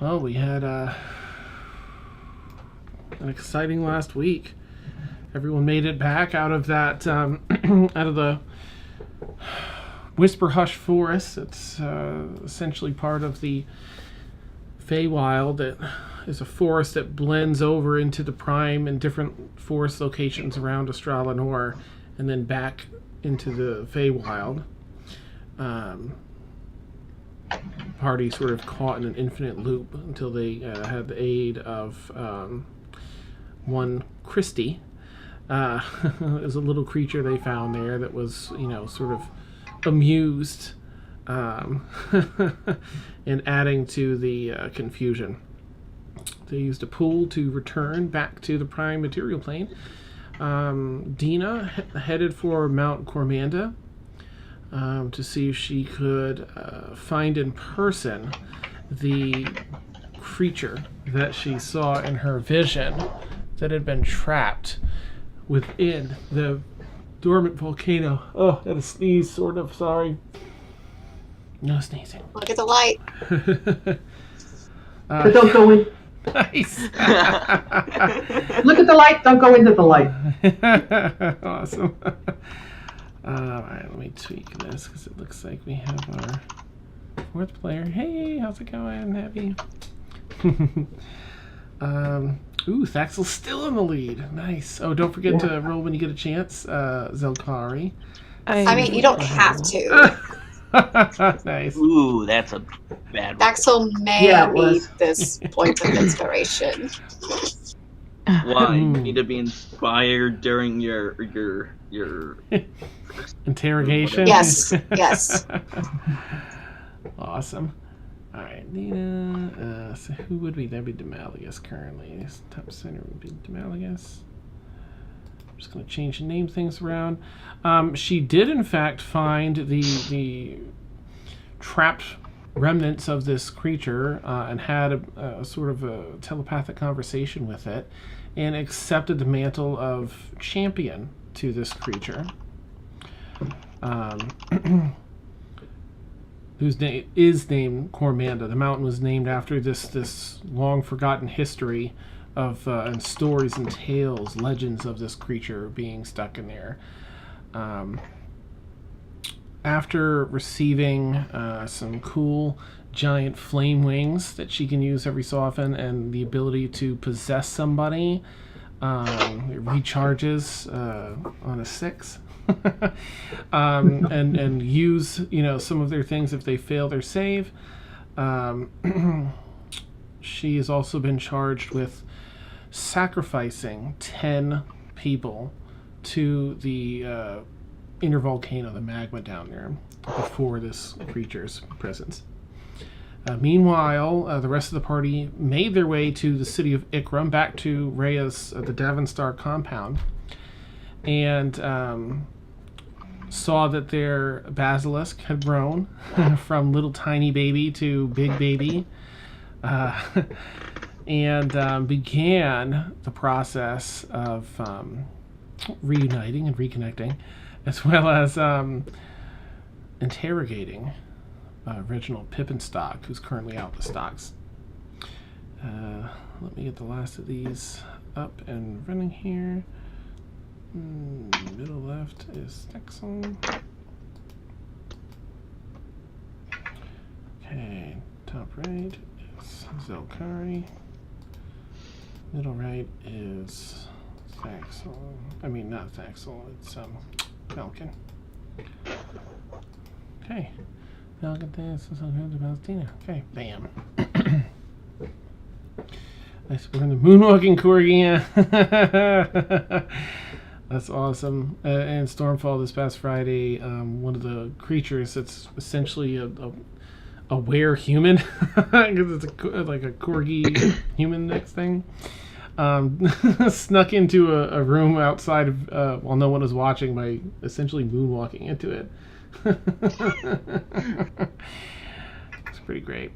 Well, we had an exciting last week. Everyone made it back out of that, out of the Whisper Hush Forest. It's essentially part of the Feywild. That is a forest that blends over into the Prime in different forest locations around Australia Nor, and then back into the Feywild. Party sort of caught in an infinite loop until they had the aid of one Christie. There's a little creature they found there that was, sort of amused in adding to the confusion. They used a pool to return back to the Prime Material Plane. Deena headed for Mount Cormanda to see if she could find in person the creature that she saw in her vision that had been trapped within the dormant volcano. Oh, I had a sneeze, sort of. Sorry. No sneezing. Look at the light. But don't go in. Nice. Look at the light. Don't go into the light. Awesome. Alright, let me tweak this because it looks like we have our fourth player. Hey, how's it going, Abby? Thaxl's still in the lead. Nice. Oh, don't forget to roll when you get a chance, ZelKaari. I mean, you don't have to. Nice. Ooh, that's a bad one. Thaxl may need this point of inspiration. Why? You need to be inspired during your interrogation? Yes. Awesome. Alright, Deena. So who would be? That'd be Demaligus currently. Top center would be Demaligus. I'm just going to change and name things around. She did, in fact, find the trapped remnants of this creature and had a sort of a telepathic conversation with it and accepted the mantle of champion to this creature. Whose name is named Cormanda. The mountain was named after this long forgotten history of and stories and tales, legends of this creature being stuck in there. After receiving some cool giant flame wings that she can use every so often, and the ability to possess somebody, it recharges on a 6. and use some of their things if they fail their save. She has also been charged with sacrificing 10 people to the inner volcano, the magma down there, before this creature's presence. Meanwhile, the rest of the party made their way to the city of Ikram, back to Rhea's, the Davenstar compound, and saw that their basilisk had grown from little tiny baby to big baby, and began the process of reuniting and reconnecting, as well as interrogating Reginald Pippenstock, who's currently out the stocks. Let me get the last of these up and running here. Middle left is Thaxl. Okay, top right is ZelKaari. Middle right is Thaxl. I mean, not Thaxl, it's Falcon. Okay. Falcon, this is about Deena. Okay, bam. Nice, we're in the moonwalking corgi. That's awesome. And Stormfall this past Friday, one of the creatures that's essentially a were-human, because it's like a corgi human next thing, snuck into a room outside of, while no one was watching, by essentially moonwalking into it. It's pretty great.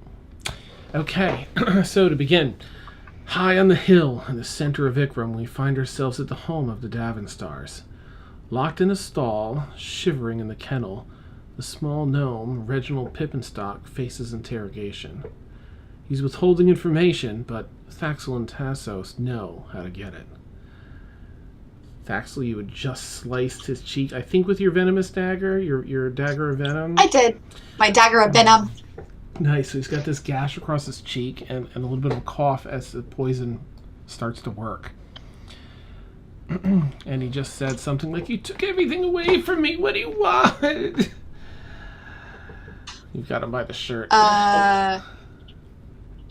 Okay, so to begin, high on the hill in the center of Ikram, we find ourselves at the home of the Davenstars. Locked in a stall, shivering in the kennel, the small gnome, Reginald Pippenstock, faces interrogation. He's withholding information, but Thaxl and Tassos know how to get it. Thaxl, you had just sliced his cheek, I think with your venomous dagger, your dagger of venom. I did. My dagger of venom. Nice. So he's got this gash across his cheek and a little bit of a cough as the poison starts to work. And he just said something like, "You took everything away from me. What do you want?" You've got him by the shirt.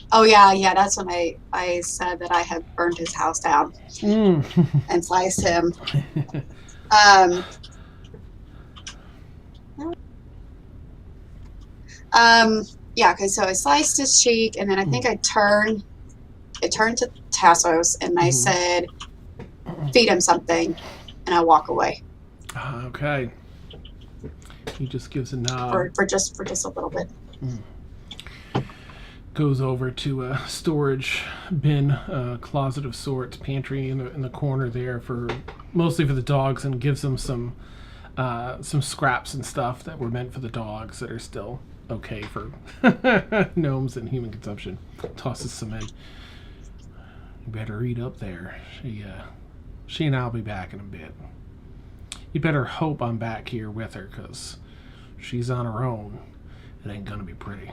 Oh yeah, that's when I said that I had burned his house down and sliced him. Yeah, because so I sliced his cheek, and then I think I turned to Tassos, and I said, "Feed him something," and I walk away. Okay. He just gives a nod. For just a little bit. Goes over to a storage bin, closet of sorts, pantry in the corner there mostly for the dogs, and gives them some scraps and stuff that were meant for the dogs that are still okay for gnomes and human consumption. Tosses some in. You better eat up there. She and I'll be back in a bit. You better hope I'm back here with her, because she's on her own. It ain't gonna be pretty.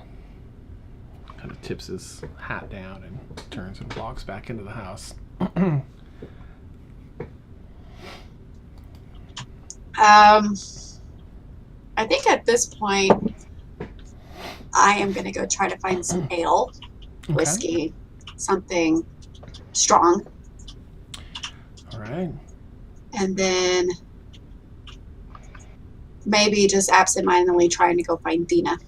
Kind of tips his hat down and turns and walks back into the house. I think at this point, I am going to go try to find some ale, whiskey, something strong. All right. And then maybe just absentmindedly trying to go find Deena.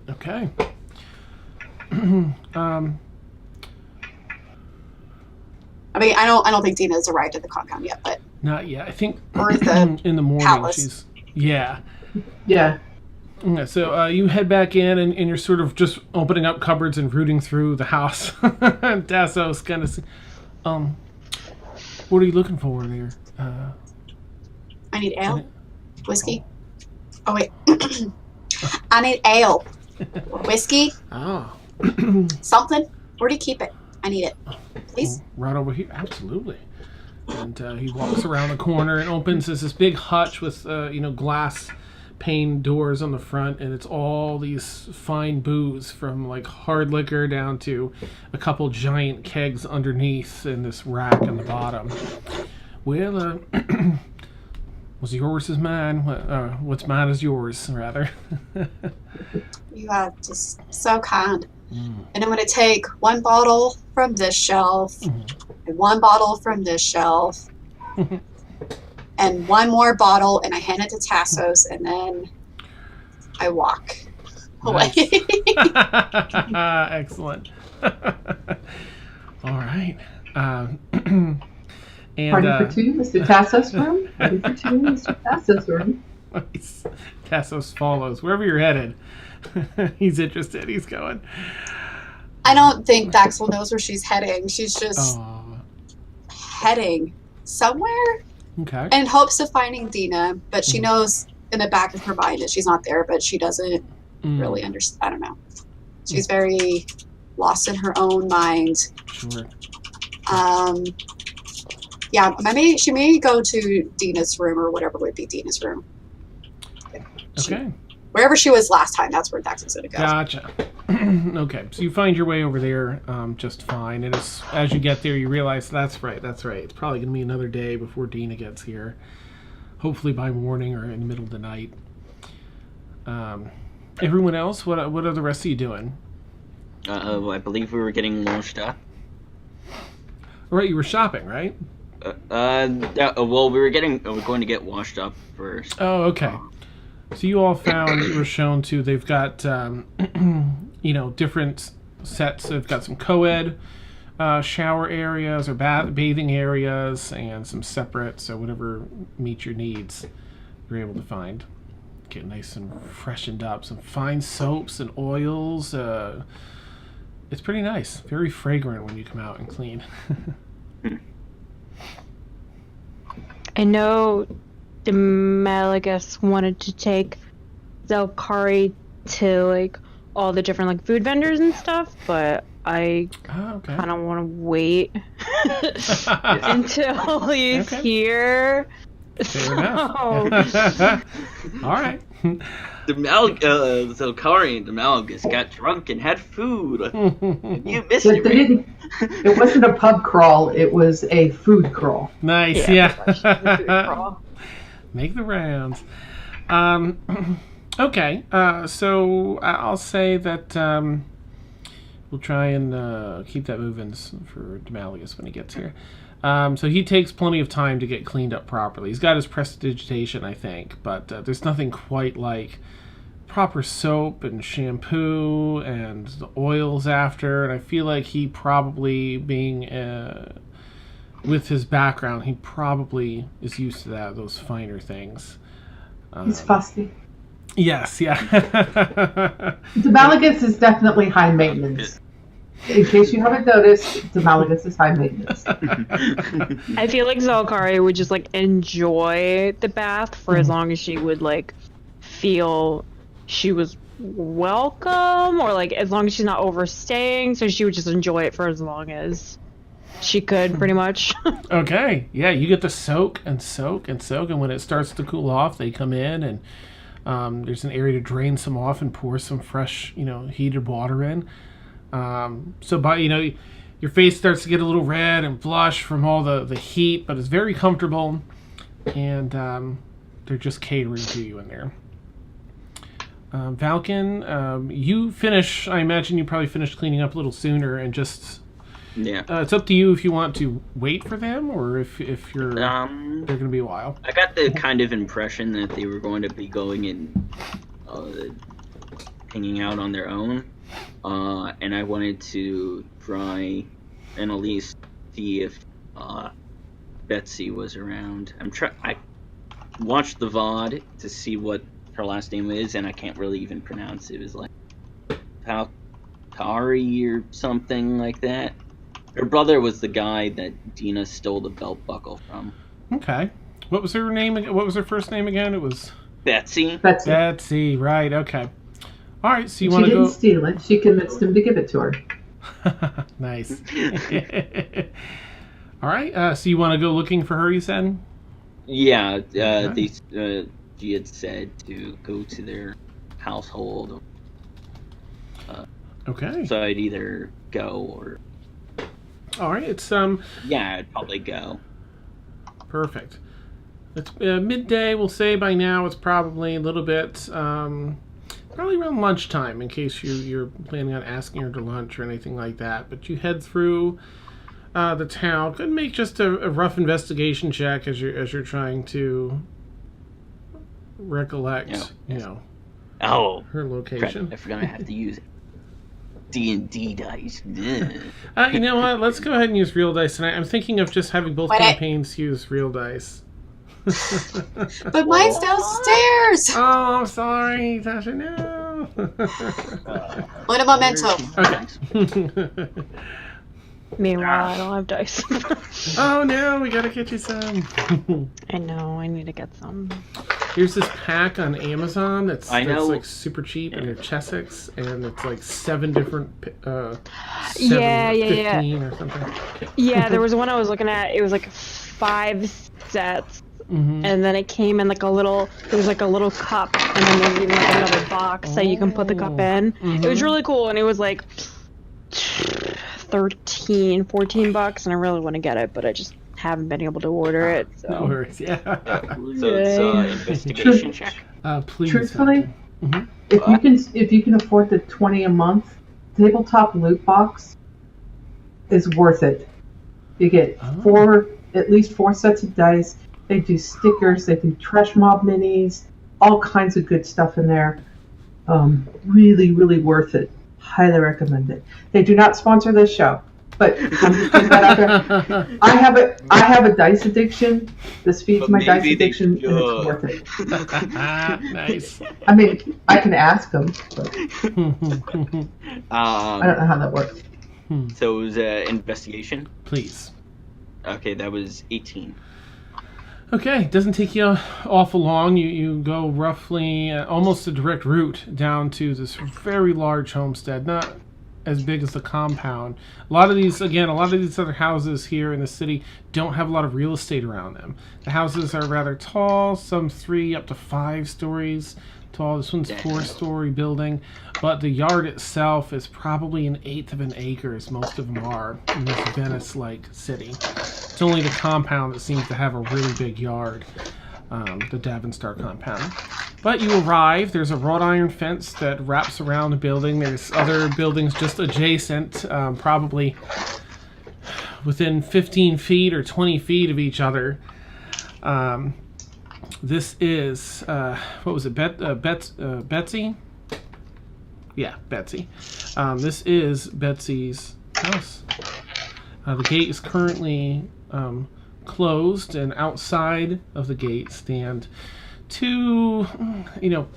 Okay. I mean, I don't think Deena has arrived at the compound yet, but not yet. I think or the in the morning palace. Yeah. Yeah. So you head back in, and you're sort of just opening up cupboards and rooting through the house. Tassos kind of, what are you looking for there? I need ale, whiskey. Oh wait, I need ale, whiskey, something. Where do you keep it? I need it, please. Right over here, absolutely. And he walks around the corner and opens this big hutch with glass pane doors on the front, and it's all these fine booze, from like hard liquor down to a couple giant kegs underneath in this rack on the bottom. Well, what's yours is mine. What's mine is yours, rather. You are just so kind. And I'm going to take one bottle from this shelf, and one bottle from this shelf, and one more bottle, and I hand it to Tassos, and then I walk away. Excellent. All right. And, Party for two, Mr. Tassos' room. Party for two, Mr. Tassos' room. Nice. Tassos follows wherever you're headed. He's interested. He's going. I don't think Thaxl knows where she's heading. She's just heading somewhere in hopes of finding Deena, but she knows in the back of her mind that she's not there, but she doesn't really understand. I don't know. She's very lost in her own mind. Sure. Yeah, she may go to Deena's room, or whatever would be Deena's room. Okay. Wherever she was last time, that's where Thaxl's going to go. Gotcha. Okay, so you find your way over there just fine, and as you get there, you realize that's right. It's probably going to be another day before Deena gets here. Hopefully by morning or in the middle of the night. Everyone else, what are the rest of you doing? I believe we were getting launched up. All right, you were shopping, right? Well, we're going to get washed up first. Oh, okay. So you all were shown to, they've got, different sets. They've got some co-ed shower areas or bathing areas, and some separate, so whatever meets your needs, you're able to find. Get nice and freshened up. Some fine soaps and oils. It's pretty nice. Very fragrant when you come out and clean. I know the Malagus wanted to take ZelKaari to all the different like food vendors and stuff, but I kind of want to wait until he's here. Fair enough. All right. ZelKaari and Demalgus got drunk and had food. You missed it. It wasn't a pub crawl. It was a food crawl. Nice. Yeah. Make the rounds. Okay. So I'll say that we'll try and keep that moving for Demalgus when he gets here. So he takes plenty of time to get cleaned up properly. He's got his prestidigitation, I think, but there's nothing quite like proper soap and shampoo and the oils after. And I feel like he probably, being with his background, he probably is used to those finer things. He's fussy. Yes, yeah. Demalgus is definitely high maintenance. In case you haven't noticed, Demalgus is high maintenance. I feel like ZelKaari would just like enjoy the bath for as long as she would like feel she was welcome, or like as long as she's not overstaying, so she would just enjoy it for as long as she could, pretty much. Okay, yeah, you get to soak and soak and soak, and when it starts to cool off, they come in and there's an area to drain some off and pour some fresh, heated water in. So by your face starts to get a little red and blush from all the heat, but it's very comfortable, and they're just catering to you in there. Falcon, you finish. I imagine you probably finished cleaning up a little sooner, and just it's up to you if you want to wait for them or if you're they're going to be a while. I got the kind of impression that they were going to be going and hanging out on their own. And I wanted to try and at least see if Betsy was around. I watched the VOD to see what her last name is, and I can't really even pronounce it. It was like ZelKaari or something like that. Her brother was the guy that Deena stole the belt buckle from. Okay. What was her name? What was her first name again? It was Betsy. Betsy, right, okay. All right, so you want to go... She didn't steal it. She convinced him to give it to her. Nice. All right, so you want to go looking for her, you said? Yeah, she had said to go to their household. Okay. So I'd either go or... All right, it's... Yeah, I'd probably go. Perfect. It's midday, we'll say by now. It's probably a little bit... probably around lunchtime, in case you're planning on asking her to lunch or anything like that. But you head through the town. Could make just a rough investigation check as you're trying to recollect, her location. Crap, I forgot I have to use D&D dice. You know what? Let's go ahead and use real dice tonight. I'm thinking of just having both campaigns use real dice. But mine's downstairs. Oh, I'm sorry, Tasha. No. What a memento. Okay. Meanwhile, I don't have dice. Oh no, we gotta get you some. I know, I need to get some. Here's this pack on Amazon that's like super cheap, and they're Chessex, and it's like 7 different 15 or something. Yeah, there was one I was looking at. It was like 5 sets. Mm-hmm. And then it came in like there was like a little cup, and then there's even like another box that you can put the cup in. Mm-hmm. It was really cool, and it was like $14 and I really want to get it, but I just haven't been able to order it. So. No worries, yeah. So it's an investigation check. Please. Truthfully, if you can afford the $20 a month, tabletop loot box is worth it. You get at least 4 sets of dice. They do stickers, they do trash mob minis, all kinds of good stuff in there. Really, really worth it. Highly recommend it. They do not sponsor this show, but I'm just putting that out there. I have a dice addiction. This feeds my dice addiction, and it's worth it. Nice. I mean, I can ask them, but I don't know how that works. So it was investigation? Please. Okay, that was 18. Okay, doesn't take you awful long. You go roughly almost a direct route down to this very large homestead, not as big as the compound. A lot of these other houses here in the city don't have a lot of real estate around them. The houses are rather tall, some 3 up to 5 stories tall. This one's 4-story building, but the yard itself is probably 1/8 of an acre, as most of them are in this Venice-like city. It's only the compound that seems to have a really big yard, the Davenstar compound. But you arrive. There's a wrought iron fence that wraps around the building. There's other buildings just adjacent, probably within 15 feet or 20 feet of each other. This is, what was it, Betsy? Yeah, Betsy. This is Betsy's house. The gate is currently closed, and outside of the gate stand 2,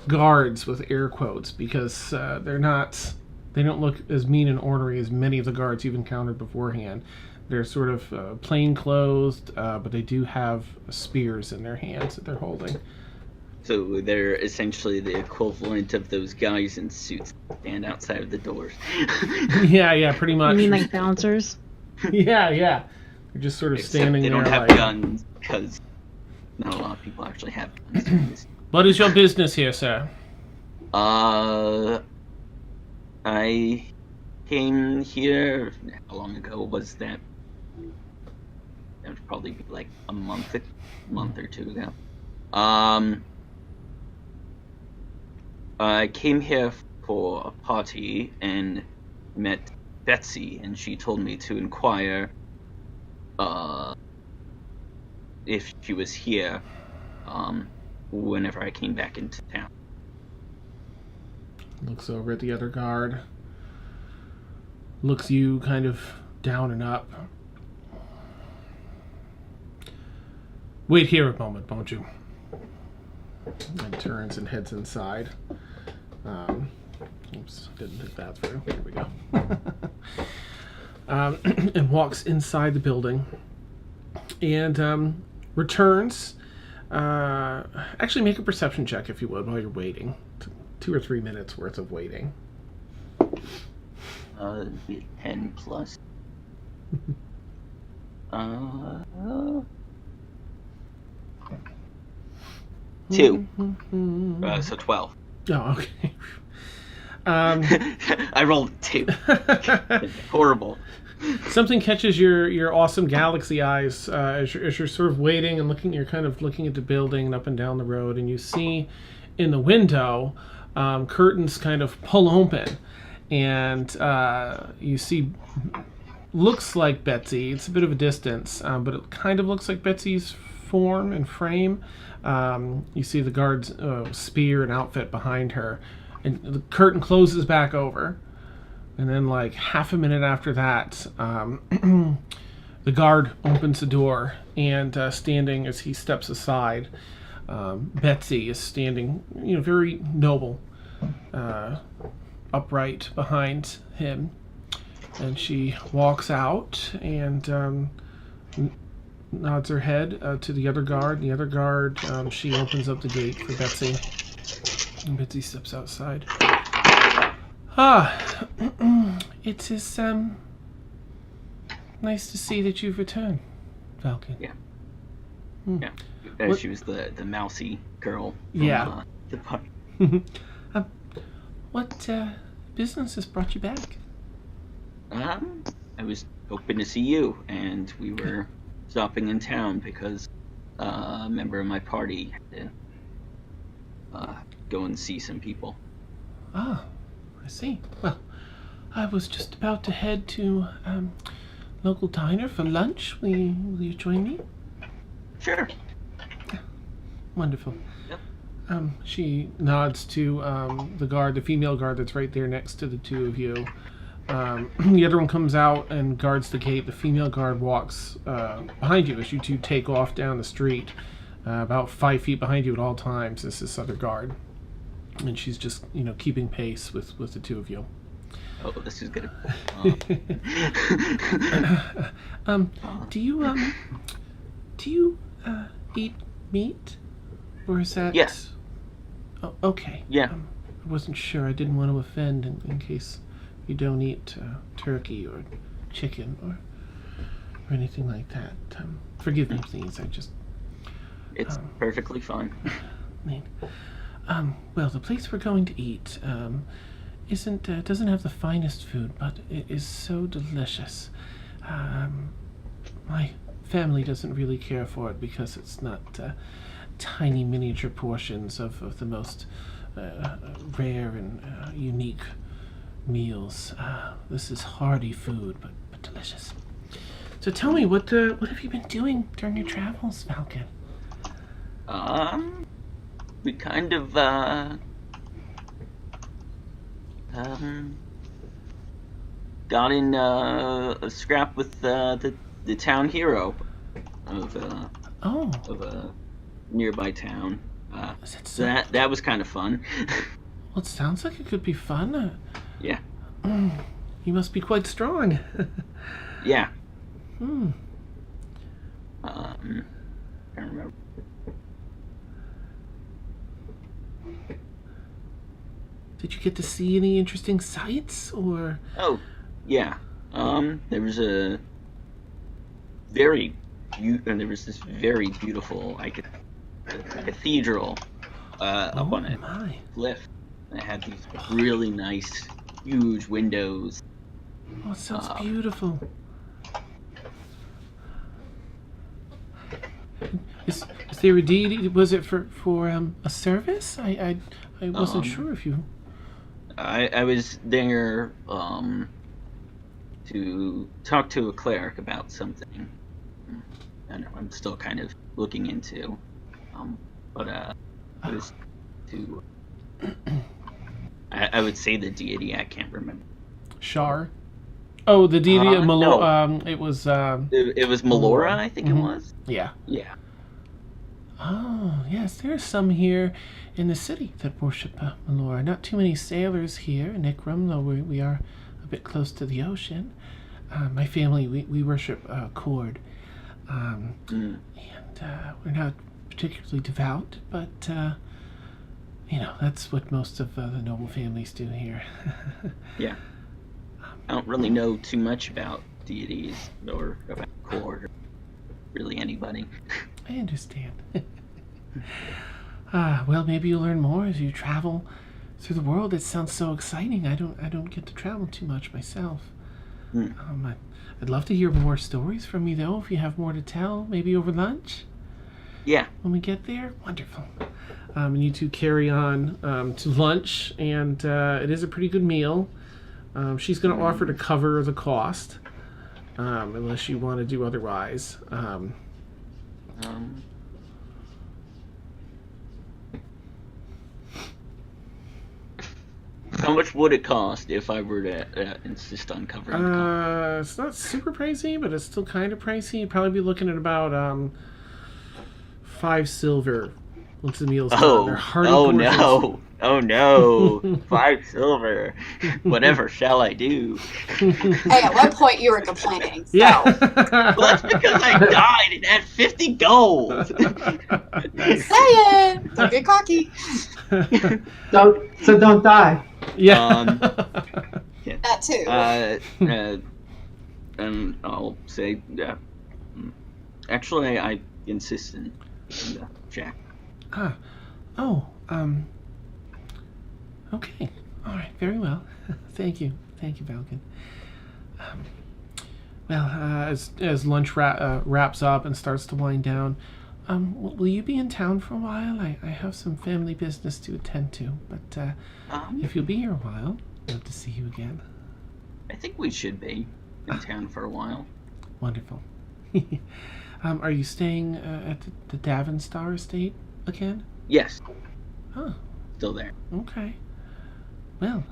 guards with air quotes, because they don't look as mean and ornery as many of the guards you've encountered beforehand. They're sort of plain-clothed, but they do have spears in their hands that they're holding. So they're essentially the equivalent of those guys in suits that stand outside of the doors. Yeah, pretty much. You mean like bouncers? Yeah. They're just sort of standing there. They don't have guns, because not a lot of people actually have guns. What is your business here, sir? I came here. How long ago was that? That would probably be like a month or 2 ago. I came here for a party and met Betsy, and she told me to inquire if she was here whenever I came back into town. Looks over at the other guard. Looks you kind of down and up. Wait here a moment, won't you? And turns and heads inside. Oops, didn't think that through. Here we go. And walks inside the building. And returns. Actually, make a perception check, if you would, while you're waiting. 2 or 3 minutes worth of waiting. 10 plus. 2. So 12. Oh, okay. I rolled 2. Horrible. Something catches your awesome galaxy eyes as you're sort of waiting and looking. You're kind of looking at the building and up and down the road, and you see in the window curtains kind of pull open, and you see looks like Betsy. It's a bit of a distance, but it kind of looks like Betsy's form and frame. You see the guard's spear and outfit behind her, and the curtain closes back over. And then, like half a minute after that, the guard opens the door, and standing as he steps aside, Betsy is standing, very noble, upright behind him, and she walks out and nods her head to the other guard. The other guard, she opens up the gate for Betsy, and Betsy steps outside. It is nice to see that you've returned, Falcon. Yeah. Yeah. She was the mousy girl from the party. What business has brought you back? I was hoping to see you, and we were stopping in town because a member of my party had to go and see some people. Ah, I see. Well, I was just about to head to local diner for lunch. Will you join me? Sure. Wonderful. Yep. She nods to the female guard that's right there next to the two of you. The other one comes out and guards the gate. The female guard walks behind you as you two take off down the street, about 5 feet behind you at all times. This other guard, and she's just keeping pace with the two of you. Oh, this is good. Do you eat meat? Or is that... Yes. Oh, okay. Yeah. I wasn't sure. I didn't want to offend in case you don't eat turkey or chicken or anything like that. Forgive me, please. I just... It's perfectly fine. Well, the place we're going to eat doesn't have the finest food, but it is so delicious. My family doesn't really care for it because it's not tiny miniature portions of the most rare and unique meals. This is hearty food, but delicious. So tell me, what have you been doing during your travels, Falcon? We kind of got in a scrap with the town hero of a nearby town. So that was kind of fun. Well, it sounds like it could be fun. Yeah. You must be quite strong. Yeah. Hmm. I don't remember. Did you get to see any interesting sights, or? Oh, yeah. There was this very beautiful cathedral up on a cliff. It had these really nice, huge windows. Oh, it sounds beautiful. Is there a deity? Was it for a service? I wasn't sure if you... I was there to talk to a cleric about something. I know I'm still kind of looking into, but it was to... I would say the deity. I can't remember. Shar. Oh, the deity of Melora. No. It was. It was Melora, I think it was. Yeah. Yeah. Oh, yes. There's some here in the city that worship Melora. Not too many sailors here in Ikram, though we are a bit close to the ocean. My family, we worship Cord. And we're not particularly devout, but that's what most of the noble families do here. Yeah. I don't really know too much about deities or about Cord or really anybody. I understand. Well, maybe you'll learn more as you travel through the world. It sounds so exciting. I don't get to travel too much myself. I'd love to hear more stories from you, though, if you have more to tell, maybe over lunch. Yeah. When we get there? Wonderful. And you two carry on to lunch, and it is a pretty good meal. She's going to offer to cover the cost, unless you want to do otherwise. How much would it cost if I were to insist on covering the cost? It's not super pricey, but it's still kind of pricey. You'd probably be looking at about 5 silver once the meal's done. They're hearty portions. Oh no! 5 silver. Whatever shall I do? Hey, at one point you were complaining. So. Yeah. Well, that's because I died and had 50 gold. Nice. Say it. Don't get cocky. Don't die. Yeah. Yeah. That too. And I'll say, actually, I insist in Jack. Okay. All right. Very well. Thank you, Falcon. As lunch wraps up and starts to wind down, will you be in town for a while? I have some family business to attend to, but if you'll be here a while, I'd love to see you again. I think we should be in town for a while. Wonderful. Are you staying at the Davenstar estate again? Yes. Oh. Still there. Okay. Well,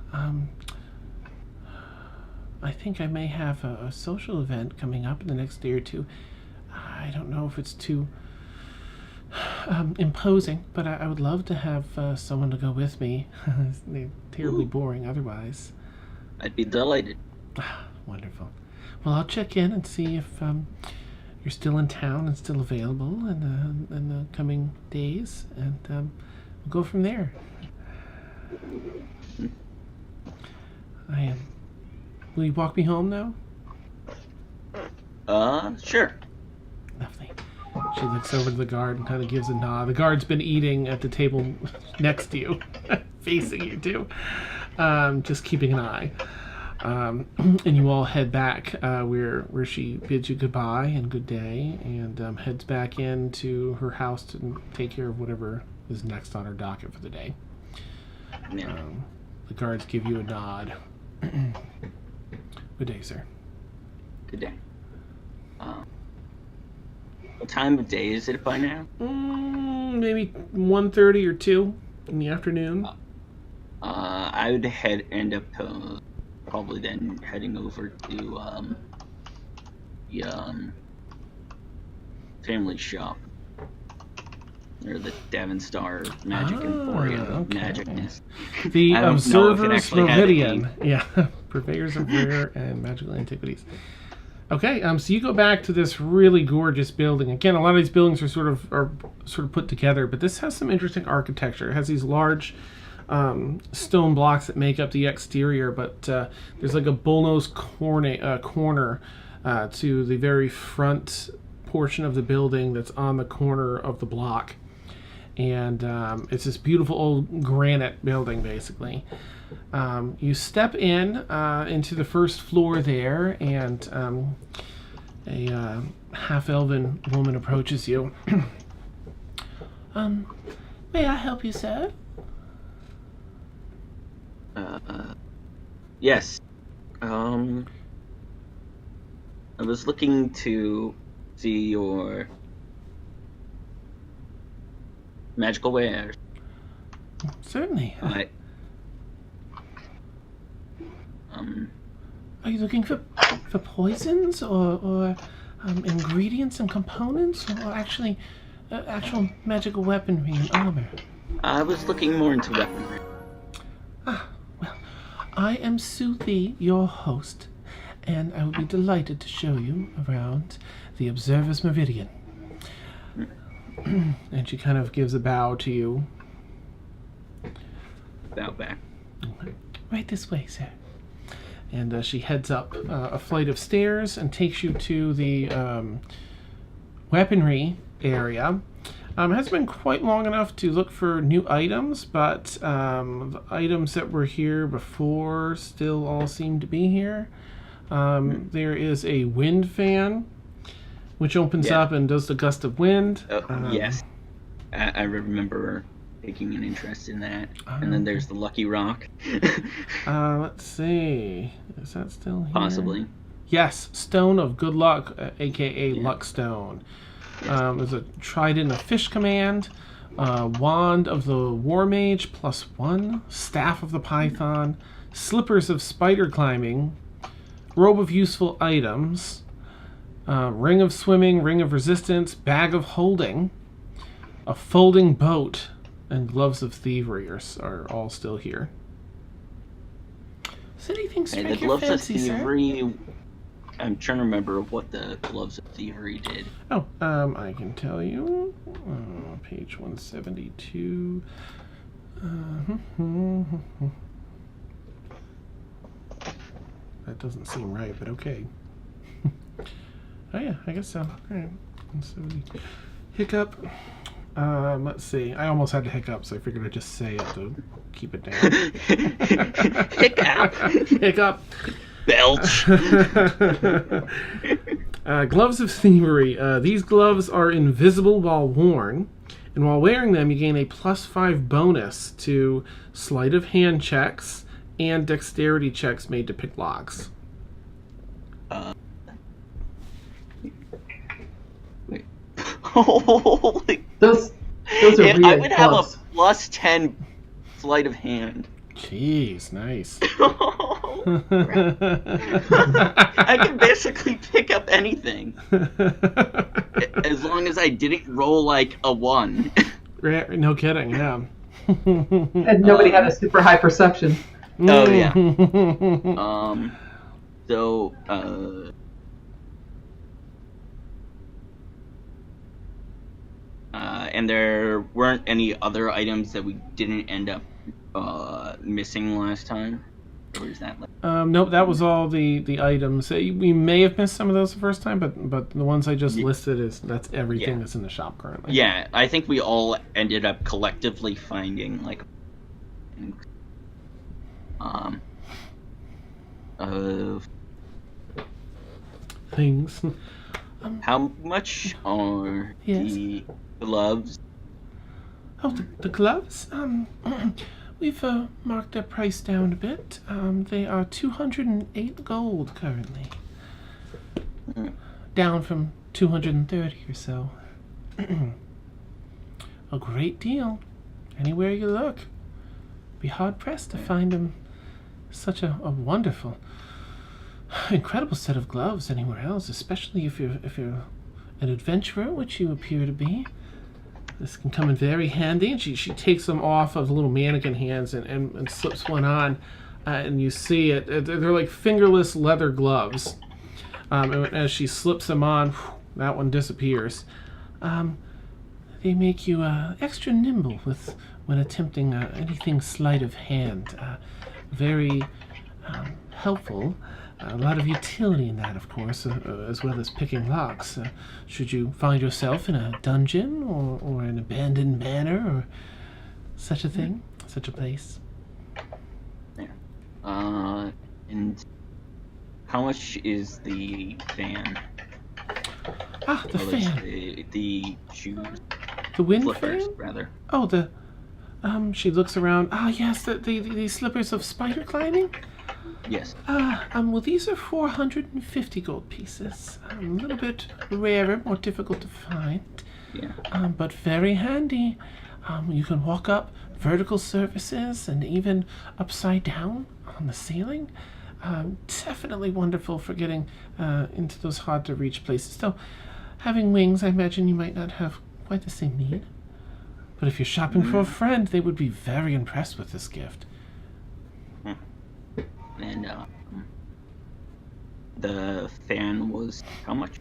I think I may have a social event coming up in the next day or two. I don't know if it's too imposing, but I would love to have someone to go with me. They're terribly boring otherwise. I'd be delighted. Wonderful. Well, I'll check in and see if you're still in town and still available in the coming days, and we'll go from there. Will you walk me home now? Sure. Lovely. She looks over to the guard and kind of gives a nod. The guard's been eating at the table next to you, facing you too, just keeping an eye. And you all head back where she bids you goodbye and good day, and heads back into her house to take care of whatever is next on her docket for the day. Yeah. The guards give you a nod. Good day, sir. Good day. What time of day is it by now? Maybe 1:30 or 2 in the afternoon. I would end up probably then heading over to the family shop, or the Davenstar Magic Emporium of Magicness. The I don't know if it Observer's actually had Meridian. Yeah, purveyors of rare and magical antiquities. Okay, so you go back to this really gorgeous building. Again, a lot of these buildings are sort of put together, but this has some interesting architecture. It has these large stone blocks that make up the exterior, but there's like a bullnose corner to the very front portion of the building that's on the corner of the block. And it's this beautiful old granite building, basically. You step into the first floor there, and a half-elven woman approaches you. May I help you, sir? Yes. I was looking to see your magical wares. Certainly. Are you looking for poisons or ingredients and components, or actually actual magical weaponry and armor? I was looking more into weaponry. Well, I am Suthi, your host, and I will be delighted to show you around the Observer's Meridian. And she kind of gives a bow to you. Bow back. Right this way, sir. And she heads up a flight of stairs and takes you to the weaponry area. It hasn't been quite long enough to look for new items, but the items that were here before still all seem to be here. There is a wind fan, which opens up and does the gust of wind. Yes. I remember taking an interest in that. And then there's the Lucky Rock. Let's see. Is that still here? Possibly. Yes, Stone of Good Luck, a.k.a. Luck Stone. There's a Trident of Fish Command, Wand of the War Mage, +1, Staff of the Python, Slippers of Spider Climbing, Robe of Useful Items, Ring of Swimming, Ring of Resistance, Bag of Holding, a Folding Boat, and Gloves of Thievery are all still here. Is anything strike your fancy, sir? I'm trying to remember what the Gloves of Thievery did. Oh, I can tell you. Page 172. That doesn't seem right, but okay. Oh yeah, I guess so. All right. 170. Hiccup. Let's see. I almost had to hiccup, so I figured I'd just say it to keep it down. Hiccup. Hiccup. Belch. Gloves of Thievery. These gloves are invisible while worn, and while wearing them, you gain a +5 bonus to sleight of hand checks and dexterity checks made to pick locks. Wait. Holy. Those are weird I would have gloves. a +10 sleight of hand. Jeez, nice. I can basically pick up anything. As long as I didn't roll like a 1. No kidding, yeah. And nobody had a super high perception. Oh, yeah. And there weren't any other items that we didn't end up missing last time? Or is that like... Nope, that was all the items. We may have missed some of those the first time, but the ones I just listed, that's everything that's in the shop currently. Yeah, I think we all ended up collectively finding, like, things. How much are the gloves? Oh, the gloves? We've marked their price down a bit. They are 208 gold currently. Down from 230 or so. A great deal. Anywhere you look. Be hard-pressed to find them such a wonderful, incredible set of gloves anywhere else, especially if you're an adventurer, which you appear to be. This can come in very handy. And she takes them off of the little mannequin hands and slips one on, and you see it. They're like fingerless leather gloves. And as she slips them on, that one disappears. They make you extra nimble when attempting anything sleight of hand. Very helpful. A lot of utility in that, of course, as well as picking locks. Should you find yourself in a dungeon or an abandoned manor or such a thing, such a place. Yeah. And how much is the fan? The fan. The shoes. The wind Flippers, fan? rather. Oh, she looks around. Yes, the slippers of spider climbing? Yes. Well, these are 450 gold pieces. A little bit rarer, more difficult to find. Yeah. But very handy. You can walk up vertical surfaces and even upside down on the ceiling. Definitely wonderful for getting into those hard-to-reach places. Though, having wings, I imagine you might not have quite the same need. But if you're shopping for a friend, they would be very impressed with this gift. And the fan was how much?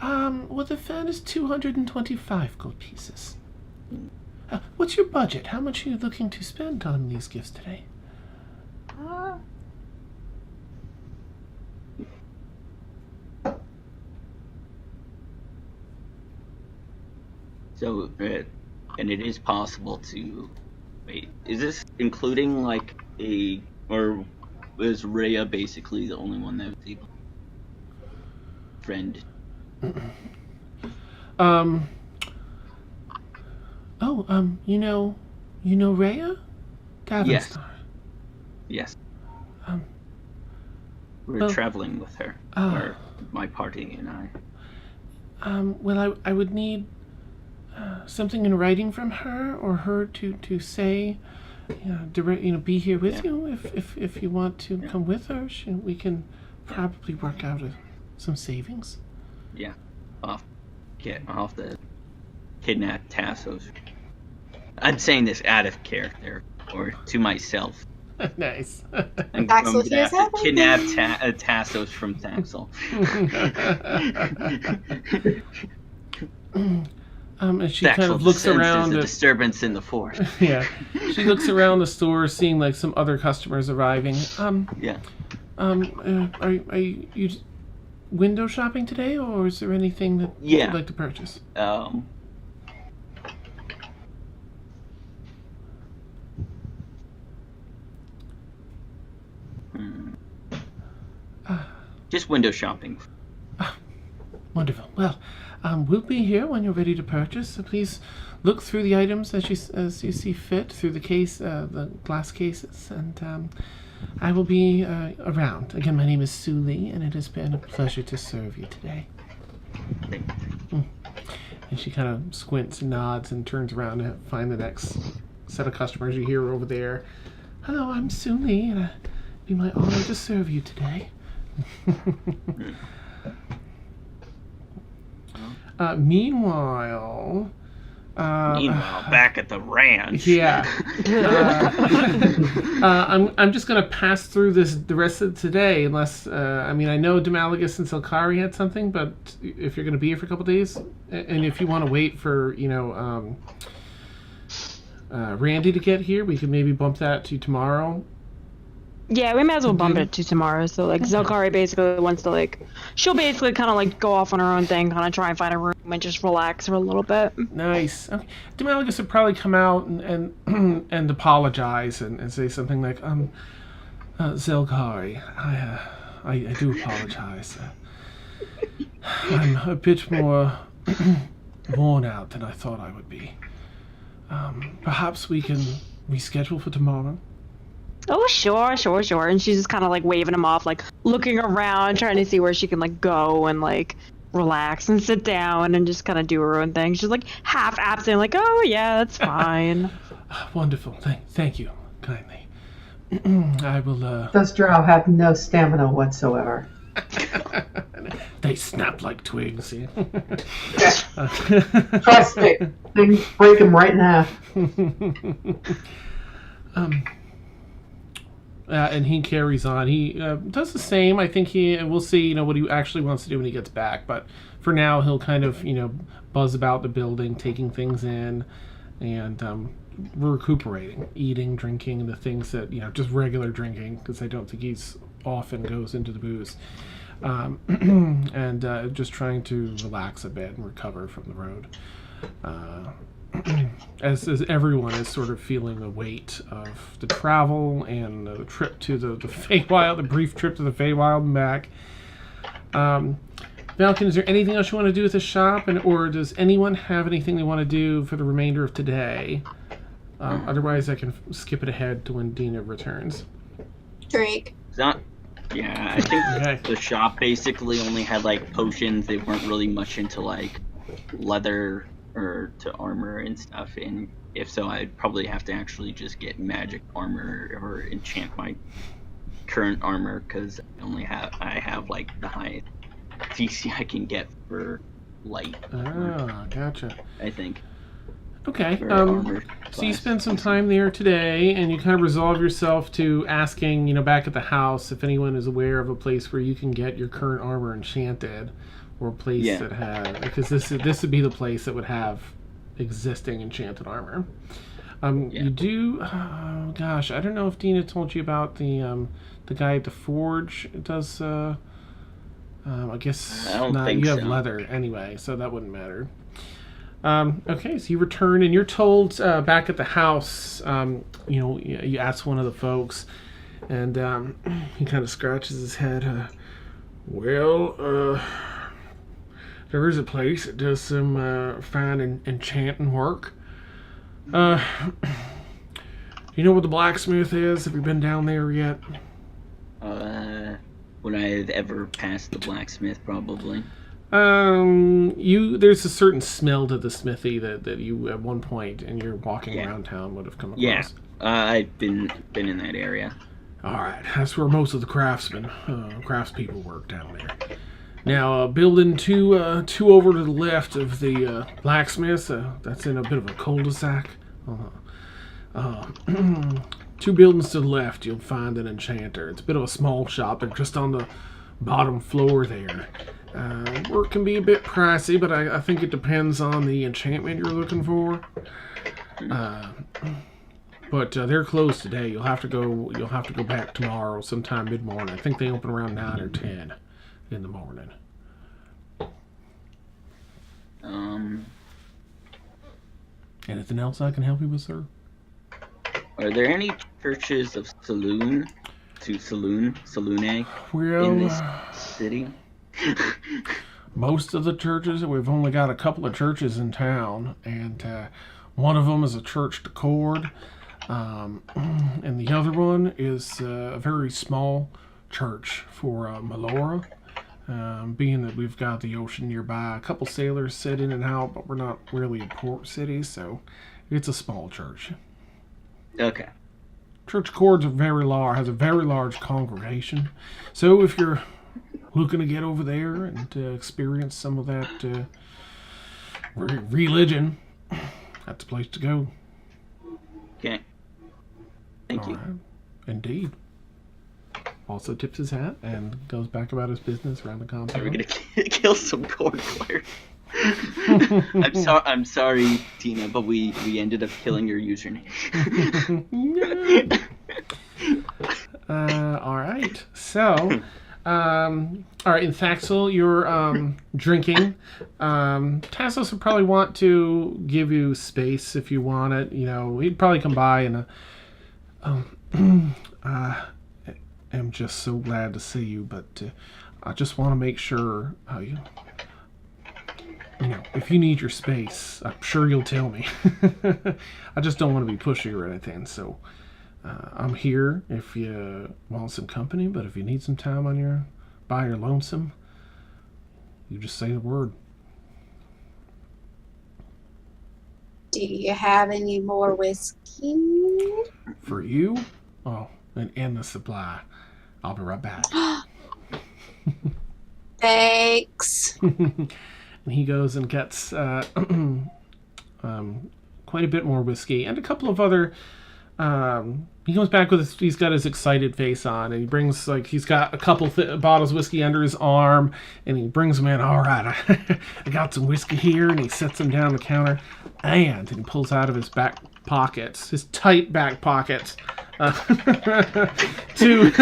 Well, the fan is 225 gold pieces. What's your budget? How much are you looking to spend on these gifts today? So, and it is possible to... Wait, is this including, like, or is Rhea basically the only one that was able... Friend? You know Rhea? Yes. Yes. We're traveling with her, or my party and I. Well, I would need something in writing from her, or her to say, be here with you if you want to come with her. We can probably work out some savings. Yeah, I'll have to kidnap Tassos. I'm saying this out of character, or to myself. Nice. I'm gonna kidnap Tassos from Thaxl. And she kind of looks around. A disturbance in the force. Yeah, she looks around the store, seeing like some other customers arriving. Yeah. Are you window shopping today, or is there anything that you'd like to purchase? Just window shopping. Wonderful. Well, we'll be here when you're ready to purchase. So please look through the items as you see fit through the glass cases, and I will be around. Again, my name is Sue Lee, and it has been a pleasure to serve you today. And she kind of squints and nods and turns around to find the next set of customers. You hear over there, "Hello, I'm Sue Lee, and it'd be my honor to serve you today." Meanwhile, Meanwhile, back at the ranch. Yeah. I'm just gonna pass through the rest of today, unless I know Demalagus and ZelKaari had something, but if you're gonna be here for a couple days, and if you want to wait for Randy to get here, we could maybe bump that to tomorrow. Yeah, we might as well bump it to tomorrow. So, like, ZelKaari basically wants to, she'll basically kind of, go off on her own thing, kind of try and find a room and just relax for a little bit. Nice. Okay. Demalagus would probably come out and and apologize and say something like, ZelKaari, I do apologize. I'm a bit more worn out than I thought I would be. Perhaps we can reschedule for tomorrow? Oh, sure. And she's just kind of, waving him off, looking around, trying to see where she can, go and, relax and sit down and just kind of do her own thing. She's, half absent, oh, yeah, that's fine. Wonderful. Thank you kindly. I will, Those drow have no stamina whatsoever. They snap like twigs. Yeah. Trust me. They break them right in half. And he carries on. He does the same. I think we'll see, what he actually wants to do when he gets back. But for now, he'll kind of, buzz about the building, taking things in, and recuperating, eating, drinking, the things that, just regular drinking, because I don't think he's often goes into the booze. And just trying to relax a bit and recover from the road. As everyone is sort of feeling the weight of the travel and the trip to the Feywild, the brief trip to the Feywild and back. Falcon, is there anything else you want to do with the shop, or does anyone have anything they want to do for the remainder of today? Otherwise, I can skip it ahead to when Deena returns. Drake. Yeah, I think the shop basically only had potions. They weren't really much into leather or to armor and stuff, and if so, I'd probably have to actually just get magic armor or enchant my current armor, because I have the highest DC I can get for light. Gotcha. I think. Okay. So you spend some time there today, and you kind of resolve yourself to asking, back at the house, if anyone is aware of a place where you can get your current armor enchanted. Or a place that had, because this would be the place that would have existing enchanted armor. You do, gosh, I don't know if Deena told you about the guy at the forge. Does I guess I don't not. think You have so. leather anyway, so that wouldn't matter. Okay, so you return and you're told back at the house. You ask one of the folks, and he kind of scratches his head. There is a place that does some fine enchanting work. You know where the blacksmith is? Have you been down there yet? Would I have ever passed the blacksmith? Probably. There's a certain smell to the smithy that you at one point, and you're walking around town, would have come across. Yeah, I've been in that area. All right, that's where most of the craftspeople work down there. Now, building two over to the left of the blacksmith, that's in a bit of a cul-de-sac. Two buildings to the left, you'll find an enchanter. It's a bit of a small shop. They're just on the bottom floor there. Work can be a bit pricey, but I think it depends on the enchantment you're looking for. But they're closed today. You'll have to go back tomorrow, sometime mid-morning. I think they open around 9 or 10 in the morning. Anything else I can help you with, sir? Are there any churches of Saloon in this city? Most of the churches, we've only got a couple of churches in town, and one of them is a church de Cord, and the other one is a very small church for Melora. Being that we've got the ocean nearby, a couple sailors sit in and out, but we're not really a port city, so it's a small church. Okay. Church Cord's has a very large congregation, so if you're looking to get over there and experience some of that religion, That's the place to go. Okay. Thank you. Right. Indeed. Also tips his hat and goes back about his business around the compound. We're gonna kill some corn players. I'm sorry, Tina, but we ended up killing your username. All right. So, all right. In Thaxl, you're drinking. Tassos would probably want to give you space if you want it. You know, he'd probably come by and I'm just so glad to see you, but I just want to make sure you know, if you need your space, I'm sure you'll tell me. I just don't want to be pushy or anything, so I'm here if you want some company, but if you need some time by your lonesome, you just say the word. Do you have any more whiskey? For you? Oh, and the supply. I'll be right back. Thanks. And he goes and gets quite a bit more whiskey and a couple of other. He comes back with he's got his excited face on, and he brings he's got a couple bottles of whiskey under his arm, and he brings them in. All right, I got some whiskey here, and he sets them down the counter, and he pulls out of his back pockets, his tight back pockets, 2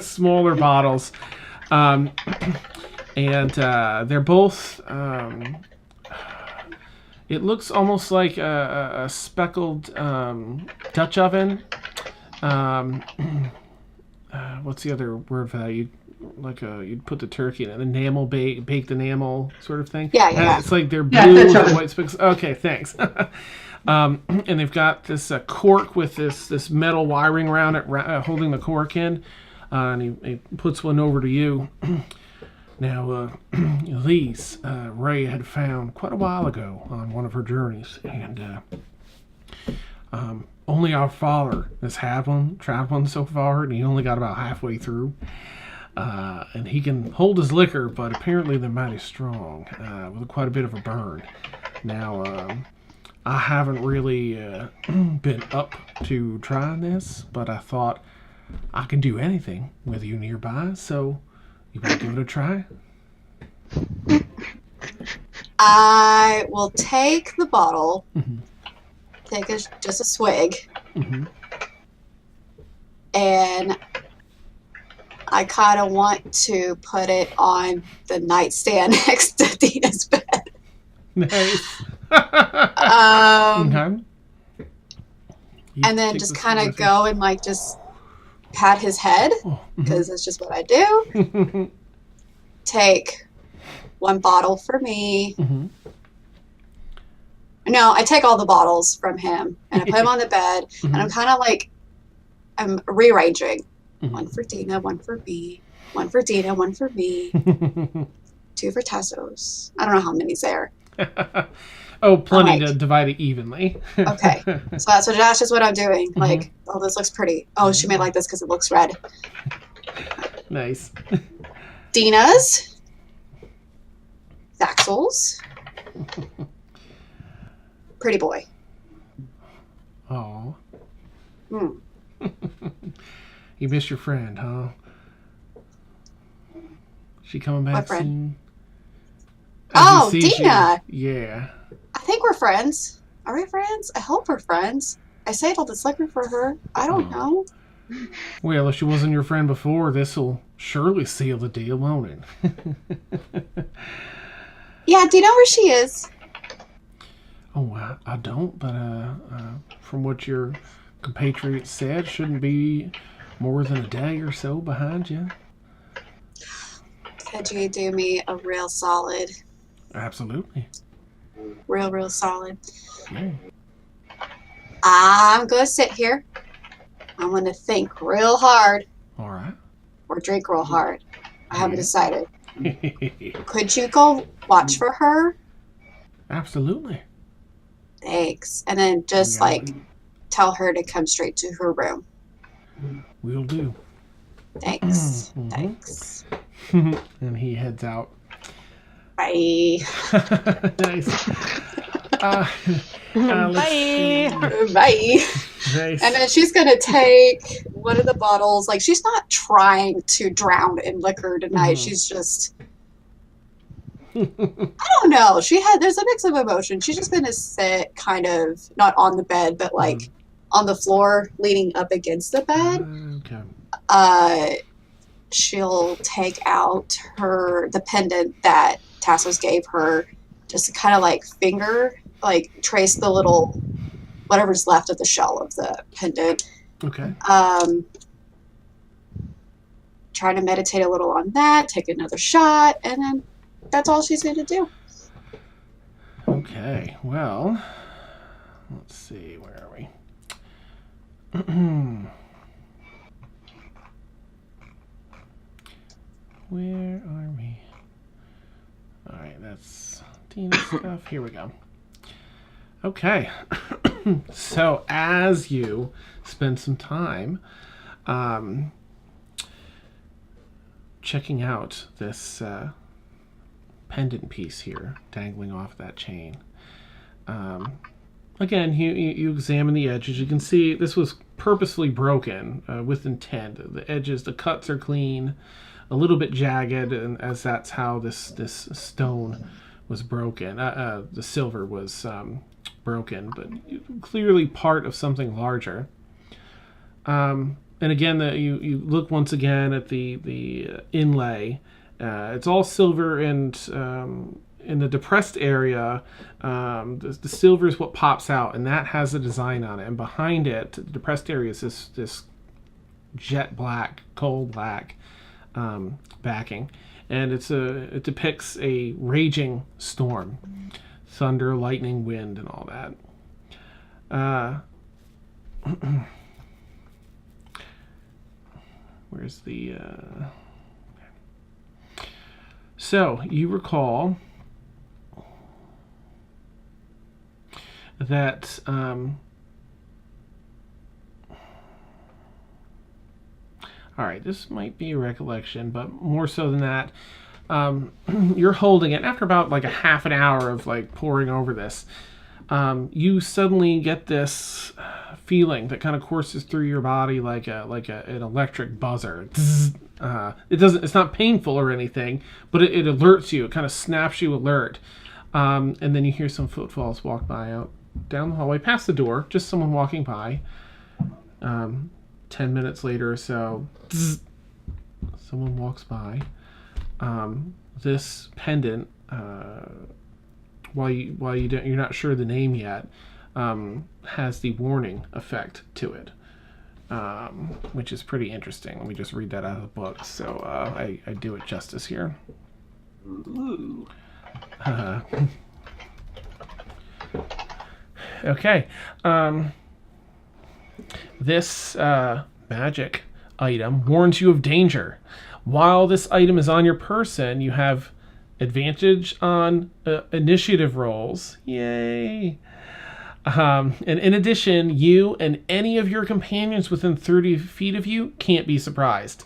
smaller bottles. And they're both, it looks almost like a speckled Dutch oven. What's the other word for that? You'd put the turkey in an enamel, baked enamel sort of thing. Yeah. It's like they're blue with white specks. Okay, thanks. And they've got this cork with this metal wiring around it, holding the cork in. And he puts one over to you. Now, these Ray had found quite a while ago on one of her journeys, and only our father has tried one so far, and he only got about halfway through. And he can hold his liquor, but apparently they're mighty strong, with quite a bit of a burn. Now, I haven't really been up to trying this, but I thought I can do anything with you nearby, so you want to give it a try? I will take the bottle, Mm-hmm. take just a swig, Mm-hmm. and I kind of want to put it on the nightstand next to Deena's bed. Nice. Okay. You And then take just this kind of with you. go and just pat his head, Oh, because that's just what I do. mhm. Take one bottle for me. Mhm. No, I take all the bottles from him and I put them on the bed, and I'm kind of I'm rearranging. Mhm. One for Deena, one for me, one for Deena, one for me, 2 for Tassos. I don't know how many's there. Oh, plenty Alright. to divide it evenly. Okay, so that's just what I'm doing. Oh, this looks pretty. Oh, she made like this because it looks red. Nice. Deena's, Thaxl's, pretty boy. Oh. Hmm. You missed your friend, huh? She coming back What friend? soon? Oh, As he sees you- Deena. Yeah. I think we're friends. Are we friends? I hope we're friends. I saved all this liquor for her. I don't know. Well, if she wasn't your friend before, this'll surely seal the deal, won't it? Yeah, do you know where she is? Oh, I don't, but from what your compatriot said, shouldn't be more than a day or so behind you. Could you do me a real solid? Absolutely. Real solid. Yeah. I'm going to sit here. I'm going to think real hard All right. or drink real hard. I haven't decided. Mm-hmm. Could you go watch for her? Absolutely. Thanks. And then just Yeah. tell her to come straight to her room. We'll do. Thanks. Mhm. Thanks. And he heads out. Bye. Nice. Bye. Bye. Nice. And then she's gonna take one of the bottles. Like, she's not trying to drown in liquor tonight. She's just, I don't know. There's a mix of emotion. She's just gonna sit kind of not on the bed, but like on the floor, leaning up against the bed. Okay. She'll take out the pendant that Tassos gave her, just to kind of like trace the little whatever's left of the shell of the pendant. Okay. Try to meditate a little on that, take another shot, and then that's all she's going to do. Okay, well, let's see, where are we? Where are we? Alright, that's Deena's stuff. Here we go. Okay. So, as you spend some time checking out this pendant piece here, dangling off that chain, again, you examine the edges. You can see this was purposefully broken with intent. The edges, the cuts are clean, a little bit jagged, and as that's how this stone was broken. The silver was broken, but clearly part of something larger. And again, you look once again at the inlay. It's all silver, and in the depressed area, the silver is what pops out, and that has a design on it. And behind it, the depressed area is this jet black, coal black backing, and it depicts a raging storm, thunder, lightning, wind, and all that. Where's the so you recall that all right, this might be a recollection, but more so than that, you're holding it. After about like a half an hour of like poring over this, you suddenly get this feeling that kind of courses through your body like an electric buzzer. It's not painful or anything, but it alerts you. It kind of snaps you alert, and then you hear some footfalls walk by out down the hallway, past the door. Just someone walking by. 10 minutes later or so, someone walks by. This pendant, while you're not sure the name yet, has the warning effect to it, which is pretty interesting. Let me just read that out of the book, so I do it justice here. Ooh. Okay. This magic item warns you of danger. While this item is on your person, you have advantage on initiative rolls. Yay! And in addition, you and any of your companions within 30 feet of you can't be surprised,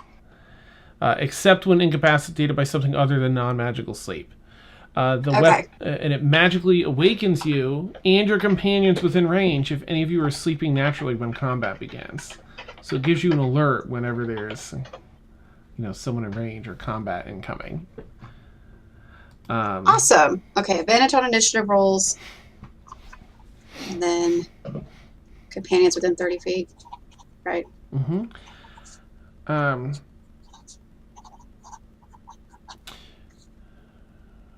except when incapacitated by something other than non-magical sleep. And it magically awakens you and your companions within range if any of you are sleeping naturally when combat begins. So it gives you an alert whenever there's, someone in range or combat incoming. Awesome. Okay, advantage on initiative rolls, and then companions within 30 feet. Right. Mm-hmm.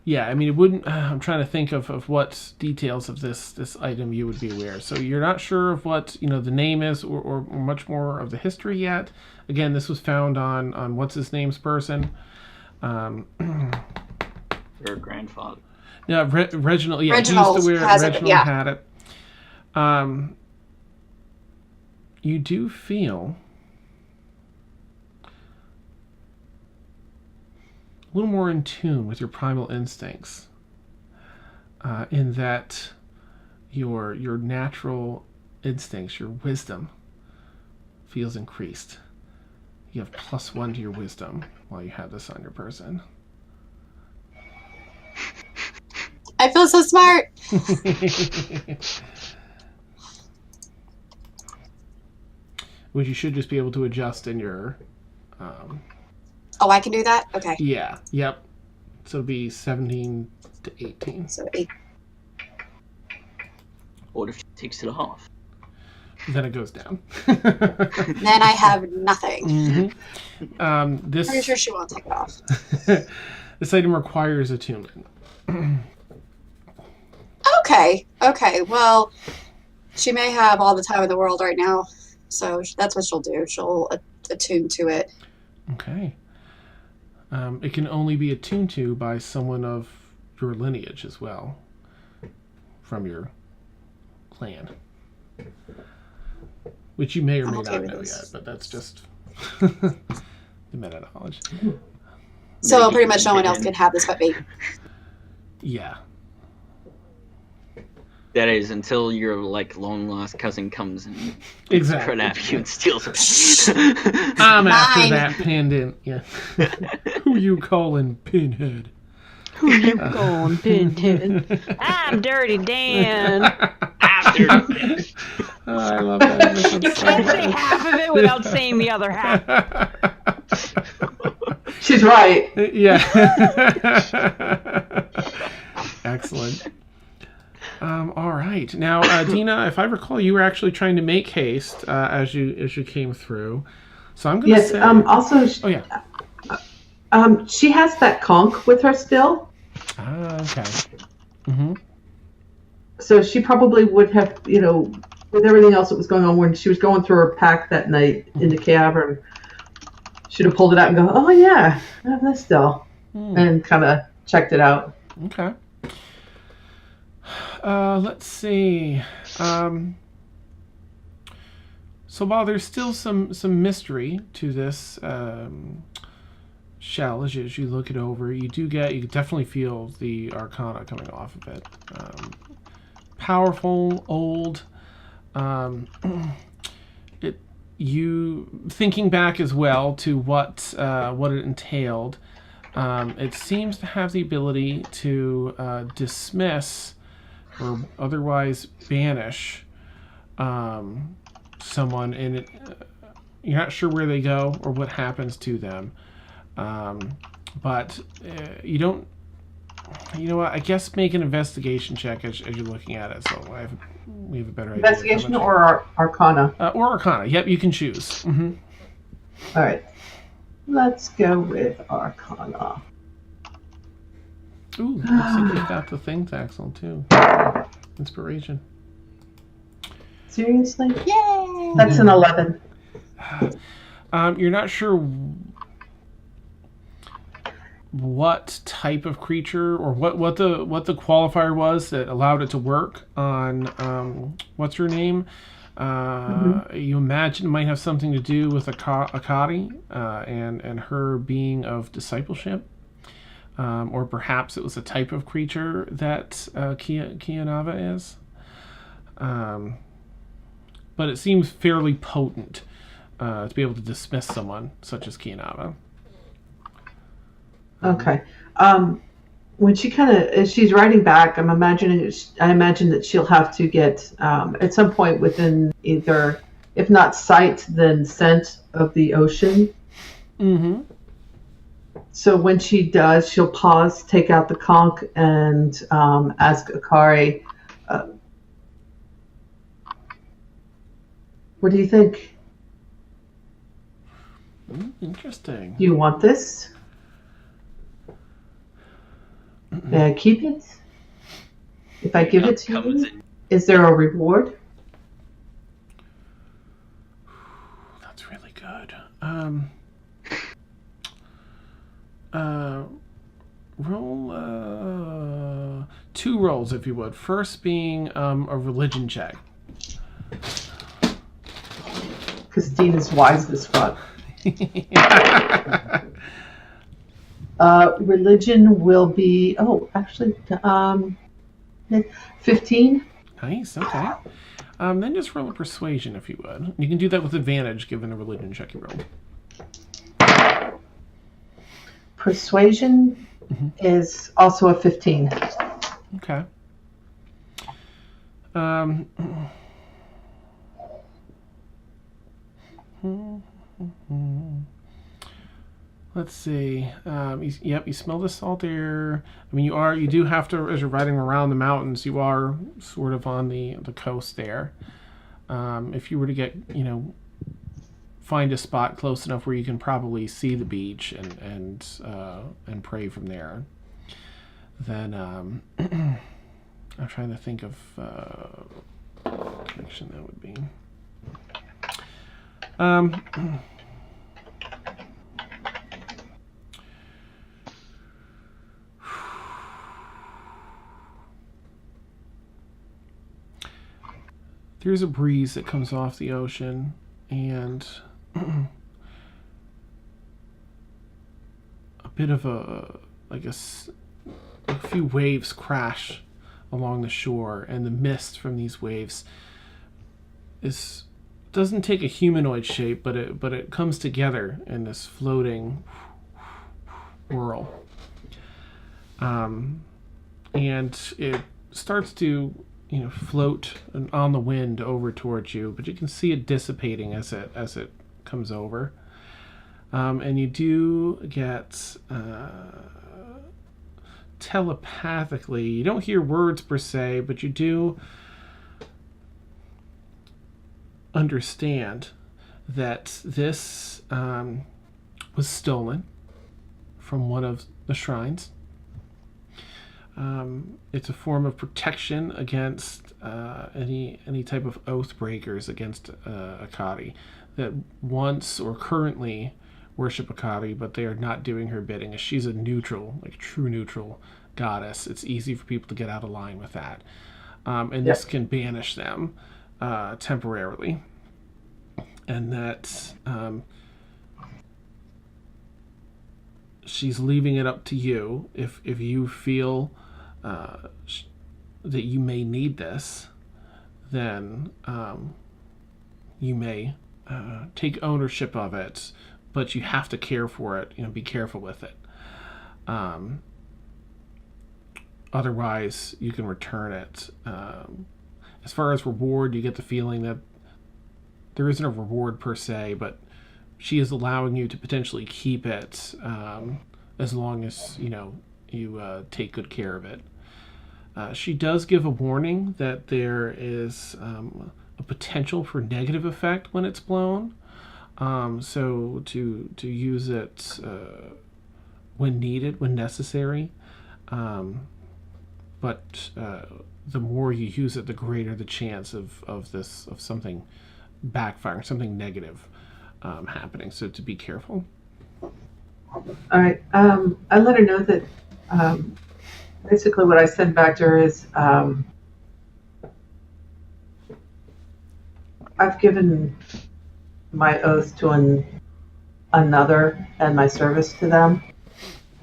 Yeah, I mean, it wouldn't. I'm trying to think of what details of this item you would be aware. So you're not sure of what the name is, or much more of the history yet. Again, this was found on what's his name's person. Your grandfather. Yeah, Reginald. Yeah, Reginald he used to wear has Reginald it, yeah. had it. You do feel a little more in tune with your primal instincts, in that your natural instincts, your wisdom, feels increased. You have +1 to your wisdom while you have this on your person. I feel so smart. Which you should just be able to adjust in your... Oh, I can do that? Okay. Yeah, yep. So it'll be 17 to 18. So 8. What if she takes it off? Then it goes down. Then I have nothing. Mm-hmm. Pretty sure she won't take it off. This item requires attunement. Okay. Well, she may have all the time in the world right now, so that's what she'll do. She'll attune to it. Okay. It can only be attuned to by someone of your lineage as well, from your clan. Which you may or may not know yet, but that's just the meta knowledge. So pretty much no one else can have this but me. Yeah. That is, until your long lost cousin comes and exactly. right after you and steals it. I'm after that pendant. Yeah. Who you calling Pinhead? Who you calling Pinhead? I'm Dirty Dan. After. I love that. You can't say half of it without saying the other half. She's right. Yeah. Excellent. All right. Now, Deena, if I recall, you were actually trying to make haste as you came through. So I'm going to say... also... Oh, yeah. She has that conch with her still. Okay. Mm-hmm. So she probably would have, with everything else that was going on when she was going through her pack that night in the cavern, should have pulled it out and go, oh yeah, I have this still, and kind of checked it out. Okay. Let's see. So while there's still some mystery to this shell as you look it over, you definitely feel the arcana coming off of it. Powerful, old. You thinking back as well to what it entailed. It seems to have the ability to dismiss or otherwise banish someone, and you're not sure where they go or what happens to them. But you don't. You know what? I guess make an investigation check as you're looking at it. So we have a better idea. Investigation or Arcana? Or Arcana. Yep, you can choose. Mm-hmm. All right. Let's go with Arcana. Ooh, looks like you've got the thing, Thaxl, too. Inspiration. Seriously? Yay! That's an 11. You're not sure what type of creature or what the qualifier was that allowed it to work on what's her name. You imagine it might have something to do with ZelKaari and her being of discipleship, or perhaps it was a type of creature that Kianava is. But it seems fairly potent to be able to dismiss someone such as Kianava. Okay. When she as she's writing back, I imagine that she'll have to get at some point within either, if not sight, then scent of the ocean. Mm-hmm. So when she does, she'll pause, take out the conch, and ask ZelKaari, what do you think? Interesting. Do you want this? May I keep it? If I give it to you, is there a reward? That's really good. Roll 2 rolls, if you would. First being a religion check. Because Deena's wise as fuck. Religion will be 15. Nice. Okay. Then just roll a persuasion, if you would. You can do that with advantage, given the religion check you rolled. Persuasion is also a 15. Okay. Let's see. You smell the salt air. I mean, you do have to, as you're riding around the mountains, you are sort of on the coast there. If you were to get, find a spot close enough where you can probably see the beach and pray from there, then I'm trying to think of what connection that would be. There's a breeze that comes off the ocean, and a bit of a few waves crash along the shore, and the mist from these waves doesn't take a humanoid shape, but it comes together in this floating whirl, and it starts to float on the wind over towards you, but you can see it dissipating as it comes over, and you do get telepathically, you don't hear words per se, but you do understand that this was stolen from one of the shrines. It's a form of protection against any type of oath breakers against Akari that once or currently worship Akari, but they are not doing her bidding. As she's a neutral, true neutral goddess, it's easy for people to get out of line with that. And this can banish them temporarily. And that she's leaving it up to you if you feel that you may need this, then you may take ownership of it, but you have to care for it, be careful with it. Otherwise, you can return it. As far as reward, you get the feeling that there isn't a reward per se, but she is allowing you to potentially keep it as long as you take good care of it. She does give a warning that there is a potential for negative effect when it's blown. So to use it when needed, when necessary. But the more you use it, the greater the chance of something backfiring, something negative happening. So to be careful. All right. I let her know that basically what I said back to her is I've given my oath to another and my service to them.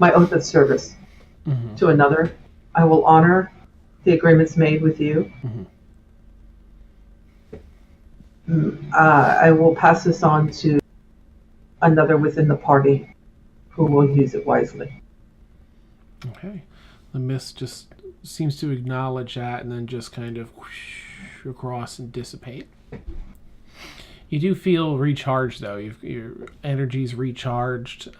My oath of service to another. I will honor the agreements made with you. I will pass this on to another within the party who will use it wisely. Okay. The mist just seems to acknowledge that and then just kind of whoosh across and dissipate. You do feel recharged, though. Your energy's recharged.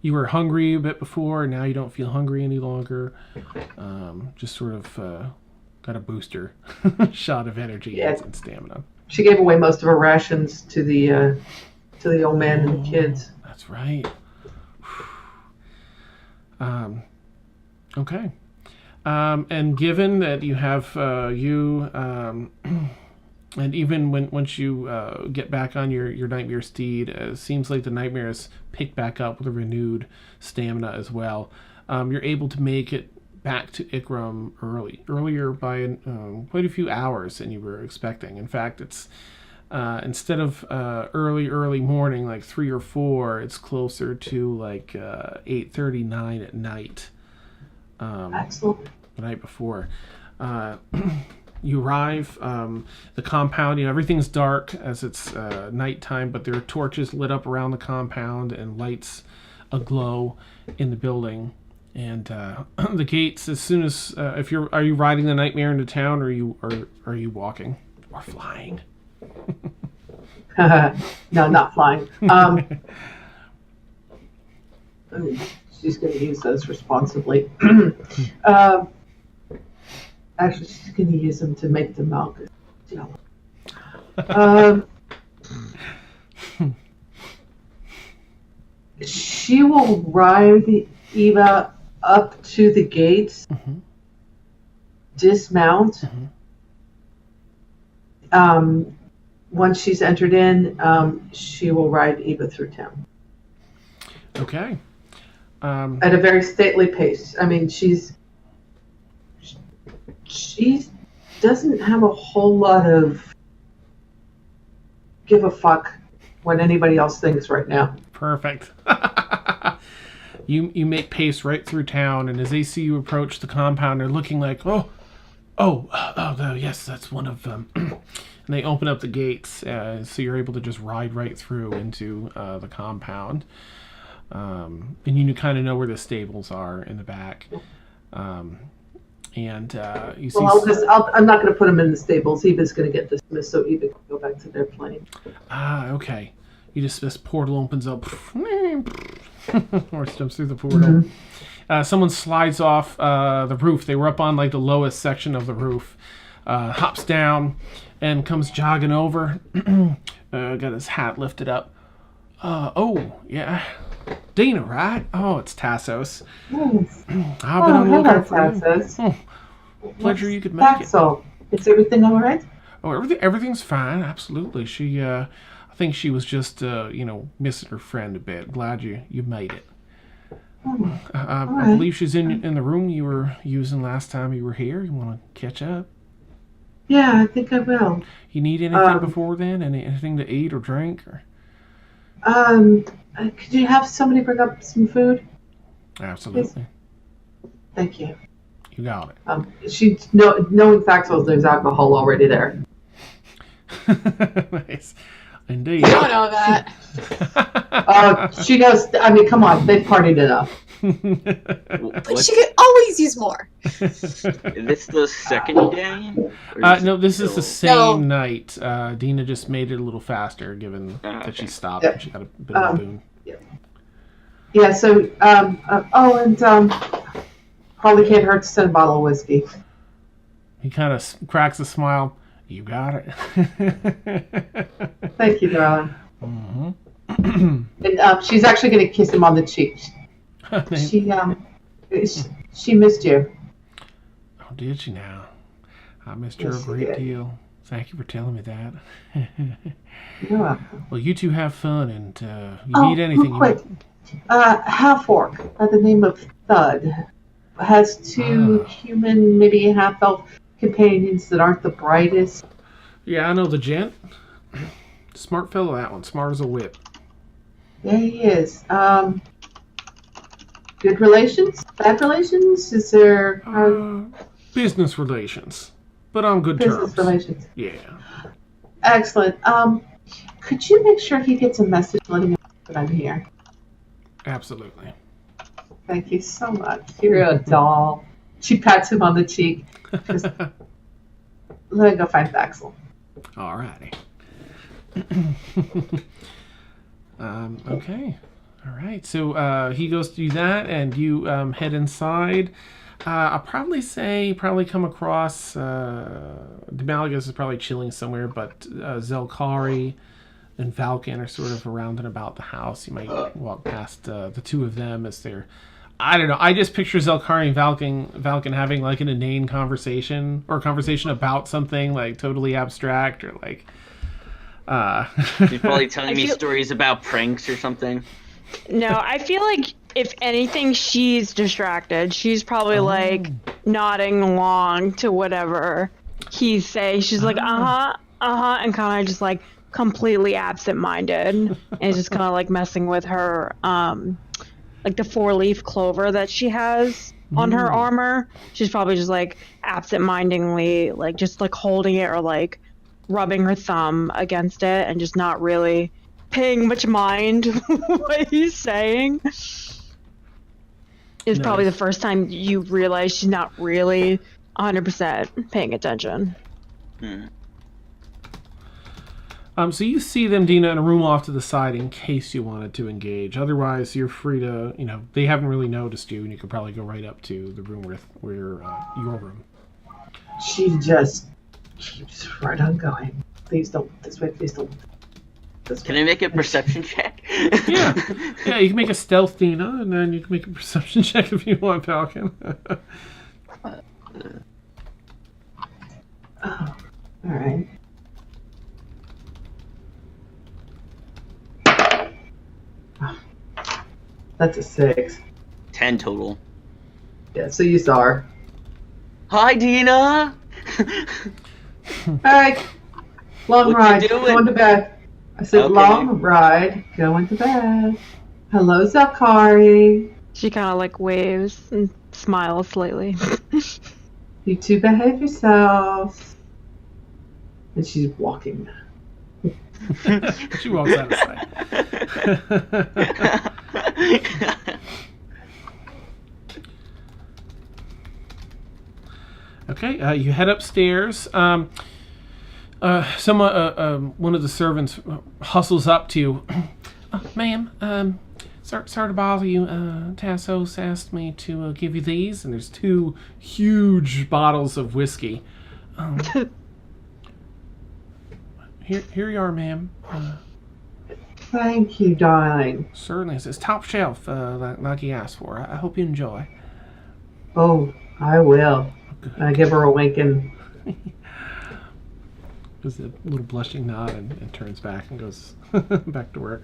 You were hungry a bit before, and now you don't feel hungry any longer. Just sort of got a booster shot of energy and stamina. She gave away most of her rations to the old man and the kids. That's right. Okay. And given that you have and even once you get back on your nightmare steed, it seems like the nightmares pick back up with a renewed stamina as well. You're able to make it back to Ikram earlier by quite a few hours than you were expecting. In fact, it's instead of early morning, like 3 or 4, it's closer to like 8:30, 9 at night. Excellent. The night before. You arrive, the compound, everything's dark as it's nighttime, but there are torches lit up around the compound and lights aglow in the building. And the gates, as soon as are you riding the Nightmare into town, or are you walking or flying? No, not flying. She's going to use those responsibly. Actually, she's going to use them to make the milk jello. She will ride Eva up to the gates, dismount. Once she's entered in, she will ride Eva through town. Okay. At a very stately pace. I mean, she doesn't have a whole lot of give a fuck what anybody else thinks right now. Perfect. You make pace right through town, and as they see you approach the compound, they're looking like, yes, that's one of them. And they open up the gates, so you're able to just ride right through into the compound. And you kind of know where the stables are in the back. And you see... Well, I'm not going to put them in the stables. Eva's going to get dismissed, so Eva can go back to their plane. Okay. This portal opens up. Or steps through the portal. Someone slides off the roof. They were up on like the lowest section of the roof. Hops down and comes jogging over. Got his hat lifted up. Yeah. Deena, right? Oh, it's Tassos. Yes. I've been on the lookout for Tassos. Pleasure you could make Thaxl. Is everything all right? Oh, everything's fine. Absolutely. She, I think she was just, missing her friend a bit. Glad you made it. I believe she's in the room you were using last time you were here. You want to catch up? Yeah, I think I will. You need anything before then? Anything to eat or drink? Or? Could you have somebody bring up some food? Absolutely. Please? Thank you. You got it. Knowing Thaxl, there's alcohol already there. Nice. Indeed. I don't know that. She goes, I mean, come on, they've partied enough. But she could always use more. Is this the second day? No, this is the same night. Deena just made it a little faster, given that she stopped. Yep. And she got a bit of a boon. Yeah, so, probably can't hurt to send a bottle of whiskey. He kind of cracks a smile. You got it. Thank you, darling. Mm-hmm. And she's actually going to kiss him on the cheek. She missed you. Oh, did she now? I missed her a great deal. Thank you for telling me that. You're welcome. Well, you two have fun, and you need anything. Quick. Half-orc by the name of Thud has two human, maybe half-elf companions that aren't the brightest. Yeah, I know the gent. Smart fellow, that one. Smart as a whip. Yeah, he is. Good relations? Bad relations? Is there... business relations. But on good business terms. Relations. Yeah. Excellent. Could you make sure he gets a message letting him know that I'm here? Absolutely. Thank you so much. You're a doll. She pats him on the cheek. Just, let me go find Thaxl. Alrighty. Okay. All right. So he goes to do that, and you head inside. I'll probably come across Demalagus is probably chilling somewhere, but ZelKaari and Valken are sort of around and about the house. You might walk past the two of them as they're... I don't know. I just picture ZelKaari and Valken having like an inane conversation, or a conversation about something like totally abstract, or like... You're probably telling me stories about pranks or something. No, I feel like if anything, she's distracted. She's probably like nodding along to whatever he's saying. She's like, and kind of just like completely absent-minded, and just kind of like messing with her, like the 4-leaf clover that she has on her armor. She's probably just like absent-mindedly, like just like holding it or like rubbing her thumb against it, and just not really paying much mind what he's saying. It's It's probably the first time you realize she's not really 100% paying attention. So you see them, Deena, in a room off to the side in case you wanted to engage. Otherwise, you're free to, they haven't really noticed you, and you could probably go right up to the room where your room. She just keeps right on going. Please don't. This way, please don't. Can I make a perception check? Yeah, you can make a stealth, Deena, and then you can make a perception check if you want, Falcon. All right. That's a 6. 10 total. Yeah, so you saw her. Hi, Deena! Alright. Long What ride. you doing? Going to bed. I said Okay. long ride. Going to bed. Hello, ZelKaari. She kind of like waves and smiles slightly. You two behave yourselves. And she's walking. She walks out of sight. Okay, you head upstairs. One of the servants hustles up to you. Ma'am, sorry to bother you. Tassos asked me to give you these, and there's 2 huge bottles of whiskey. Here you are, ma'am. Thank you, darling. Certainly, it's top shelf, like you asked for. I hope you enjoy. Oh, I will. I give her a wink and... Gives a little blushing nod and turns back and goes back to work.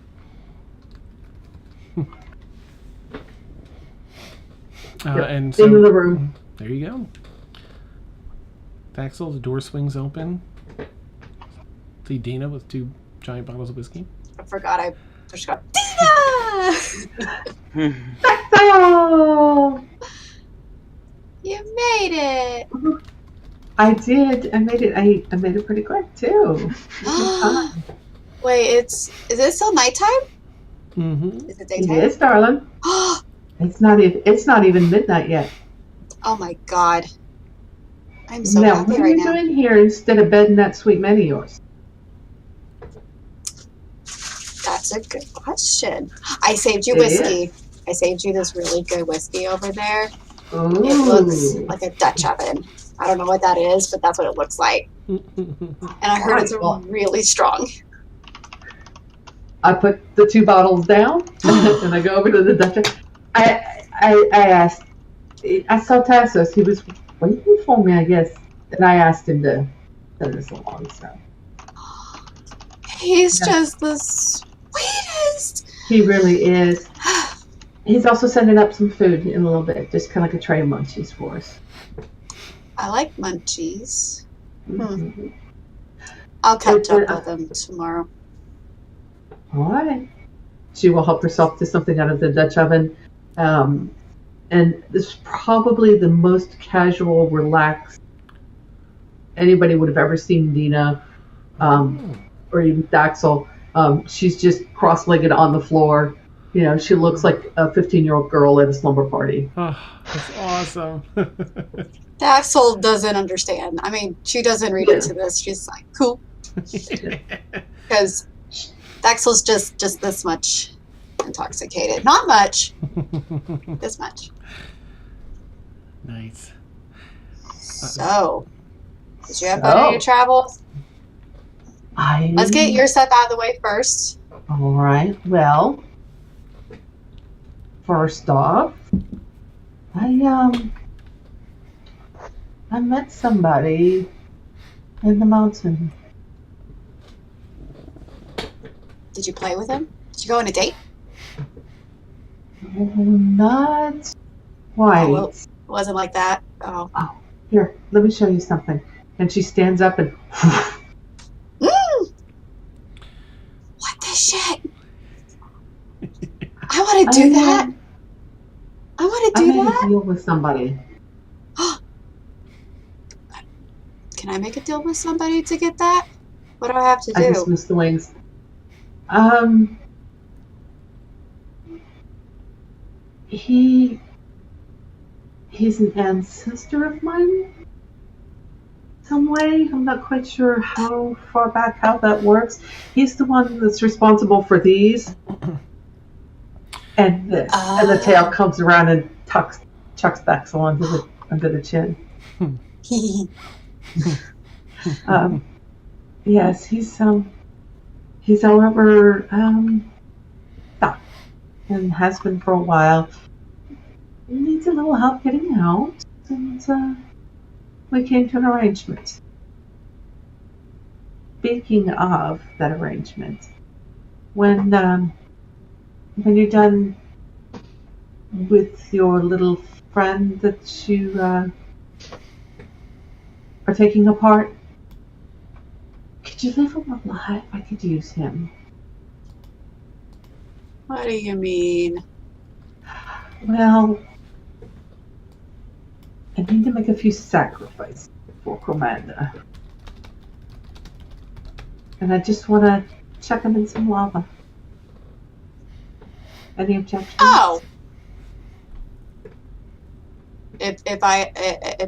And so, into the room. There you go. Thaxl, the door swings open. See Deena with 2 giant bottles of whiskey. I forgot I just got Deena! Oh, You made it! I did. I made it. I made it pretty quick too. Wait, is it still nighttime? Mm-hmm. Is it It daytime? is, darling. It's not even midnight yet. Oh my god. I'm so Now, happy what are right you now. doing here instead of bedding that sweet man of yours? That's a good question. I saved you It whiskey. I saved you this really good whiskey over there. Ooh. It looks like a Dutch oven. I don't know what that is, but that's what it looks like. And I heard it's really strong. I put the 2 bottles down and I go over to the Dutch. I asked. I saw Tassos. He was waiting for me, I guess, and I asked him to send us along. So He's just the sweetest. he really is. He's also sending up some food in a little bit, just kind of like a tray of munchies for us. I like munchies. Mm-hmm. I'll catch up with them tomorrow. All right. She will help herself to something out of the Dutch oven. And this is probably the most casual, relaxed anybody would have ever seen Deena, or even Thaxl. She's just cross-legged on the floor. You know, she looks like a 15-year-old girl at a slumber party. Oh, that's awesome. Thaxl doesn't understand. I mean, she doesn't read into this. She's like, cool. Because Thaxl's just this much intoxicated. Not much. This much. Nice. So, did you have fun in your travels? Let's get your stuff out of the way first. All right. Well, first off, I met somebody in the mountain. Did you play with him? Did you go on a date? Not quite. Oh, well, it wasn't like that. Oh. Here, let me show you something. And she stands up and... What the shit? I want to do that. I want to do I made that. a deal with somebody. Can I make a deal with somebody to get that? What do I have to do? I just missed the wings. He he's an ancestor of mine. Some way. I'm not quite sure how far back how that works. He's the one that's responsible for these. And this. And the tail comes around and chucks Thaxl under the chin. Yes, he's however stuck and has been for a while. He needs a little help getting out, and we came to an arrangement. Speaking of that arrangement, when you're done with your little friend that you are taking apart, could you leave him alive? I could use him. What do you mean? Well, I need to make a few sacrifices for Commander. And I just want to chuck him in some lava. Any objections? Oh! If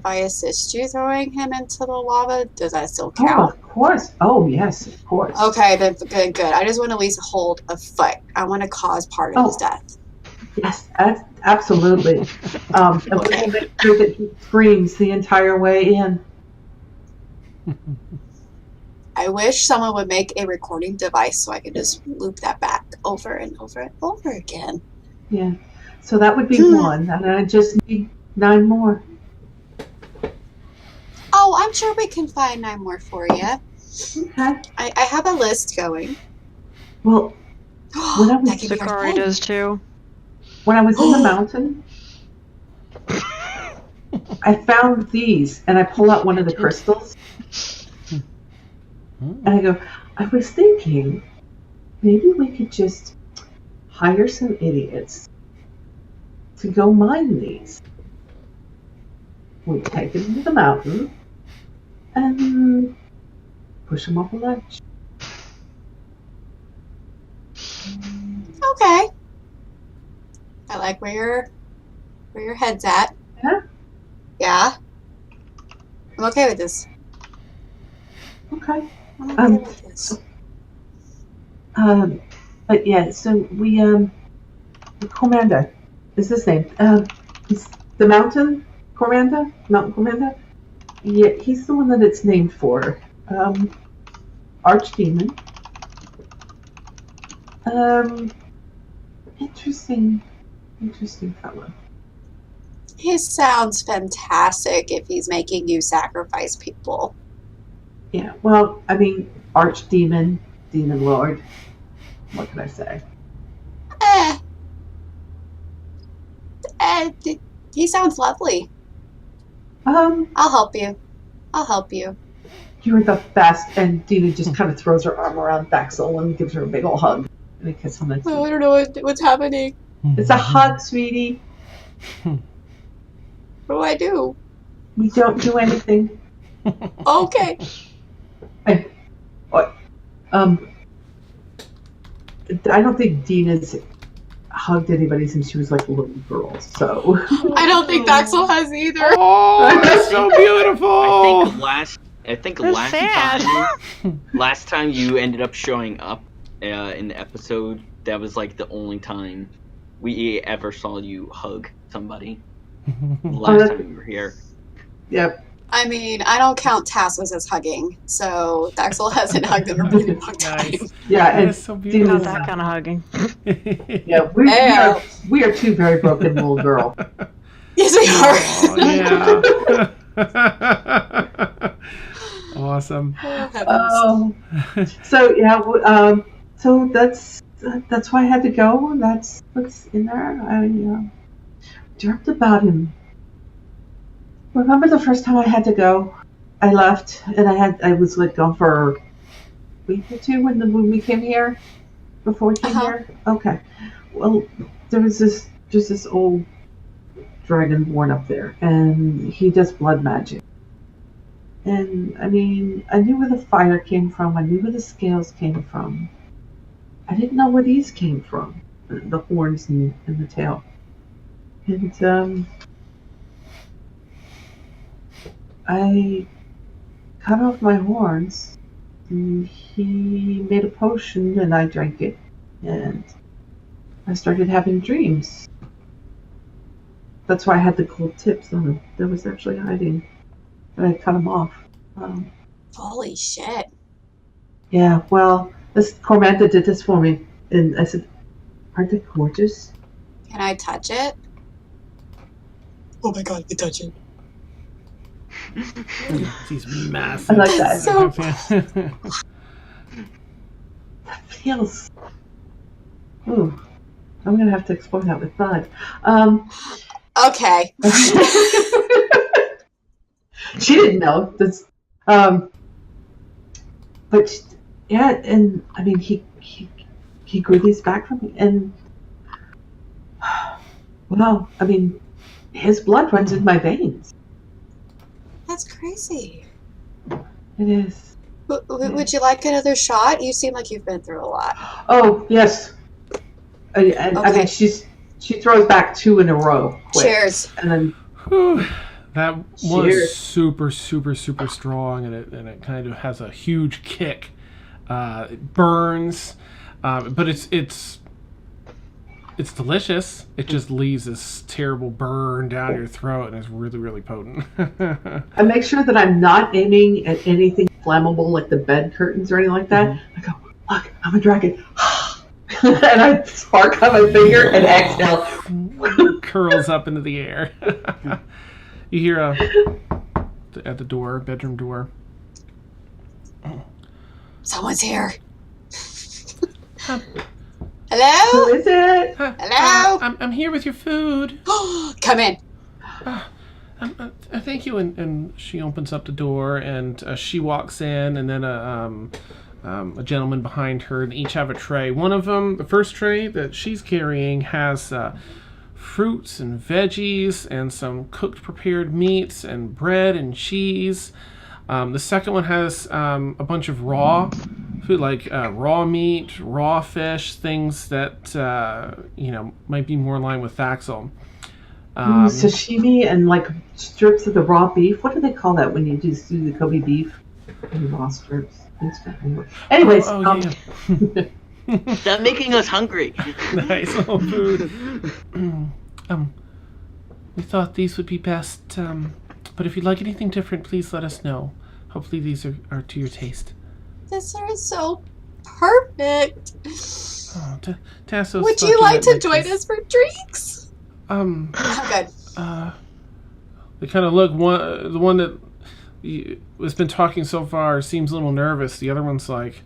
I assist you throwing him into the lava, does that still count? Oh, of course. Oh, yes, of course. Okay, then good. I just want to at least hold a foot. I want to cause part of his death. Yes, absolutely. And we will make sure that he screams the entire way in. I wish someone would make a recording device so I could just loop that back over and over and over again. Yeah. So that would be one, and I just need 9 more. Oh, I'm sure we can find 9 more for you. Okay. I have a list going. Well, when I was ZelKaari does too. When I was in the mountain, I found these, and I pull out one of the crystals, and I go, I was thinking, maybe we could just hire some idiots to go mine these. We take them to the mountain and push them off a ledge. Okay. I like where your head's at. Yeah? Yeah. I'm okay with this. Okay. I'm okay with this. But yeah, so we, Commander is his name. It's the Mountain Commander? Mountain Commander? Yeah, he's the one that it's named for. Archdemon. Interesting fellow. He sounds fantastic if he's making you sacrifice people. Yeah, well, I mean, Archdemon, Demon Lord. What can I say? He sounds lovely. I'll help you. You're the best. And Deena just kind of throws her arm around Thaxl and gives her a big ol' hug. And a kiss on the cheek. Oh, I don't know what's happening. It's a hug, sweetie. What do I do? We don't do anything. Okay. I don't think Deena's hugged anybody since she was like a little girl, so. I don't think Thaxl has either. Oh, that's so beautiful. I think last time you ended up showing up in the episode, that was like the only time we ever saw you hug somebody. Last time you were here. Yep. I mean, I don't count tassels as hugging, so Thaxl hasn't hugged in a really long time. Nice. Yeah, and so beautiful. Not that kind of hugging. Yeah, we are two very broken little girl. Yes, we are. Yeah. Awesome. So yeah, so that's why I had to go. That's what's in there. I dreamt about him. Remember the first time I had to go? I left, and I was like gone for a week or two when we came here. Before we came here. Okay. Well, there was this old dragonborn up there, and he does blood magic. And I mean, I knew where the fire came from. I knew where the scales came from. I didn't know where these came from. The horns and the tail. And I cut off my horns. And he made a potion, and I drank it. And I started having dreams. That's why I had the gold tips on him. That was actually hiding. And I cut him off. Holy shit. Yeah, well, this Cormanda did this for me. And I said, aren't they gorgeous? Can I touch it? Oh my god, I can touch it. He's massive. I like that. So That feels... Ooh. I'm going to have to explore that with Bud. okay. She didn't know. This, but yeah, and I mean, he grew these back from me, and well, I mean, his blood runs in my veins. That's crazy. It is. Would you like another shot? You seem like you've been through a lot. Oh yes. And I mean, she throws back 2 in a row. Quick. Cheers. And then. That was super, super, super strong, and it kind of has a huge kick. It burns, but it's delicious. It just leaves this terrible burn down your throat, and it's really, really potent. I make sure that I'm not aiming at anything flammable like the bed curtains or anything like that. Mm-hmm. I go, look, I'm a dragon. And I spark on my finger and exhale. Curls up into the air. You hear at the door, bedroom door. Someone's here. Who Hello? is it? Hello? I'm here with your food. Come in. Thank you. And she opens up the door, and she walks in, and then a gentleman behind her, and each have a tray. One of them, the first tray that she's carrying, has fruits and veggies and some cooked prepared meats and bread and cheese. The second one has a bunch of raw food, like raw meat, raw fish, things that might be more in line with Thaxl. Sashimi and like strips of the raw beef. What do they call that when you just do the Kobe beef and raw strips? Anyways, yeah. Stop making us hungry. Nice little food. We thought these would be best, but if you'd like anything different, please let us know. Hopefully these are to your taste. These are so perfect. Oh, Tasso's Would you like to join us for drinks? I'm good. They kind of look, the one that has been talking so far seems a little nervous. The other one's like,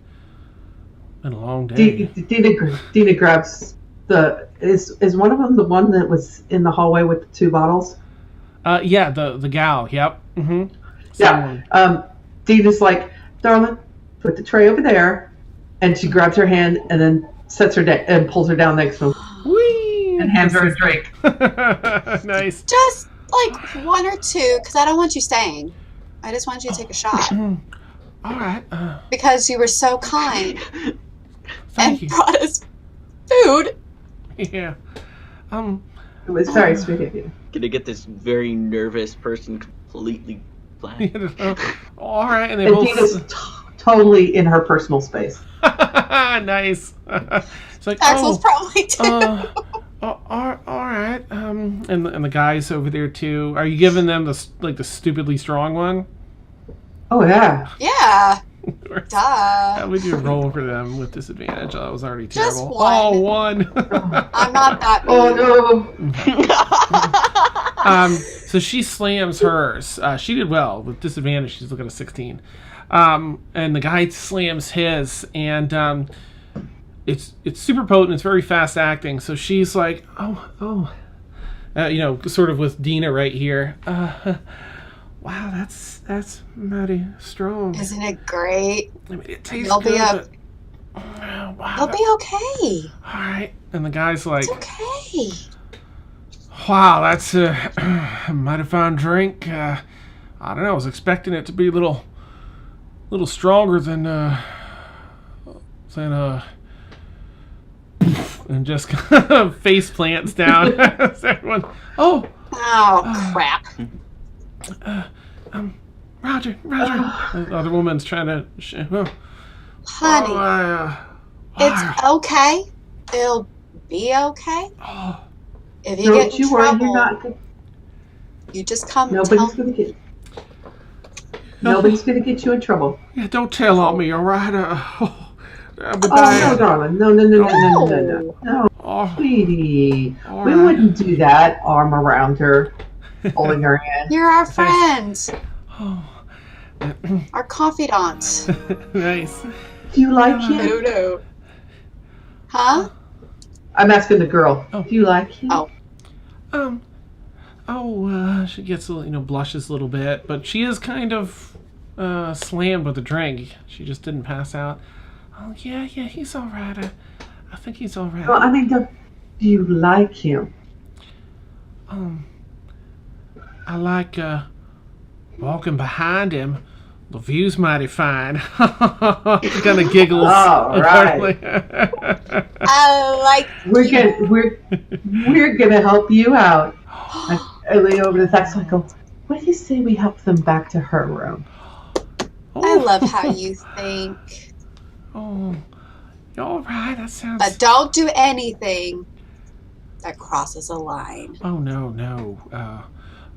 been a long day. Deena grabs the... Is one of them the one that was in the hallway with the 2 bottles? Yeah, the gal. Yep. Mm-hmm. Yeah. Deena's like, darling, put the tray over there, and she grabs her hand and then sets her down and pulls her down next to him. Whee! And hands her a drink. Nice. Just like 1 or 2, because I don't want you staying. I just want you to take a shot. All right. Because you were so kind Thank you. brought us food. Yeah. It was very sweet of you. Gonna get this very nervous person completely blank. All right, and they And both. Deena's totally in her personal space. Nice. It's like, Thaxl's probably too. all right. And the guys over there too. Are you giving them the stupidly strong one? Oh yeah. Yeah. Duh. How would you roll for them with disadvantage? That was already Just terrible. one. Oh, one. I'm not that mean. Oh no. So she slams hers. She did well with disadvantage. She's looking at a 16. And the guy slams his, and it's super potent. It's very fast acting. So she's like, sort of with Deena right here. Wow, that's mighty strong. Isn't it great? I mean, it tastes They'll good. be up. Wow. They'll be okay. All right, and the guy's like, It's okay. wow, that's a mighty fine drink. I don't know. I was expecting it to be a little stronger than and just kind of face plants down. Everyone, Oh crap. Roger. The other woman's trying to... Honey, it's okay. It'll be okay. If you get in trouble, you just come and tell me. Nobody's gonna get you in trouble. Yeah, don't tell on me, all right? No, darling. No, sweetie. We wouldn't do that. Arm around her, holding her hand. You're our friends. Our confidants. Nice. Do you like him? No. Huh? I'm asking the girl. Do you like him? She gets blushes a little bit, but she is kind of slammed with a drink. She just didn't pass out. Oh yeah, he's all right. I think he's all right. Well, I mean, do you like him? I like walking behind him. The view's mighty fine. Kind of giggles. All right. I like. We're gonna help you out. I lean over to Thaxl and go, what do you say we help them back to her room? I love how you think. Oh, all right. That sounds. But don't do anything that crosses a line. Oh no.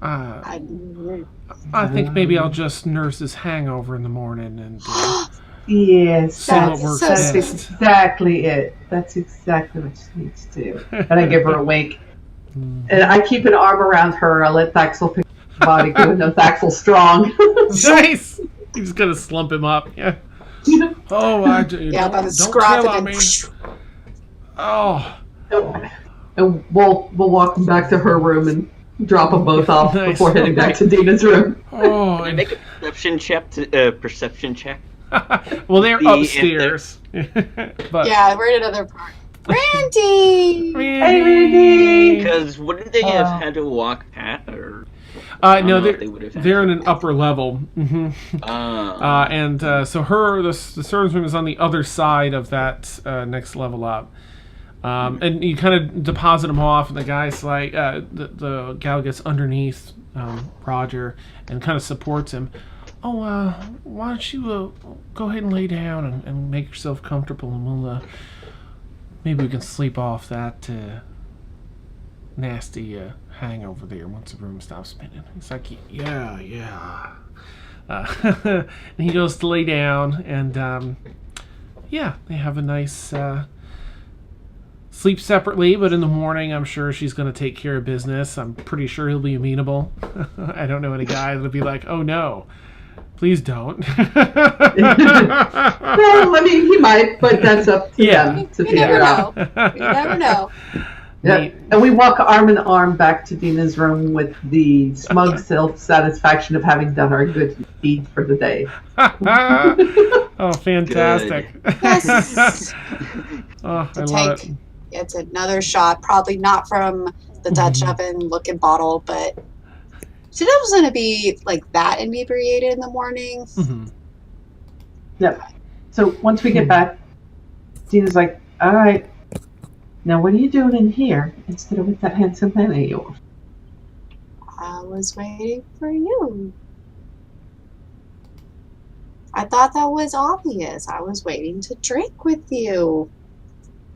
I think maybe I'll just nurse his hangover in the morning and. Yes, that's exactly it. That's exactly what she needs to do. And I give her a wink. And I keep an arm around her. I let Thaxl pick her body, even though Thaxl's strong. Nice! He's gonna slump him up. Yeah. Oh, I do. Yeah, about don't tell on me. Oh. And we'll walk them back to her room and drop them both off before heading back to Deena's room. Oh, Can I make a perception check? Well, they're upstairs. But yeah, we're in another part. Randy! Hey, Randy! Because wouldn't they have had to walk past? Or no, they're in an upper level. Mm-hmm. And so the servant's room is on the other side of that next level up. And you kind of deposit them off, and the guy's like, the gal gets underneath Roger and kind of supports him. Oh, why don't you go ahead and lay down and make yourself comfortable, and we'll maybe we can sleep off that nasty hangover there once the room stops spinning. He's like, yeah. And he goes to lay down, and they have a nice sleep separately, but in the morning I'm sure she's going to take care of business. I'm pretty sure he'll be amenable. I don't know any guy that'll be like, oh no, please don't. Well, I mean, he might, but that's up to them to figure out. You never know. Yeah. And we walk arm in arm back to Deena's room with the smug self-satisfaction of having done our good deed for the day. Oh, fantastic. Yes. Oh, I love it. It's another shot, probably not from the Dutch oven looking bottle, but she doesn't want to be like that inebriated in the morning. Mm-hmm. Yep. So once we get back, Deena's like, all right, now what are you doing in here instead of with that handsome man of yours? I was waiting for you. I thought that was obvious. I was waiting to drink with you.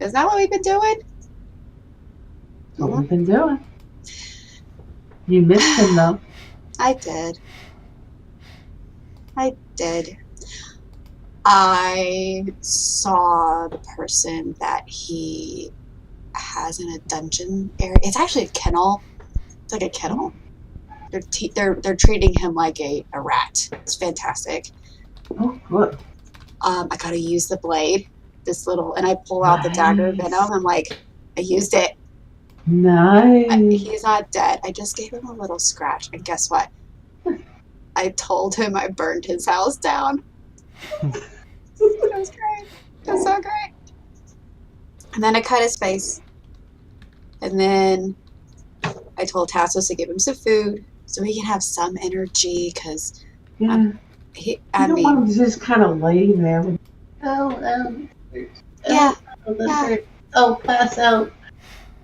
Is that what we've been doing? That's what we've been doing. You missed him, though. I did. I saw the person that he has in a dungeon area. It's actually a kennel. It's like a kennel. They're treating him like a rat. It's fantastic. Oh, good. I gotta use the blade. And I pull out the dagger venom. I'm like, I used it. Nice. He's not dead. I just gave him a little scratch. And guess what? I told him I burned his house down. It was great. It was so great. And then I cut his face. And then I told Thaxl to give him some food so he can have some energy. Because you don't want him to just kind of lay there. Pass out.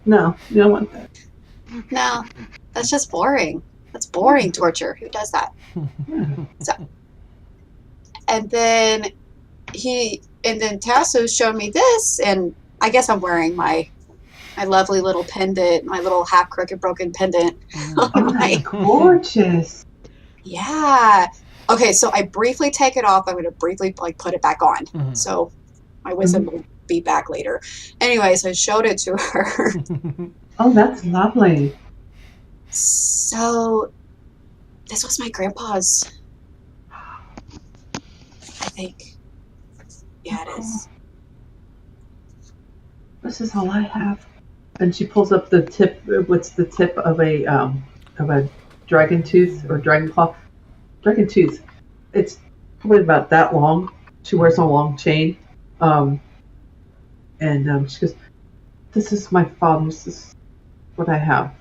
No, you don't want that. No, that's just boring. That's boring torture. Who does that? So, and then Tasso showed me this, and I guess I'm wearing my lovely little pendant, my little half crooked broken pendant. Oh, gorgeous. Yeah. Okay, so I briefly take it off. I'm going to briefly put it back on. So my wisdom will be back later. Anyways, I showed it to her. Oh, that's lovely. So this was my grandpa's, I think. Yeah, it is. This is all I have. And she pulls up the tip. What's the tip of a dragon tooth or dragon claw? Dragon tooth. It's probably about that long. She wears a long chain. And she goes, "This is my father's. This is what I have.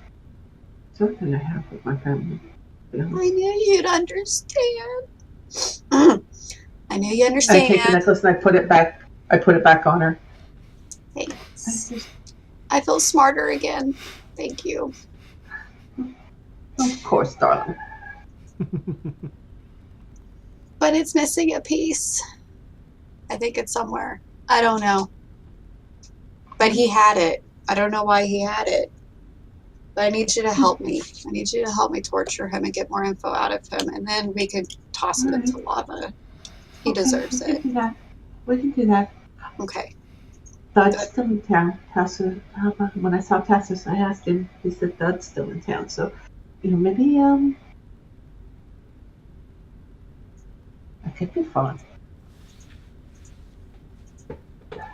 It's everything I have with my family." I knew you'd understand. I knew you understand. I take the necklace and I put it back. I put it back on her. Thanks. I feel smarter again. Thank you. Of course, darling. But it's missing a piece. I think it's somewhere. I don't know. But he had it. I don't know why he had it. But I need you to help me. I need you to help me torture him and get more info out of him. And then we could toss him into lava. He deserves it. We can do that. Okay. Doug's still in town. When I saw Tassus, I asked him. He said Doug's still in town. So, maybe it could be fun.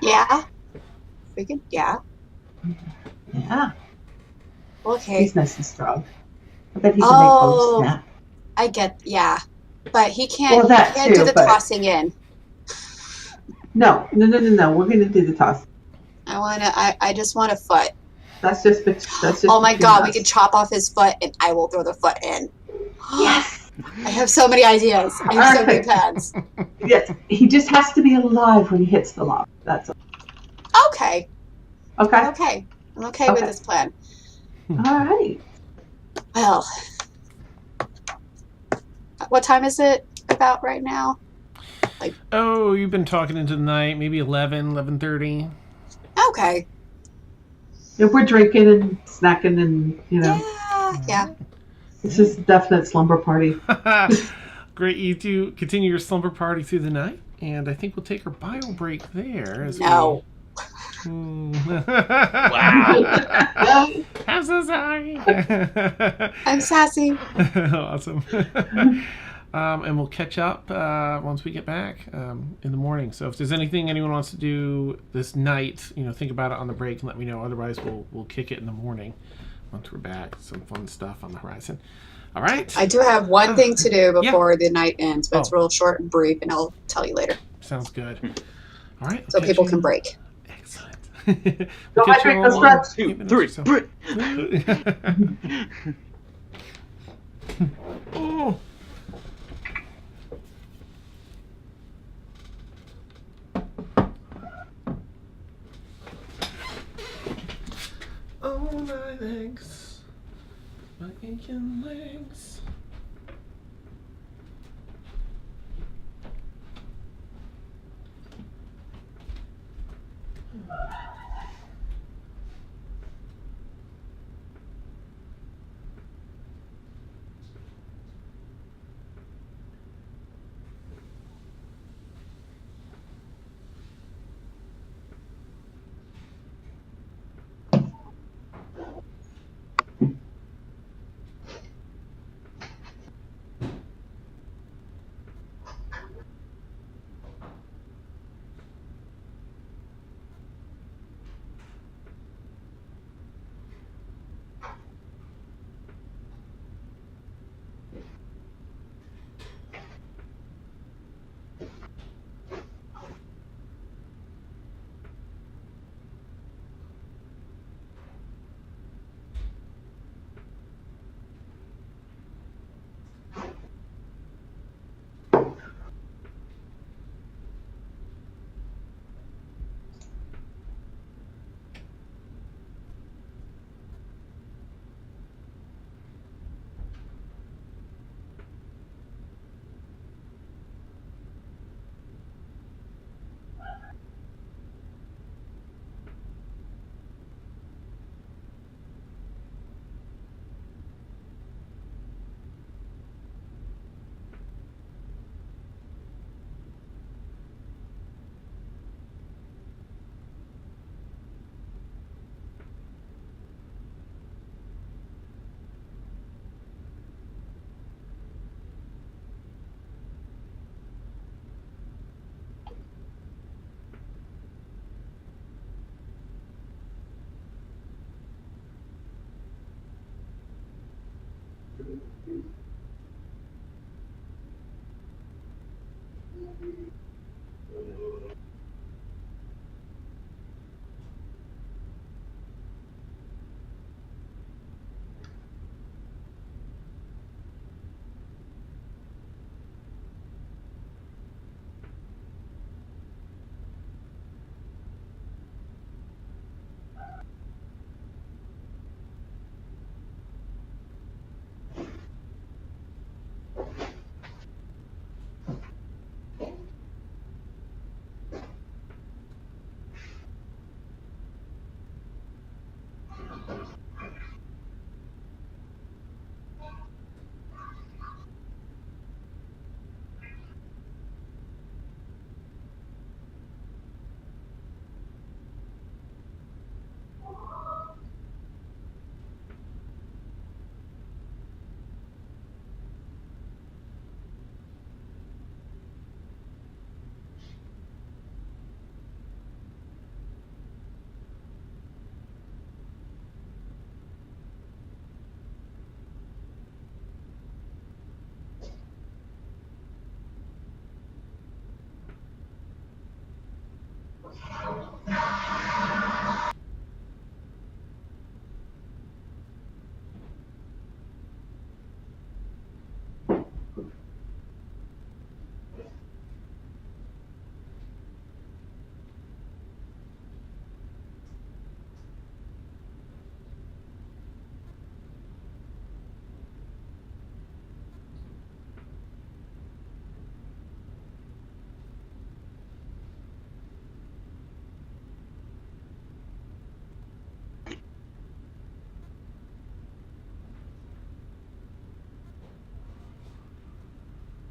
Yeah. We could. Yeah. Yeah. Okay. He's nice and strong. I bet he can make both snap. I get. Yeah. But he can't. Well, that he can't too, do the tossing in. No. We're gonna do the toss. I just want a foot. That's just. Oh my God! We could chop off his foot, and I will throw the foot in. Yes. I have so many ideas. I have so many plans. Yes. He just has to be alive when he hits the lava. That's all. Okay. Okay. I'm okay with this plan. All right. Well, what time is it about right now? You've been talking into the night, maybe 11:30. Okay. If we're drinking and snacking and, Yeah. This is a definite slumber party. Great, you two continue your slumber party through the night, and I think we'll take our bio break there. No. Wow. I'm so sorry. I'm sassy. Awesome. And we'll catch up once we get back in the morning. So if there's anything anyone wants to do this night, think about it on the break and let me know. Otherwise, we'll kick it in the morning once we're back. Some fun stuff on the horizon. All right. I do have one thing to do before the night ends, but it's real short and brief, and I'll tell you later. Sounds good. All right. So people can break. Excellent. Go hydrate those reps. 2, 3, break. Oh. Oh, my legs. My aching legs.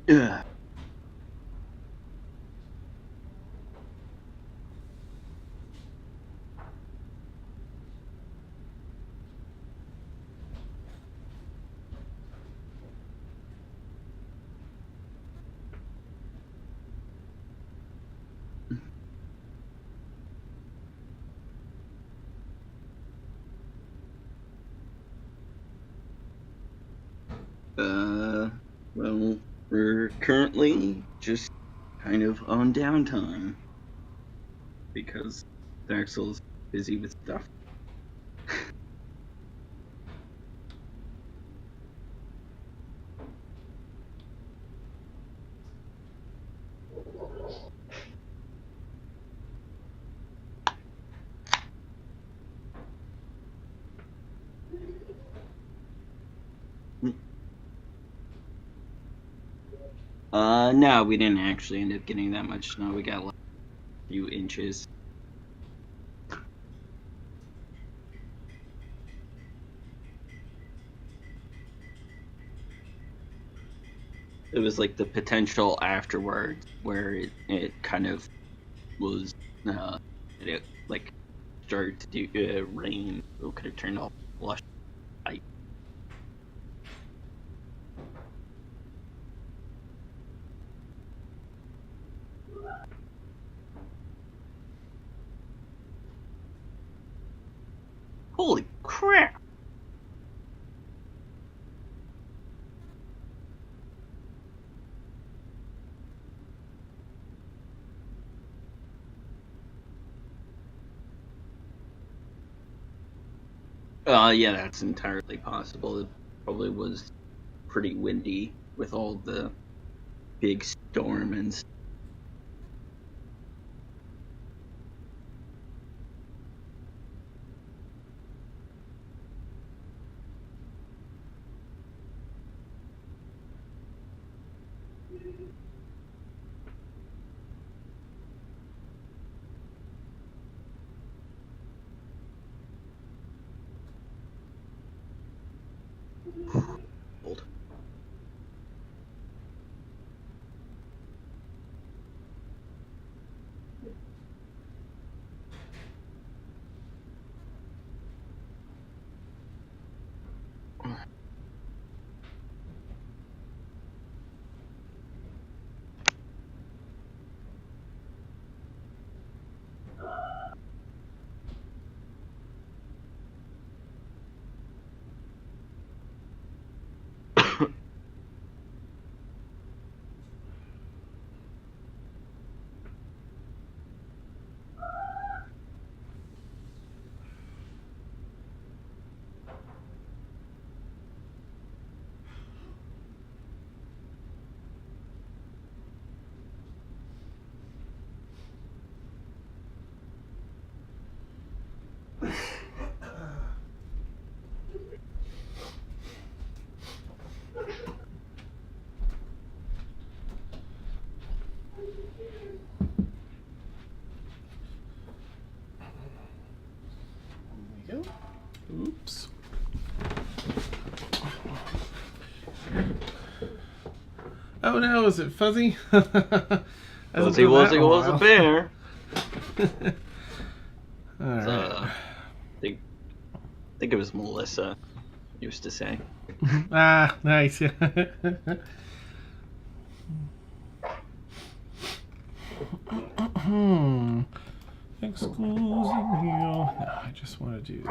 Ugh. Well, we're currently just kind of on downtime because Thaxl's busy with stuff. No, we didn't actually end up getting that much snow. We got like a few inches. It was like the potential afterwards where it kind of was, it like started to do rain. It could have turned off lush light. Holy crap! Yeah, that's entirely possible. It probably was pretty windy with all the big storm and stuff. Cold. Oh no, is it Fuzzy? Fuzzy was a bear. Alright. I think it was Melissa used to say. Ah, nice. Exclusive meal. No, I just want to do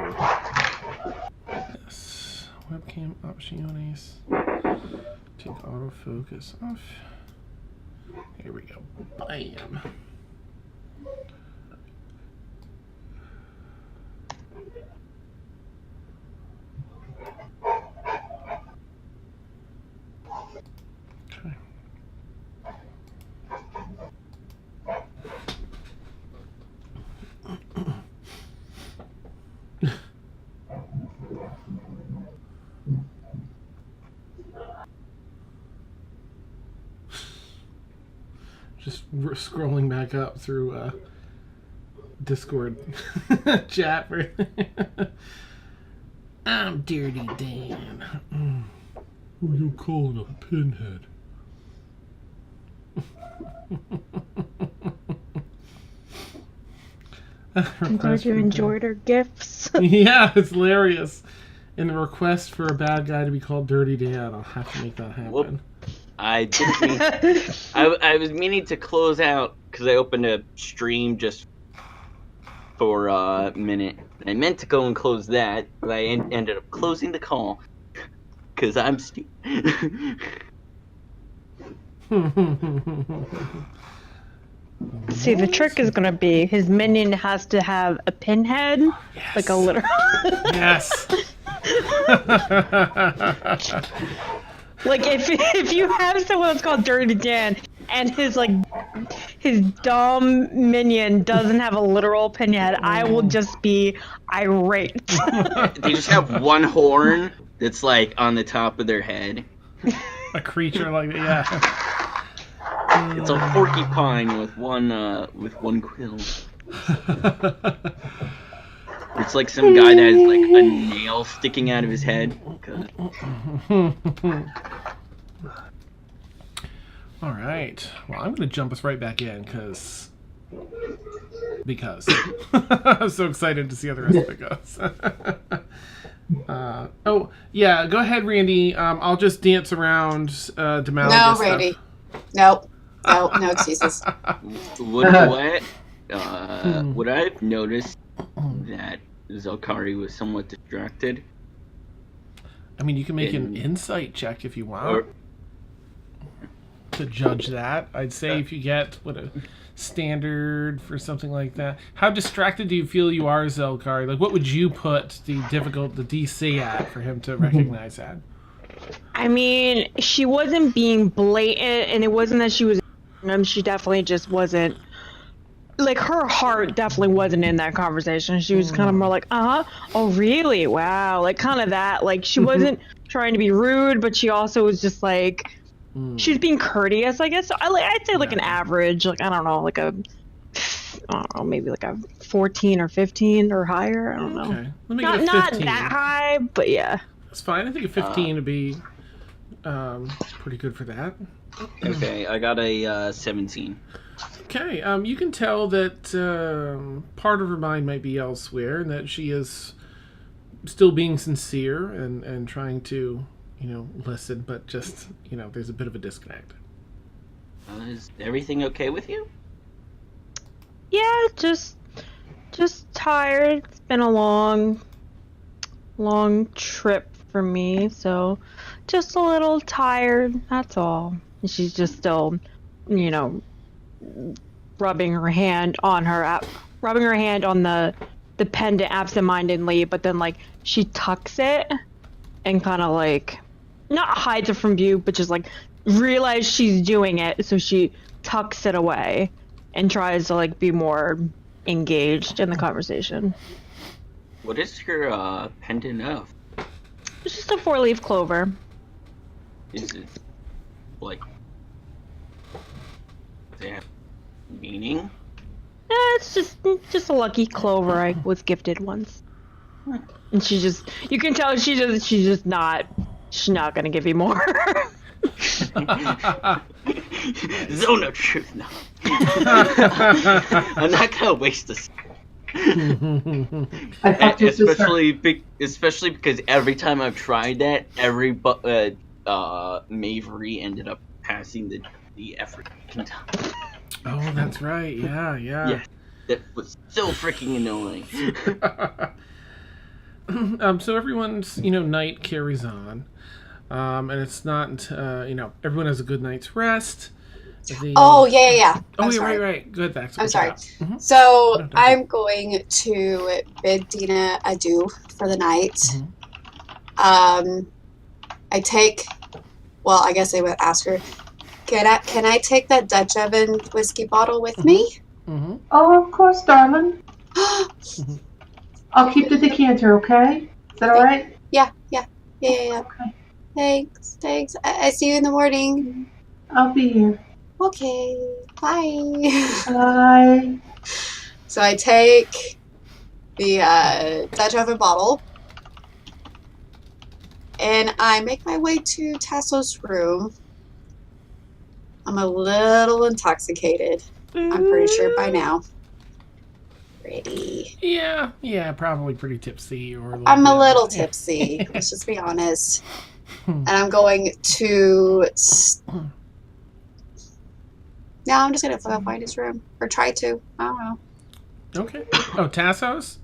this. Webcam options. Take autofocus off. Here we go. Bam. Okay. Just scrolling back up through Discord chat. I'm Dirty Dan. Who you calling a pinhead? I'm glad you enjoyed her gifts. Yeah, it's hilarious. In the request for a bad guy to be called Dirty Dan, I'll have to make that happen. Whoop. I didn't mean... I was meaning to close out because I opened a stream just for a minute. I meant to go and close that, but I ended up closing the call because I'm stupid. See, the trick is gonna be his minion has to have a pinhead, Yes. like a literal. Yes. Like if you have someone that's called Dirty Dan and his dumb minion doesn't have a literal pinhead, I will just be irate. They just have one horn that's like on the top of their head. A creature like that, yeah. It's a porcupine with one quill. It's like some guy that has like a nail sticking out of his head. God. All right. Well, I'm going to jump us right back in because I'm so excited to see how the rest of it goes. Oh yeah, go ahead, Randy. I'll just dance around Demal. No, Randy. Nope. No excuses. What I've noticed that ZelKaari was somewhat distracted. I mean, you can make an insight check if you want to judge that. I'd say if you get a standard for something like that. How distracted do you feel you are, ZelKaari? Like, what would you put the DC at for him to recognize that? I mean, she wasn't being blatant, and it wasn't that she was. She definitely just wasn't. Like, her heart definitely wasn't in that conversation. She was kind of more like, oh, really? Wow. Like, kind of that. Like, she wasn't trying to be rude, but she also was just like, she was being courteous, I guess. So I'd say, like, an average, like, I don't know, like maybe like a 14 or 15 or higher. I don't know. Okay. Let me Not get a 15. that high, but yeah. That's fine. I think a 15 would be pretty good for that. Okay, I got a 17. Okay, you can tell that part of her mind might be elsewhere, and that she is still being sincere and trying to, listen, but just, there's a bit of a disconnect. Is everything okay with you? Yeah, just tired. It's been a long trip for me, so just a little tired, that's all. And she's just still, rubbing her hand on the pendant absentmindedly, but then like she tucks it and kind of like not hides it from view, but just like realize she's doing it, so she tucks it away and tries to like be more engaged in the conversation. What is your pendant of? It's just a 4-leaf clover. Is it like they have meaning? It's just a lucky clover I was gifted once. And you can tell she's not gonna give you more. Zone of truth. No. I'm not gonna waste this. Especially because every time I've tried that, Mavery ended up passing the effort. Oh, that's right. Yeah. Yeah, that was so freaking annoying. So everyone's night carries on, and it's not everyone has a good night's rest. Yeah. Oh yeah. yeah, right. Good. Thaxl. I'm sorry. So I'm going to bid Deena adieu for the night. I take. Well, I guess I would ask her. Can I take that Dutch oven whiskey bottle with me? Oh, of course, darling. I'll keep the decanter, okay? Is that all right? Yeah. Okay. Thanks. I see you in the morning. I'll be here. Okay. Bye. Bye. So I take the Dutch oven bottle, and I make my way to Thaxl's room. I'm a little intoxicated. I'm pretty sure by now. Ready. Yeah, probably pretty tipsy I'm a little tipsy. Let's just be honest. And I'm going to. Now I'm just gonna find his room or try to. I don't know. Okay. Oh, Tassos?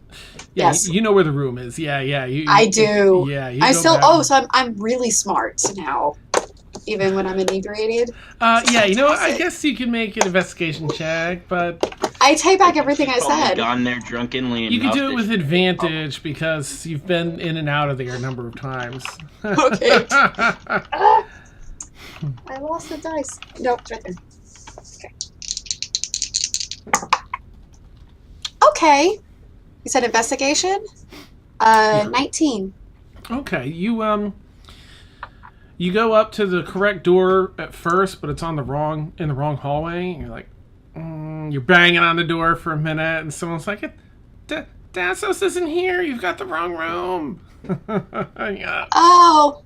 Yeah, Yes. You know where the room is. Yeah. I do. Yeah. I still. Oh, so I'm really smart now, even when I'm inebriated. Yeah. I guess you can make an investigation check, but I take back everything I said. Gone there drunkenly. You can do it with advantage because you've been in and out of there a number of times. Okay. I lost the dice. Nope, it's right there. Okay. You said investigation? 19. Okay. You go up to the correct door at first, but it's in the wrong hallway. And you're like, you're banging on the door for a minute, and someone's like, Tassos isn't here. You've got the wrong room. Yeah. Oh.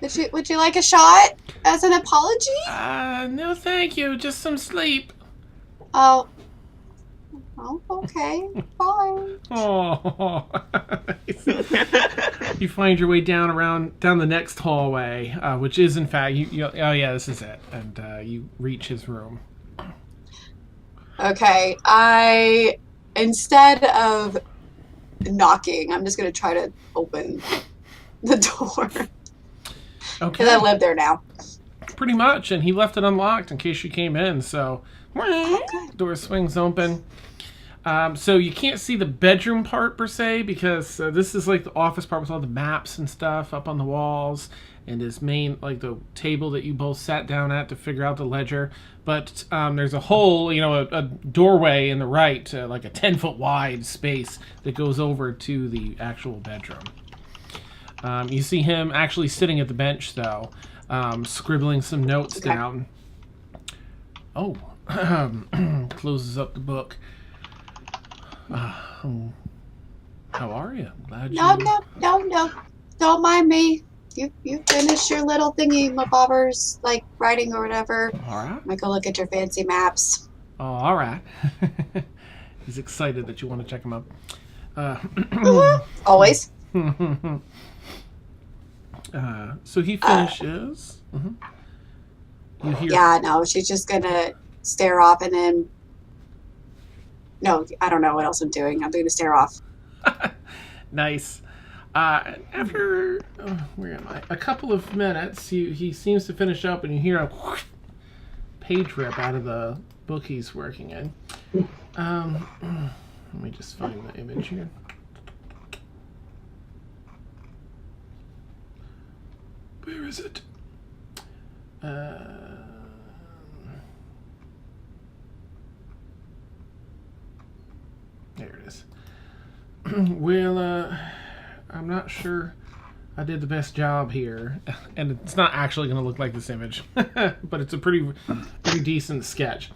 Would you like a shot as an apology? No, thank you. Just some sleep. Oh. Oh, okay. Bye. Oh. You find your way down the next hallway, which is in fact oh yeah, this is it, and you reach his room. Okay, instead of knocking, I'm just gonna try to open the door. Okay. Because I live there now. Pretty much, and he left it unlocked in case you came in, so door swings open. So you can't see the bedroom part per se because this is like the office part with all the maps and stuff up on the walls and his main, like the table that you both sat down at to figure out the ledger. But there's a hole, a doorway in the right, like a 10-foot wide space that goes over to the actual bedroom. You see him actually sitting at the bench though, scribbling some notes down. Oh, closes up the book. How are you? Glad No. Don't mind me. You finished your little thingy mabobbers, like writing or whatever. All right. I'm gonna go look at your fancy maps. Oh, all right. He's excited that you want to check him out. Always. So he finishes. You hear? Yeah, no, she's just gonna stare off and then. No, I don't know what else I'm doing. I'm going to stare off. Nice. After where am I? A couple of minutes, he seems to finish up, and you hear a page rip out of the book he's working in. Let me just find the image here. Where is it? There it is. Well, I'm not sure I did the best job here, and it's not actually going to look like this image, but it's a pretty decent sketch.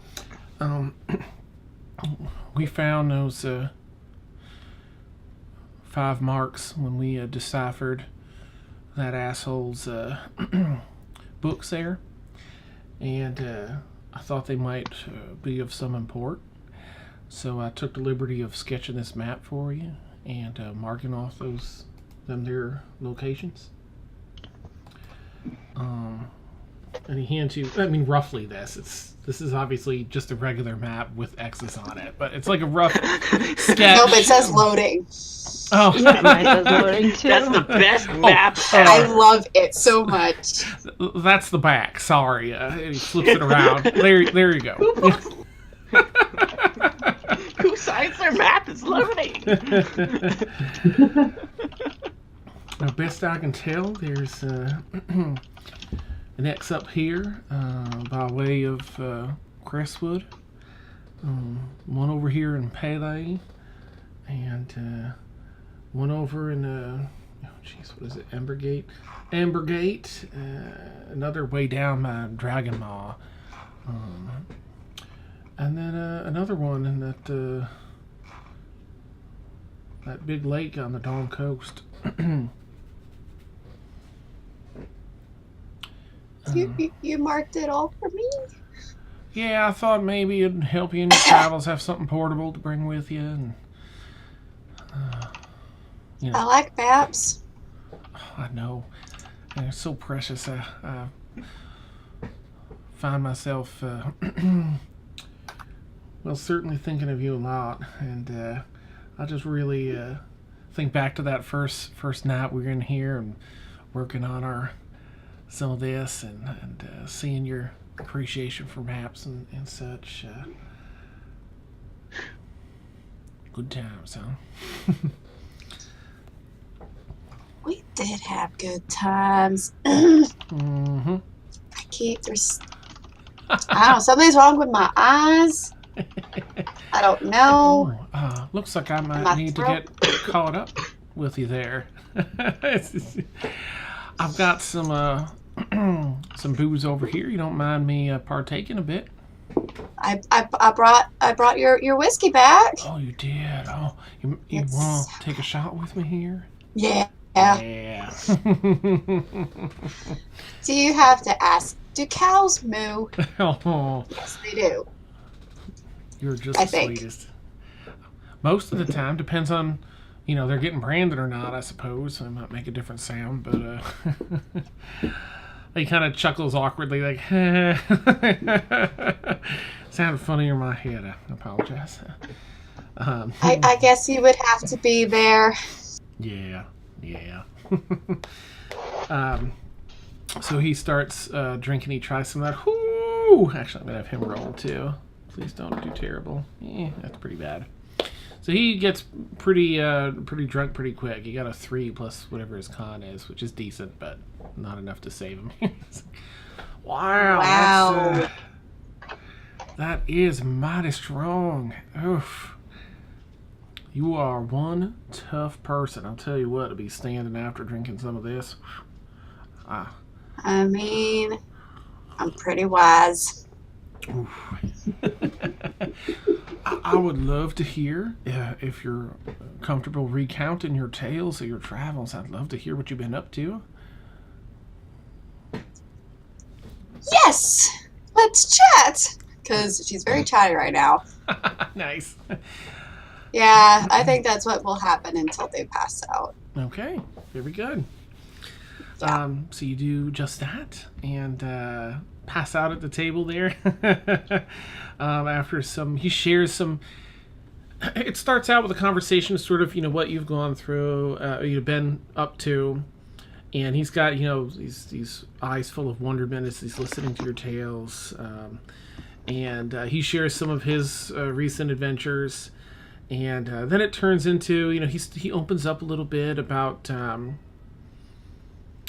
We found those 5 marks when we deciphered that asshole's books there, and I thought they might be of some import. So I took the liberty of sketching this map for you and marking off their locations. And he hands you, I mean, roughly this is obviously just a regular map with X's on it, but it's like a rough sketch. Nope, it says loading. Oh, yeah, mine says loading too. That's the best map ever. I love it so much. That's the back. Sorry, he flips it around. There you go. Who signs their map is loading? Now, best I can tell, there's an X up here by way of Crestwood. One over here in Pele, and one over in what is it? Ambergate. Another way down by Dragon Maw. And then another one in that big lake on the Dawn Coast. You marked it all for me? Yeah, I thought maybe it'd help you in your travels, have something portable to bring with you. And, I like maps. I know. They're so precious. I find myself, certainly thinking of you a lot. And I just really think back to that first night we were in here and working on some of this and seeing your appreciation for maps and such. Good times, huh? We did have good times. Mm-hmm. I don't know, something's wrong with my eyes. I don't know. Looks like I might need to get caught up with you there. I've got some booze over here. You don't mind me partaking a bit? I brought your whiskey back. Oh, you did. Oh, you want to take a shot with me here? Yeah. Yeah. Do you have to ask? Do cows moo? Oh, Yes, they do. you're just I the think. sweetest. Most of the time, depends on, they're getting branded or not, I suppose. So it might make a different sound, but he kind of chuckles awkwardly, like, sounded funny in my head. I apologize. I guess you would have to be there. Yeah. So he starts drinking. He tries some of that. Whoo! Actually, I'm gonna have him roll too. Please don't do terrible. That's pretty bad. So he gets pretty drunk pretty quick. He got a 3 plus whatever his con is, which is decent, but not enough to save him. Wow. That is mighty strong. Oof. You are one tough person. I'll tell you what, to be standing after drinking some of this. I mean, I'm pretty wise. I would love to hear if you're comfortable recounting your tales of your travels. I'd love to hear what you've been up to. Yes! Let's chat! Because she's very chatty right now. Nice. Yeah, I think that's what will happen until they pass out. Okay, very good. Yeah. So you do just that and pass out at the table there. After he shares some. It starts out with a conversation, sort of, what you've gone through, you've been up to, and he's got, these eyes full of wonderment as he's listening to your tales, and he shares some of his recent adventures. And then it turns into, he opens up a little bit about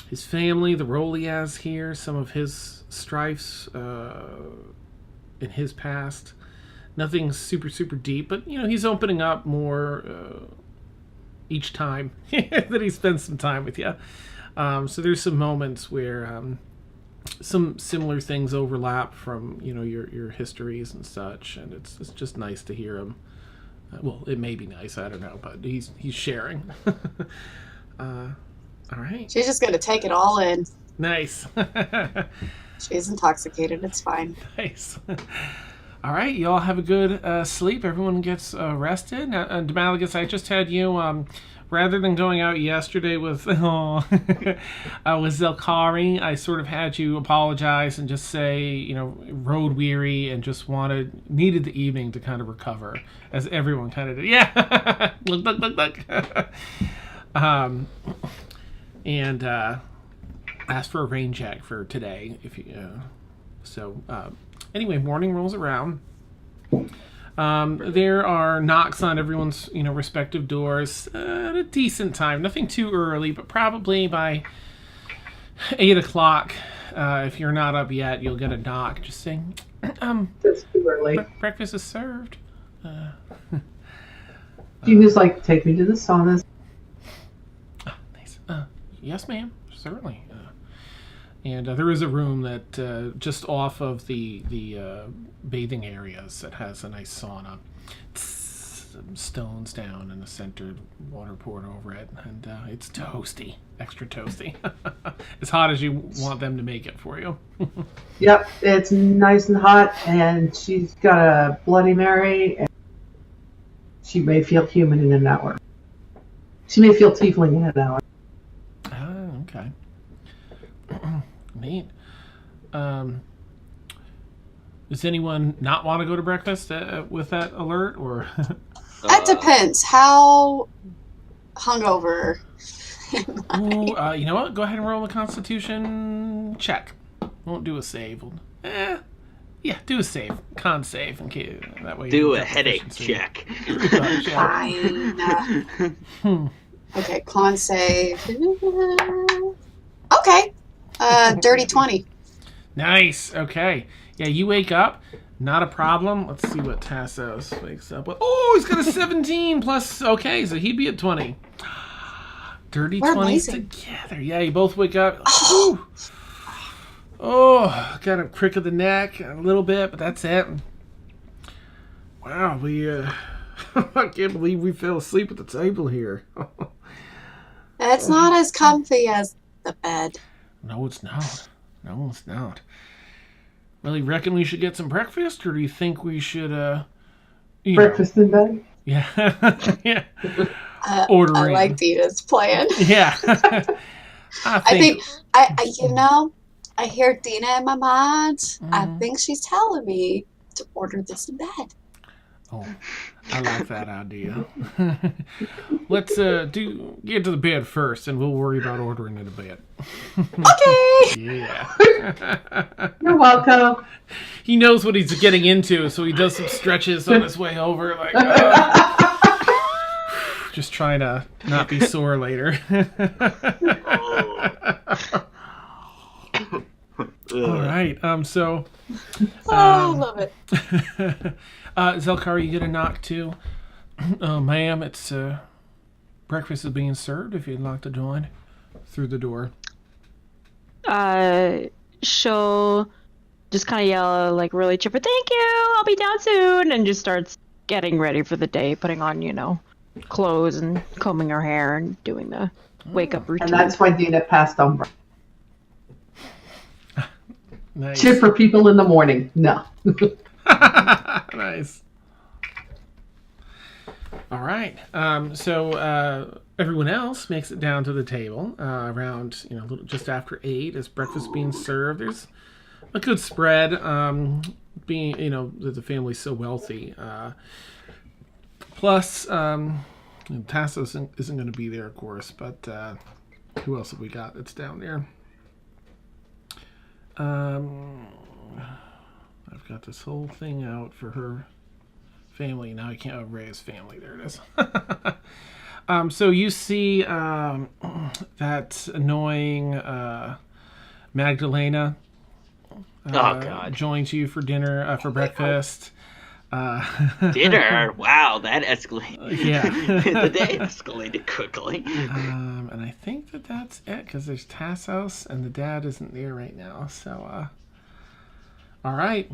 his family, the role he has here, some of his strifes in his past. Nothing super, super deep, but, he's opening up more each time that he spends some time with you. So there's some moments where some similar things overlap from, your histories and such, and it's just nice to hear him. Well, it may be nice, I don't know, but he's sharing. All right. She's just going to take it all in. Nice. She's intoxicated. It's fine. Nice. All right, you all have a good sleep. Everyone gets rested. Demaligus, I just had you, rather than going out yesterday with with ZelKaari, I sort of had you apologize and just say, road weary and just needed the evening to kind of recover, as everyone kind of did. Yeah, look. And asked for a rain check for today, if you. Anyway, morning rolls around. There are knocks on everyone's, respective doors at a decent time. Nothing too early, but probably by 8 o'clock, if you're not up yet, you'll get a knock just saying, That's too early. breakfast is served. Deena's like, take me to the saunas. Nice. Yes, ma'am. Certainly. And there is a room that just off of the bathing areas that has a nice sauna. Stones down and a centered water poured over it, and it's toasty, extra toasty. As hot as you want them to make it for you. Yep, it's nice and hot, and she's got a Bloody Mary, and she may feel human in an hour. She may feel tiefling in an hour. Oh, okay. Neat. Does anyone not want to go to breakfast with that alert, or? That depends. How hungover? Ooh, you know what? Go ahead and roll a Constitution check. Won't do a save. Yeah, do a save. Con save. Okay, that way. Do a headache check. Fine. Okay, con save. Okay. Dirty 20. Nice. Okay. Yeah, you wake up. Not a problem. Let's see what Tassos wakes up with. Oh, he's got a 17 plus. Okay, so he'd be at 20. Dirty We're 20s amazing. together. Yeah, you both wake up. Oh, got a crick of the neck a little bit, but that's it. Wow, we I can't believe we fell asleep at the table here. It's not as comfy as the bed. No, it's not. No, it's not. Well, you reckon we should get some breakfast, or do you think we should, Breakfast in bed? Yeah. Yeah. I like Deena's plan. Yeah. I think I hear Deena in my mind. Mm-hmm. I think she's telling me to order this in bed. Oh, I like that idea. Let's get to the bed first, and we'll worry about ordering it a bed. Okay. Yeah. You're welcome. He knows what he's getting into, so he does some stretches on his way over, like just trying to not be sore later. All right. I love it. ZelKaari, you get a knock too. Ma'am, it's breakfast is being served. If you'd like to join through the door. She'll just kind of yell like really chipper, "Thank you, I'll be down soon," and just starts getting ready for the day, putting on clothes and combing her hair and doing the wake up routine. And that's why Deena passed on breakfast. Nice. Chip for people in the morning. No. Nice. All right. So everyone else makes it down to the table around just after 8 as breakfast being served. There's a good spread. Being that the family's so wealthy. Plus, Tassos isn't going to be there, of course. But who else have we got that's down there? I've got this whole thing out for her family. Now I can't Ray's family. There it is. So you see that annoying Magdalena God. joins you for dinner, for breakfast. Dinner? Wow, that escalated. Yeah. The day escalated quickly. And I think that's it, because there's Tassos, and the dad isn't there right now. So, all right.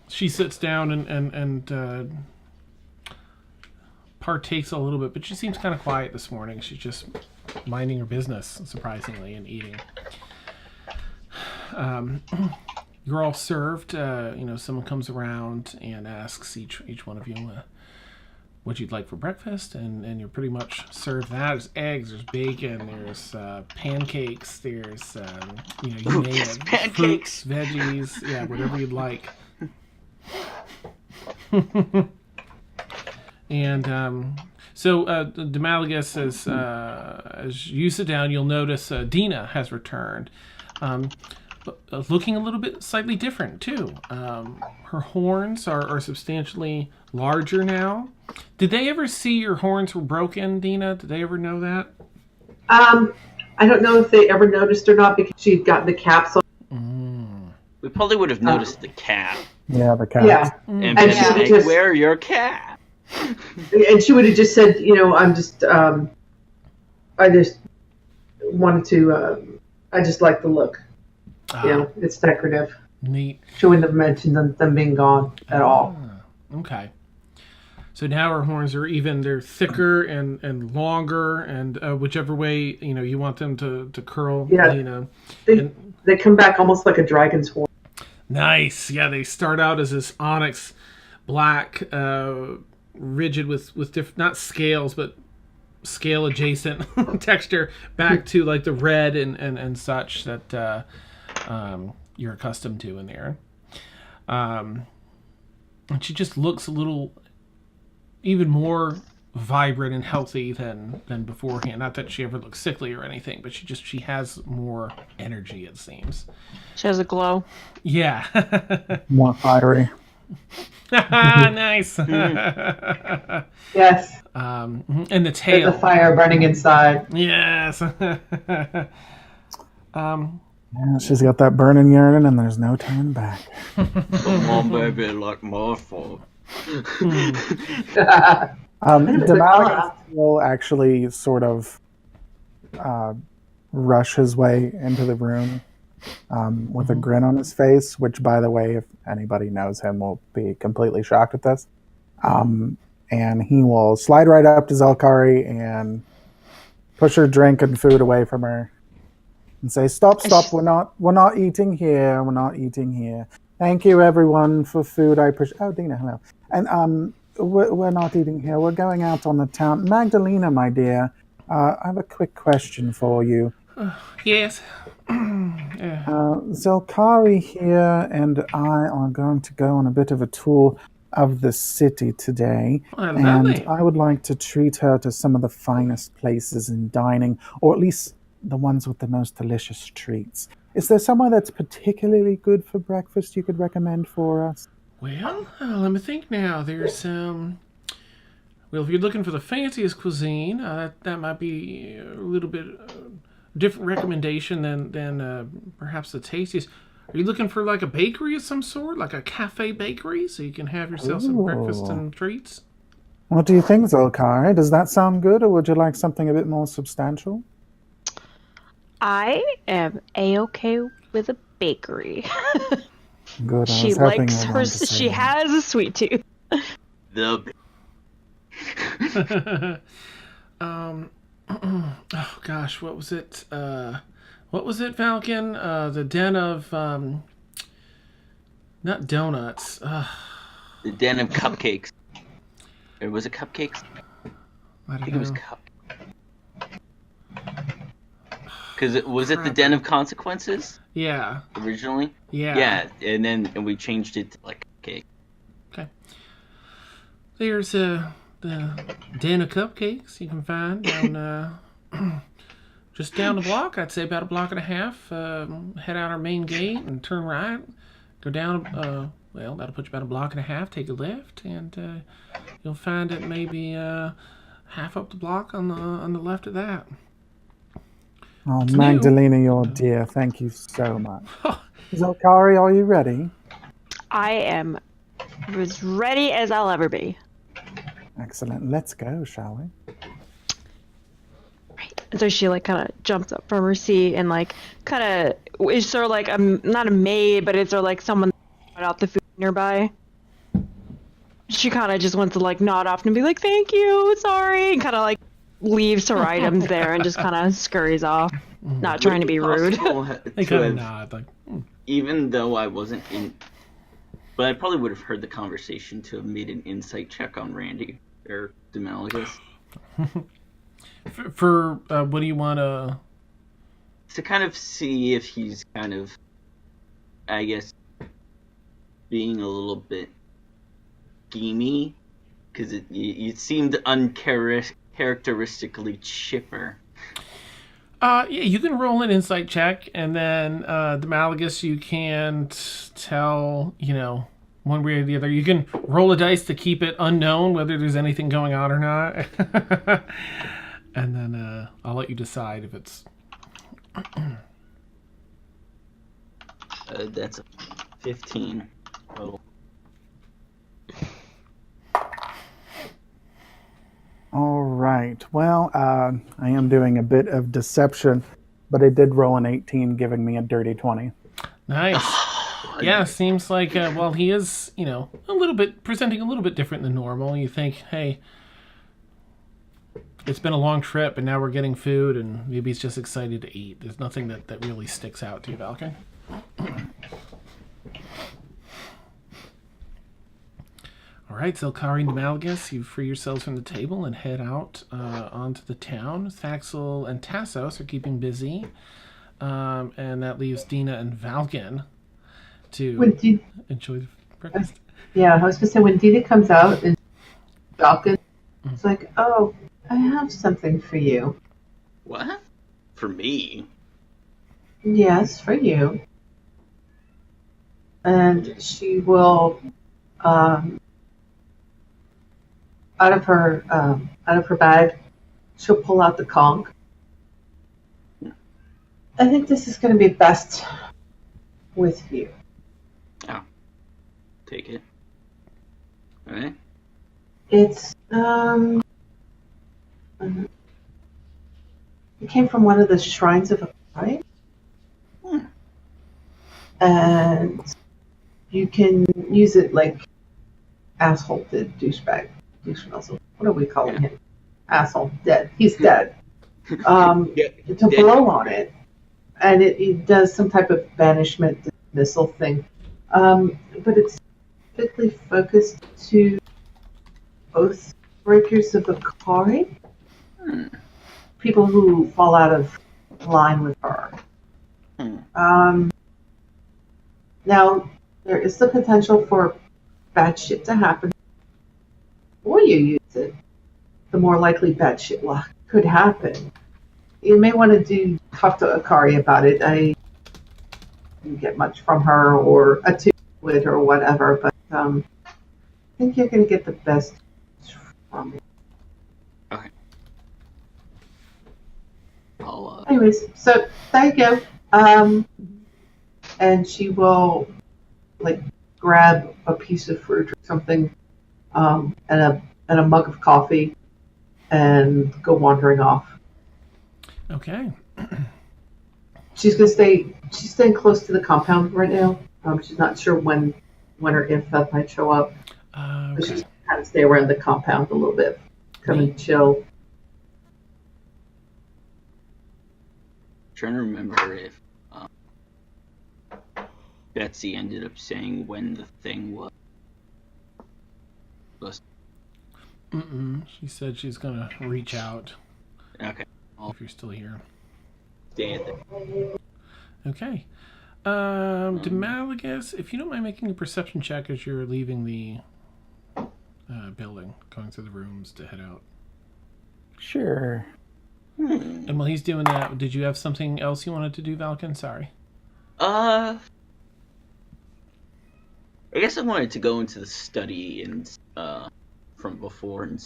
She sits down and partakes a little bit, but she seems kind of quiet this morning. She's just minding her business, surprisingly, and eating. You're all served. Someone comes around and asks each one of you what you'd like for breakfast, and you're pretty much served that. There's eggs, there's bacon, there's pancakes, there's you name it, pancakes, fruits, veggies, yeah, whatever you'd like. And so Demalagus, as you sit down, you'll notice Deena has returned. Looking a little bit slightly different too. Her horns are substantially larger now. Did they ever see your horns were broken, Deena? Did they ever know that? I don't know if they ever noticed or not because she'd gotten the caps on. We probably would have noticed the cap. Yeah, the cap. Yeah. And been like, just, wear your cap. And she would have just said, I'm just, I just wanted to, I just like the look. It's decorative. Neat. She wouldn't have mentioned them being gone at all. Okay. So now her horns are they're thicker and longer, and whichever way, you want them to curl. Yeah. They come back almost like a dragon's horn. Nice. Yeah, they start out as this onyx black, rigid with not scales, but scale adjacent texture back to like the red and such that you're accustomed to in there. And she just looks a little even more vibrant and healthy than beforehand. Not that she ever looks sickly or anything, but she has more energy, it seems. She has a glow. Yeah. More fiery. Nice. Yes. And the tail. There's a fire burning inside. Yes. Yeah, she's got that burning yearning, and there's no turning back. Come on, baby, like my fault. Demalagus will actually sort of rush his way into the room with a grin on his face, which, by the way, if anybody knows him, will be completely shocked at this. And he will slide right up to ZelKaari and push her drink and food away from her and say, "Stop! We're not eating here. We're not eating here. Thank you, everyone, for food. I appreciate." Oh, Deena, hello. And we're not eating here. We're going out on the town. Magdalena, my dear, I have a quick question for you. Yes. ZelKaari here and I are going to go on a bit of a tour of the city today, and I would like to treat her to some of the finest places in dining, or at least the ones with the most delicious treats. Is there somewhere that's particularly good for breakfast you could recommend for us? Well, let me think now. There's well, if you're looking for the fanciest cuisine, that might be a little bit different recommendation than perhaps the tastiest. Are you looking for like a bakery of some sort, like a cafe bakery, so you can have yourself some breakfast and treats? What do you think, ZelKaari? Does that sound good, or would you like something a bit more substantial? I am A-okay with a bakery. Good. She likes her. She has a sweet tooth. Oh gosh, what was it? What was it, Falcon? The den of not donuts. The den of cupcakes. Or was it cupcakes? I think it was Because was it the Den of Consequences? Yeah. Originally? Yeah. Yeah, and we changed it to like cake. Okay. There's the Den of Cupcakes you can find down just down the block. I'd say about a block and a half. Head out our main gate and turn right. Go down. Well, that'll put you about a block and a half. Take a left, and you'll find it maybe half up the block on the left of that. Oh, Magdalena, you're dear. Thank you so much. ZelKaari, are you ready? I am as ready as I'll ever be. Excellent. Let's go, shall we? Right. So she like kind of jumps up from her seat and like kind of is sort of like not a maid, but is there like someone put out the food nearby? She kind of just wants to like nod off and be like, "Thank you, sorry," and kind of like leaves her items there and just kind of scurries off, not trying to be rude. They kind of nod, like. Even though I wasn't in, but I probably would have heard the conversation to have made an insight check on Randy or Demalagus. For what do you want to kind of see if he's kind of, I guess, being a little bit schemy, because it seemed uncharacteristically chipper. Yeah, you can roll an insight check, and then Demalagus, you can't tell, one way or the other. You can roll a dice to keep it unknown whether there's anything going on or not. And then I'll let you decide if it's... That's a 15 total. All right. Well, I am doing a bit of deception, but I did roll an 18, giving me a dirty 20. Nice. Yeah, seems like, well, he is, a little bit, presenting a little bit different than normal. You think, hey, it's been a long trip, and now we're getting food, and maybe he's just excited to eat. There's nothing that really sticks out to you, Valken. All right, ZelKaari and Demalagus, you free yourselves from the table and head out onto the town. Thaxl and Tassos are keeping busy, and that leaves Deena and Valken to enjoy the breakfast. Yeah, I was going to say, when Deena comes out and Valken, it's like, oh, I have something for you. What? For me? Yes, for you. And she will... out of her bag, she'll pull out the conch. I think this is going to be best with you. Oh, take it. All right. It's it came from one of the shrines of Akari, and you can use it like asshole did douchebag. What are we calling him? Asshole. Dead. He's dead. To blow on it. And it does some type of banishment missile thing. But it's specifically focused to both breakers of Akari. People who fall out of line with her. Now, there is the potential for bad shit to happen. The more you use it, the more likely bad shit could happen. You may want to talk to Akari about it. I didn't get much from her or attuned to it or whatever, but I think you're going to get the best from it. Okay. Anyways, so there you go. And she will grab a piece of fruit or something. And a mug of coffee, and go wandering off. Okay. She's gonna stay. She's staying close to the compound right now. She's not sure when or if that might show up. But she's kind of stay around the compound a little bit, come and chill. Trying to remember if Betsy ended up saying when the thing was. She said she's gonna reach out. Okay. If you're still here. Stay at there. Okay. Demalagus, if you don't mind making a perception check as you're leaving the building, going through the rooms to head out. Sure. And while he's doing that, did you have something else you wanted to do, Valken? Sorry. I guess I wanted to go into the study and from before and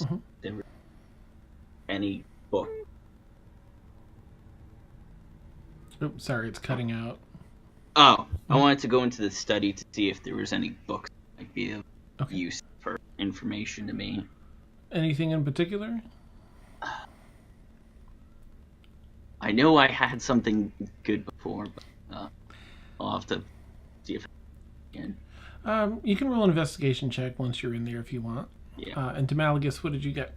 any book. Oh, sorry, it's cutting out. Oh, I wanted to go into the study to see if there was any books that might be of use for information to me. Anything in particular? I know I had something good before, but I'll have to see if I can. You can roll an investigation check once you're in there if you want. Yeah. And Demalagus, what did you get?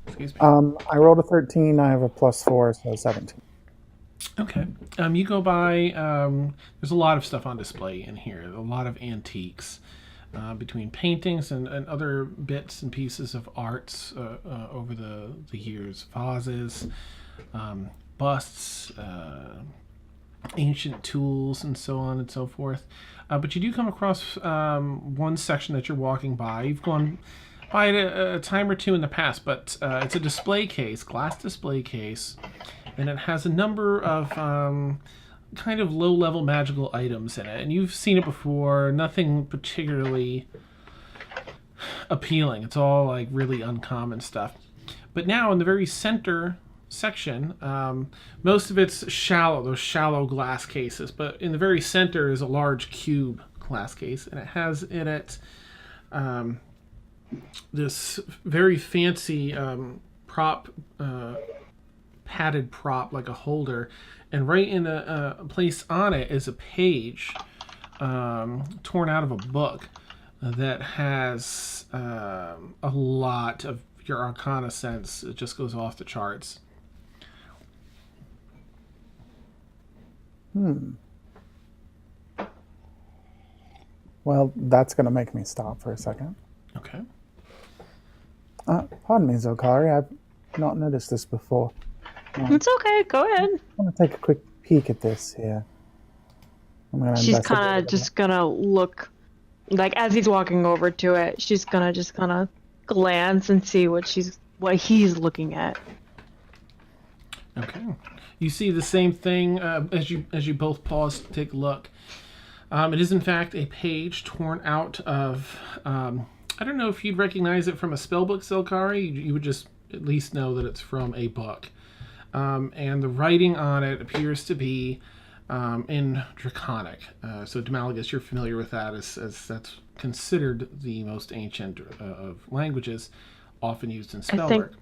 Excuse me. I rolled a 13. I have a +4, so 17. Okay. You go by. There's a lot of stuff on display in here. A lot of antiques, between paintings and other bits and pieces of arts over the years. Vases, busts, ancient tools, and so on and so forth. But you do come across one section that you're walking by. You've gone by it a time or two in the past, but it's a display case, glass display case, and it has a number of kind of low-level magical items in it. And you've seen it before, nothing particularly appealing. It's all like really uncommon stuff. But now in the very center section, most of it's shallow, those shallow glass cases, but in the very center is a large cube glass case, and it has in it this very fancy prop, padded prop, like a holder, and right in a place on it is a page torn out of a book that has a lot of your Arcana sense. It just goes off the charts. Well, that's going to make me stop for a second. Okay. Pardon me, ZelKaari. I've not noticed this before. It's okay. Go ahead. I want to take a quick peek at this here. She's kind of just going to look, like, as he's walking over to it, she's going to just kind of glance and see what he's looking at. Okay. You see the same thing as you both pause to take a look. It is in fact a page torn out of. I don't know if you'd recognize it from a spellbook, ZelKaari. You would just at least know that it's from a book. And the writing on it appears to be in Draconic. So Demalagus, you're familiar with that, as that's considered the most ancient of languages, often used in spellwork.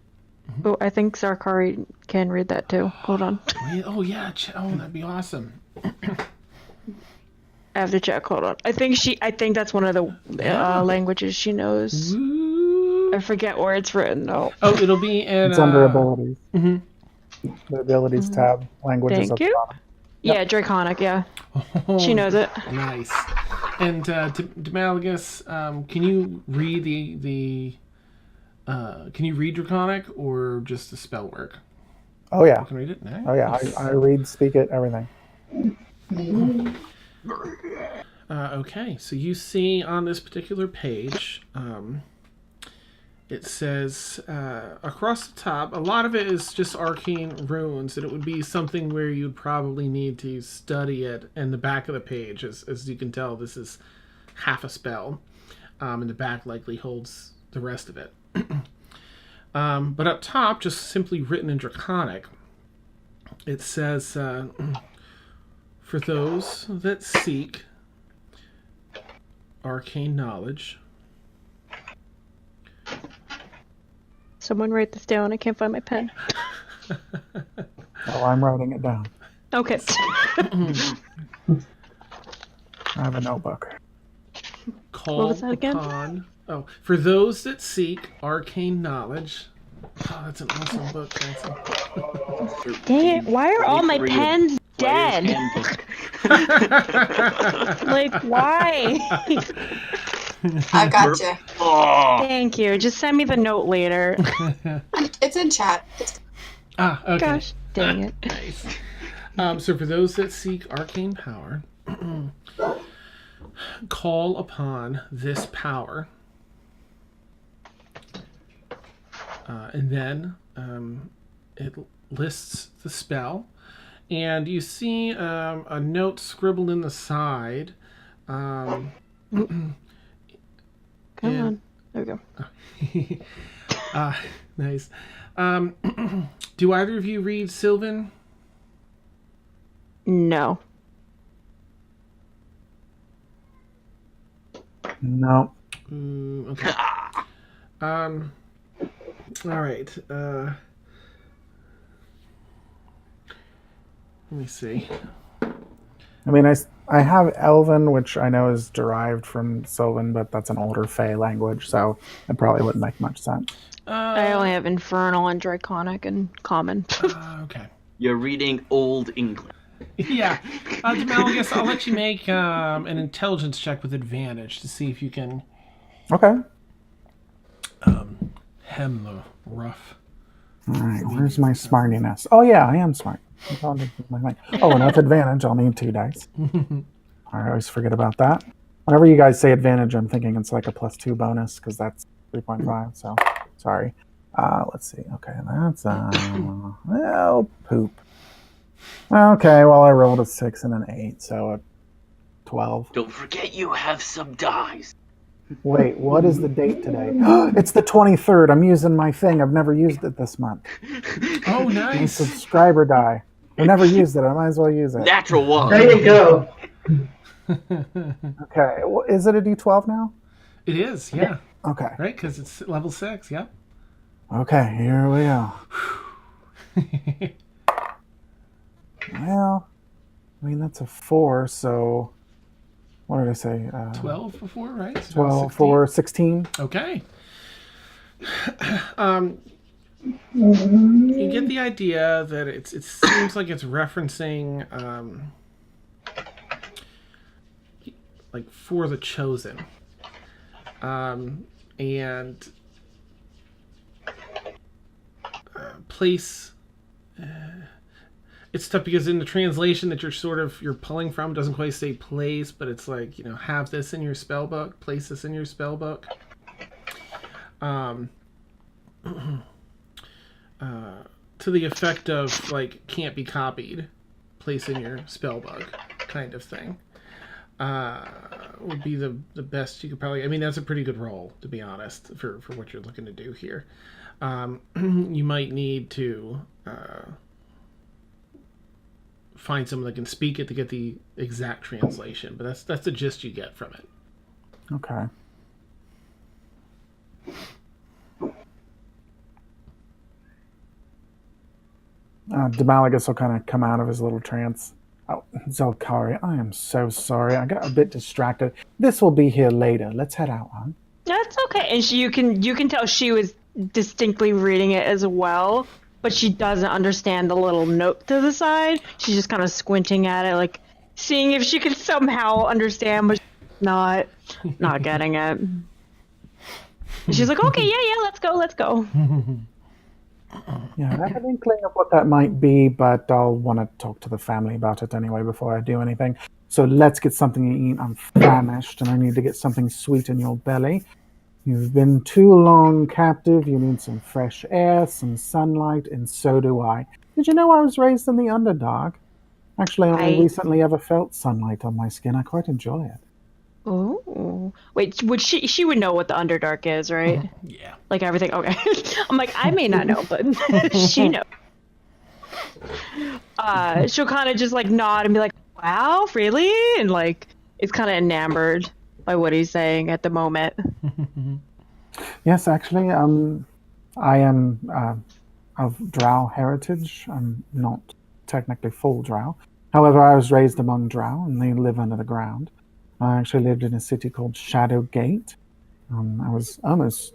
I think ZelKaari can read that too. Hold on. Oh yeah, that'd be awesome. I have to check. Hold on. I think that's one of the languages she knows. Ooh. I forget where it's written though. Oh, it'll be in. It's under abilities. Mm-hmm. The abilities tab. Languages. Thank you. Yep. Yeah, Draconic. Yeah. Oh, she knows it. Nice. And Demalagus, can you read the? Can you read Draconic or just the spell work? Oh yeah. You can read it. Nice. Oh yeah. I read, speak it, everything. Okay, so you see on this particular page, it says across the top, a lot of it is just arcane runes, and it would be something where you'd probably need to study it. In the back of the page, as you can tell, this is half a spell, and the back likely holds the rest of it. But up top, just simply written in Draconic, it says, for those that seek arcane knowledge. Someone write this down. I can't find my pen. Oh, I'm writing it down. Okay. I have a notebook. Call what was that again? upon. Oh, for those that seek arcane knowledge. Oh, that's an awesome book, Thaxl. Dang it! Why are all my pens dead? Like, why? I gotcha. Thank you. Just send me the note later. It's in chat. Okay. Gosh, dang it. Nice. So for those that seek arcane power, call upon this power. And then it lists the spell. And you see a note scribbled in the side. Come on. There we go. Nice. Do either of you read Sylvan? No. No. Okay. All right. Let me see. I mean, I have Elven, which I know is derived from Sylvan, but that's an older Fey language, so it probably wouldn't make much sense. I only have Infernal and Draconic and Common. Okay. You're reading Old English. Yeah. Demalagus, I'll let you make an intelligence check with advantage to see if you can Okay. hem the rough. All right, where's my smartiness? Oh, yeah, I am smart. Oh, and with advantage, I'll need 2 dice. I always forget about that. Whenever you guys say advantage, I'm thinking it's like a +2 bonus, because that's 3.5, so sorry. Let's see. Okay, that's, well, poop. Okay, well, I rolled a 6 and an 8, so a 12. Don't forget you have some dice. Wait, what is the date today? It's the 23rd. I'm using my thing. I've never used it this month. Oh, My nice. subscriber die. I've never used it. I might as well use it. Natural one. There you go. Okay, well, is it a D12 now? It is, yeah. Okay. Right, because it's level 6, yep. Okay, here we go. Well, I mean, that's a 4, so what did I say? 12 before, right? So 12, 16. 4, 16. Okay. You get the idea that it seems like it's referencing like for the chosen, and place. It's tough because in the translation that you're pulling from doesn't quite say place, but it's like, have this in your spell book, place this in your spell book. To the effect of like can't be copied, place in your spell book kind of thing. Would be the best you could probably. I mean, that's a pretty good roll, to be honest, for what you're looking to do here. You might need to find someone that can speak it to get the exact translation, but that's the gist you get from it. Okay. Demalagus will kind of come out of his little trance. Oh, ZelKaari, I am so sorry. I got a bit distracted. This will be here later. Let's head out, hon. That's okay. And you can tell she was distinctly reading it as well, but she doesn't understand the little note to the side. She's just kind of squinting at it, like seeing if she could somehow understand, but not getting it. She's like, okay, yeah, let's go. Yeah, I have an inkling of what that might be, but I'll want to talk to the family about it anyway before I do anything. So let's get something to eat. I'm famished, and I need to get something sweet in your belly. You've been too long captive. You need some fresh air, some sunlight, and so do I. Did you know I was raised in the Underdark? Actually, I only recently ever felt sunlight on my skin. I quite enjoy it. Oh, wait, would she would know what the Underdark is, right? Yeah. Like everything. Okay. I'm like, I may not know, but she knows. She'll kind of just like nod and be like, wow, really? And like, it's kind of enamored by what he's saying at the moment. Yes, actually, I am of Drow heritage. I'm not technically full Drow. However, I was raised among Drow, and they live under the ground. I actually lived in a city called Shadowgate. I was almost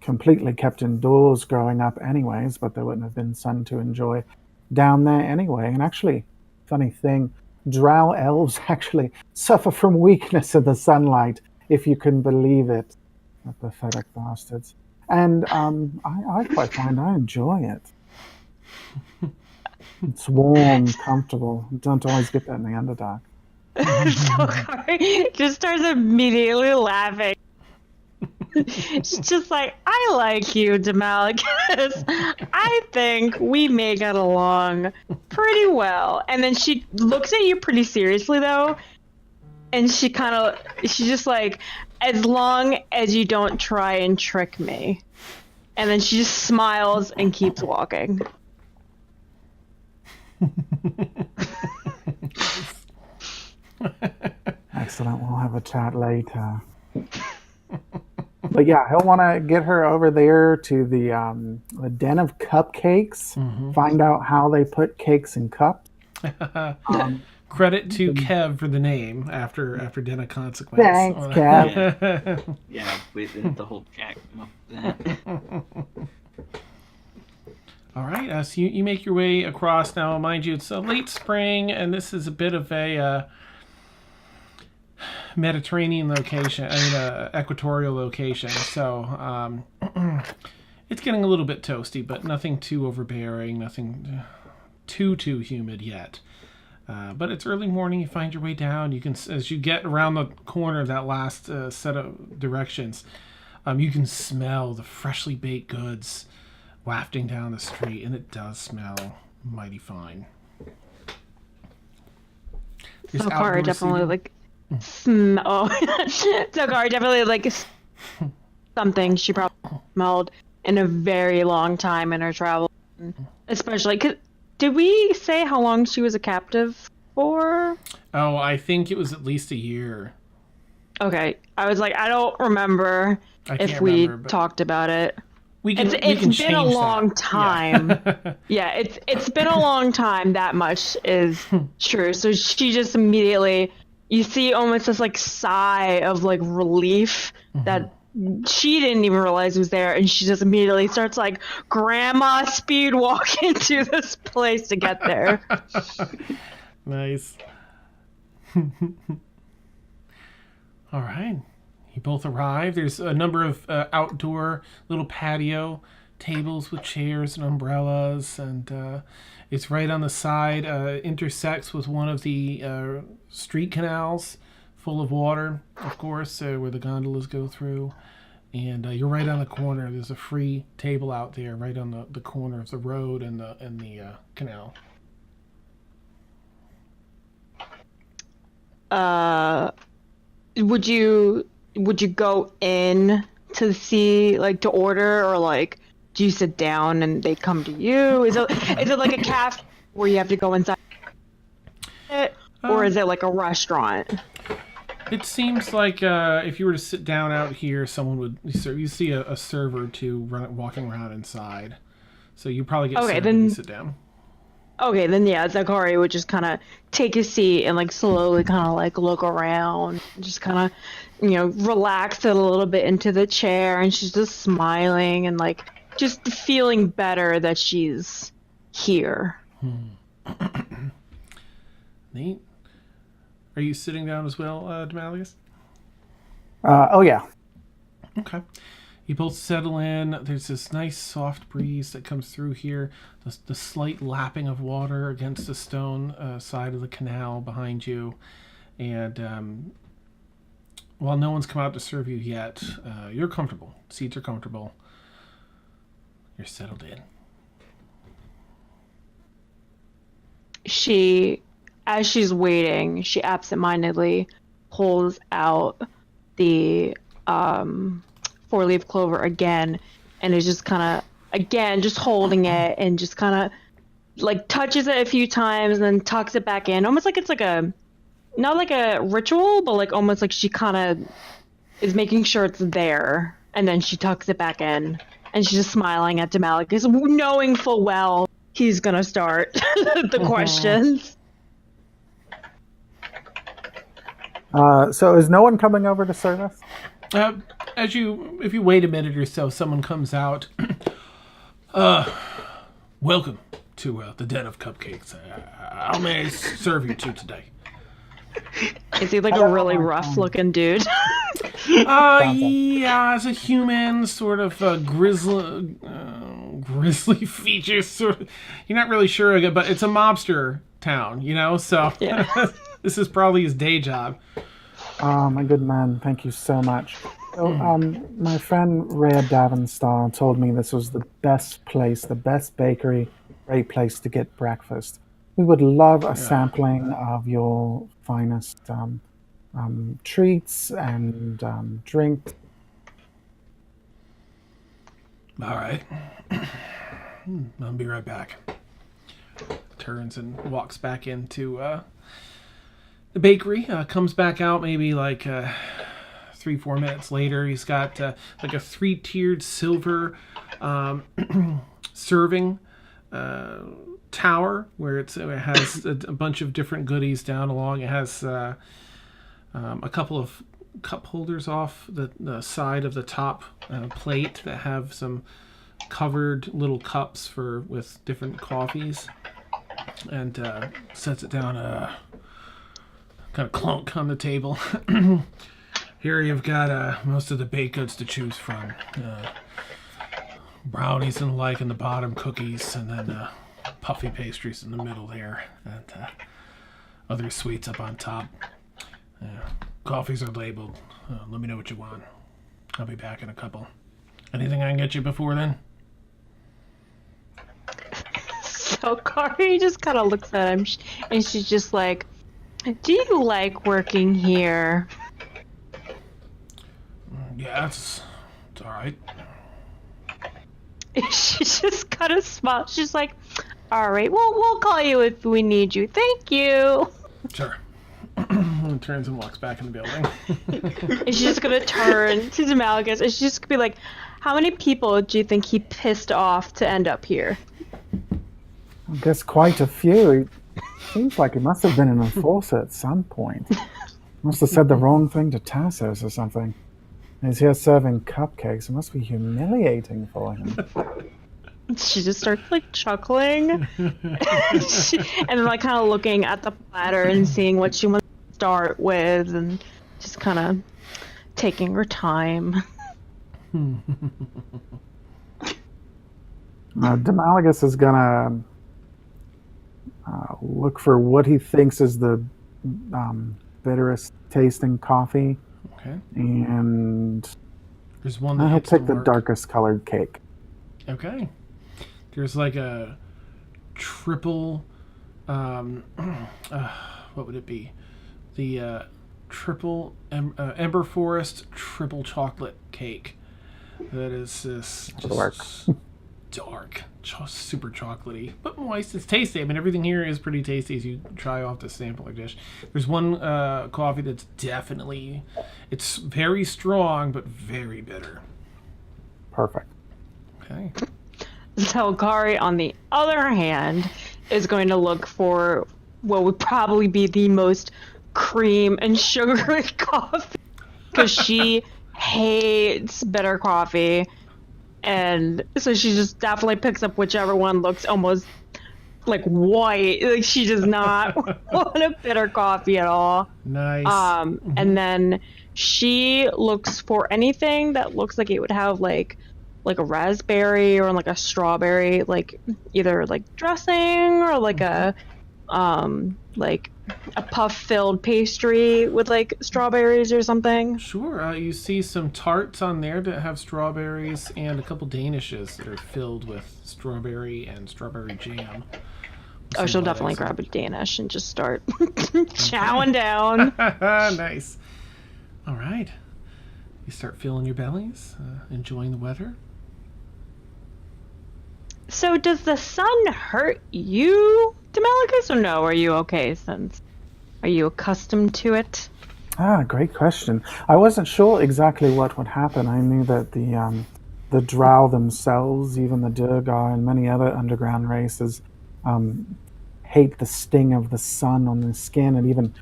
completely kept indoors growing up anyways, but there wouldn't have been sun to enjoy down there anyway. And actually, funny thing, Drow elves actually suffer from weakness in the sunlight, if you can believe it. The pathetic bastards. And I quite find I enjoy it. It's warm, comfortable. You don't always get that in the Underdark. ZelKaari just starts immediately laughing. She's just like, I like you, Demalagus. I think we may get along pretty well. And then she looks at you pretty seriously, though. And she's just like, as long as you don't try and trick me. And then she just smiles and keeps walking. Excellent. We'll have a chat later. But yeah, he'll want to get her over there to the den of cupcakes. Find out how they put cakes in cups. Credit to Kev for the name after Deena Consequence. Thanks, Kev. Yeah, with the whole chat come up with that. All right, so you make your way across now. Mind you, it's a late spring, and this is a bit of a Mediterranean location. Equatorial location. So it's getting a little bit toasty, but nothing too overbearing, nothing too humid yet. But it's early morning. You find your way down. You can, as you get around the corner of that last set of directions, you can smell the freshly baked goods wafting down the street, and it does smell mighty fine. ZelKaari definitely ZelKaari definitely something she probably smelled in a very long time in her travel, especially because. Did we say how long she was a captive for? Oh, I think it was at least a year. Okay. I was like, I don't remember if we talked about it. It's been a long time. Yeah, it's been a long time, that much is true. So she just immediately, you see almost this sigh of relief that she didn't even realize was there, and she just immediately starts grandma speed walk into this place to get there. Nice. All right, you both arrive. There's a number of outdoor little patio tables with chairs and umbrellas, and it's right on the side, intersects with one of the street canals full of water, of course, where the gondolas go through. And you're right on the corner. There's a free table out there right on the corner of the road and the canal. Would you go in to see, to order, or do you sit down and they come to you? Is it like a cafe where you have to go inside it, or is it like a restaurant? It seems like if you were to sit down out here, someone would serve. You see a server or two walking around inside, so you probably get served when you sit down. Okay, then yeah, ZelKaari would just kind of take a seat and slowly kind of look around, just kind of relax it a little bit into the chair, and she's just smiling and just feeling better that she's here. Neat. Are you sitting down as well, Demalius? Oh, yeah. Okay. You both settle in. There's this nice soft breeze that comes through here. The slight lapping of water against the stone side of the canal behind you. And while no one's come out to serve you yet, you're comfortable. Seats are comfortable. You're settled in. As she's waiting, she absentmindedly pulls out the 4-leaf clover again, and is just kind of just holding it, and just kind of touches it a few times and then tucks it back in, almost like it's not like a ritual, but almost like she kind of is making sure it's there, and then she tucks it back in, and she's just smiling at Demalius, knowing full well he's gonna start the questions. So is no one coming over to serve us? If you wait a minute or so, someone comes out. Welcome to the Den of Cupcakes. How may I serve you two today? Is he a really rough-looking dude? Yeah, as a human, sort of grisly features. Sort of, you're not really sure, but it's a mobster town, So yeah. This is probably his day job. Oh, my good man, thank you so much. So, my friend Rhea Davenstar told me this was the best place, the best bakery, great place to get breakfast. We would love a sampling of your finest treats and drinks. All right. I'll be right back. Turns and walks back into the bakery. Comes back out maybe 3-4 minutes later. He's got a 3-tiered silver serving tower where it has a bunch of different goodies down along. It has a couple of cup holders off the side of the top plate that have some covered little cups with different coffees, and sets it down kind of clunk on the table. Here you've got most of the baked goods to choose from. Brownies and the like in the bottom, cookies, and then puffy pastries in the middle there, and other sweets up on top. Coffees are labeled. Let me know what you want. I'll be back in a couple. Anything I can get you before then? So Kari just kind of looks at him, and she's just like, "Do you like working here?" Yeah, it's all right. She just kind of smiles. She's like, "All right, well, we'll call you if we need you. Thank you." Sure. And turns and walks back in the building. And she's just gonna turn to Malagus, and she's just gonna be like, "How many people do you think he pissed off to end up here?" I guess quite a few. It seems like he must have been an enforcer at some point. Must have said the wrong thing to Tassos or something. He's here serving cupcakes. It must be humiliating for him. She just starts like chuckling, and then like kind of looking at the platter and seeing what she wants to start with, and just kind of taking her time. Demalagus is gonna look for what he thinks is the bitterest tasting coffee. Okay. And there's one that I'll hits pick the the darkest colored cake. Okay. There's like a triple, what would it be? The triple Ember Forest triple chocolate cake. That is just dark, super chocolately, but moist. It's tasty. I mean, everything here is pretty tasty as you try off the sampler dish. There's one coffee that's definitely, it's very strong, but very bitter. Perfect. Okay. ZelKaari, on the other hand, is going to look for what would probably be the most cream and sugary coffee, because she hates bitter coffee, and so she just definitely picks up whichever one looks almost like white. Like, she does not want a bitter coffee at all. Nice. And then she looks for anything that looks like it would have like a raspberry or like a strawberry, like either like dressing or like a puff-filled pastry with like strawberries or something. Sure. You see some tarts on there that have strawberries, and a couple Danishes that are filled with strawberry and strawberry jam. Oh, she'll definitely grab a Danish and just start chowing down. Nice. All right. You start filling your bellies, enjoying the weather. So does the sun hurt you, Demalagus, or no? Are you okay since? Are you accustomed to it? Great question. I wasn't sure exactly what would happen. I knew that the drow themselves, even the Durgar and many other underground races, hate the sting of the sun on their skin. It even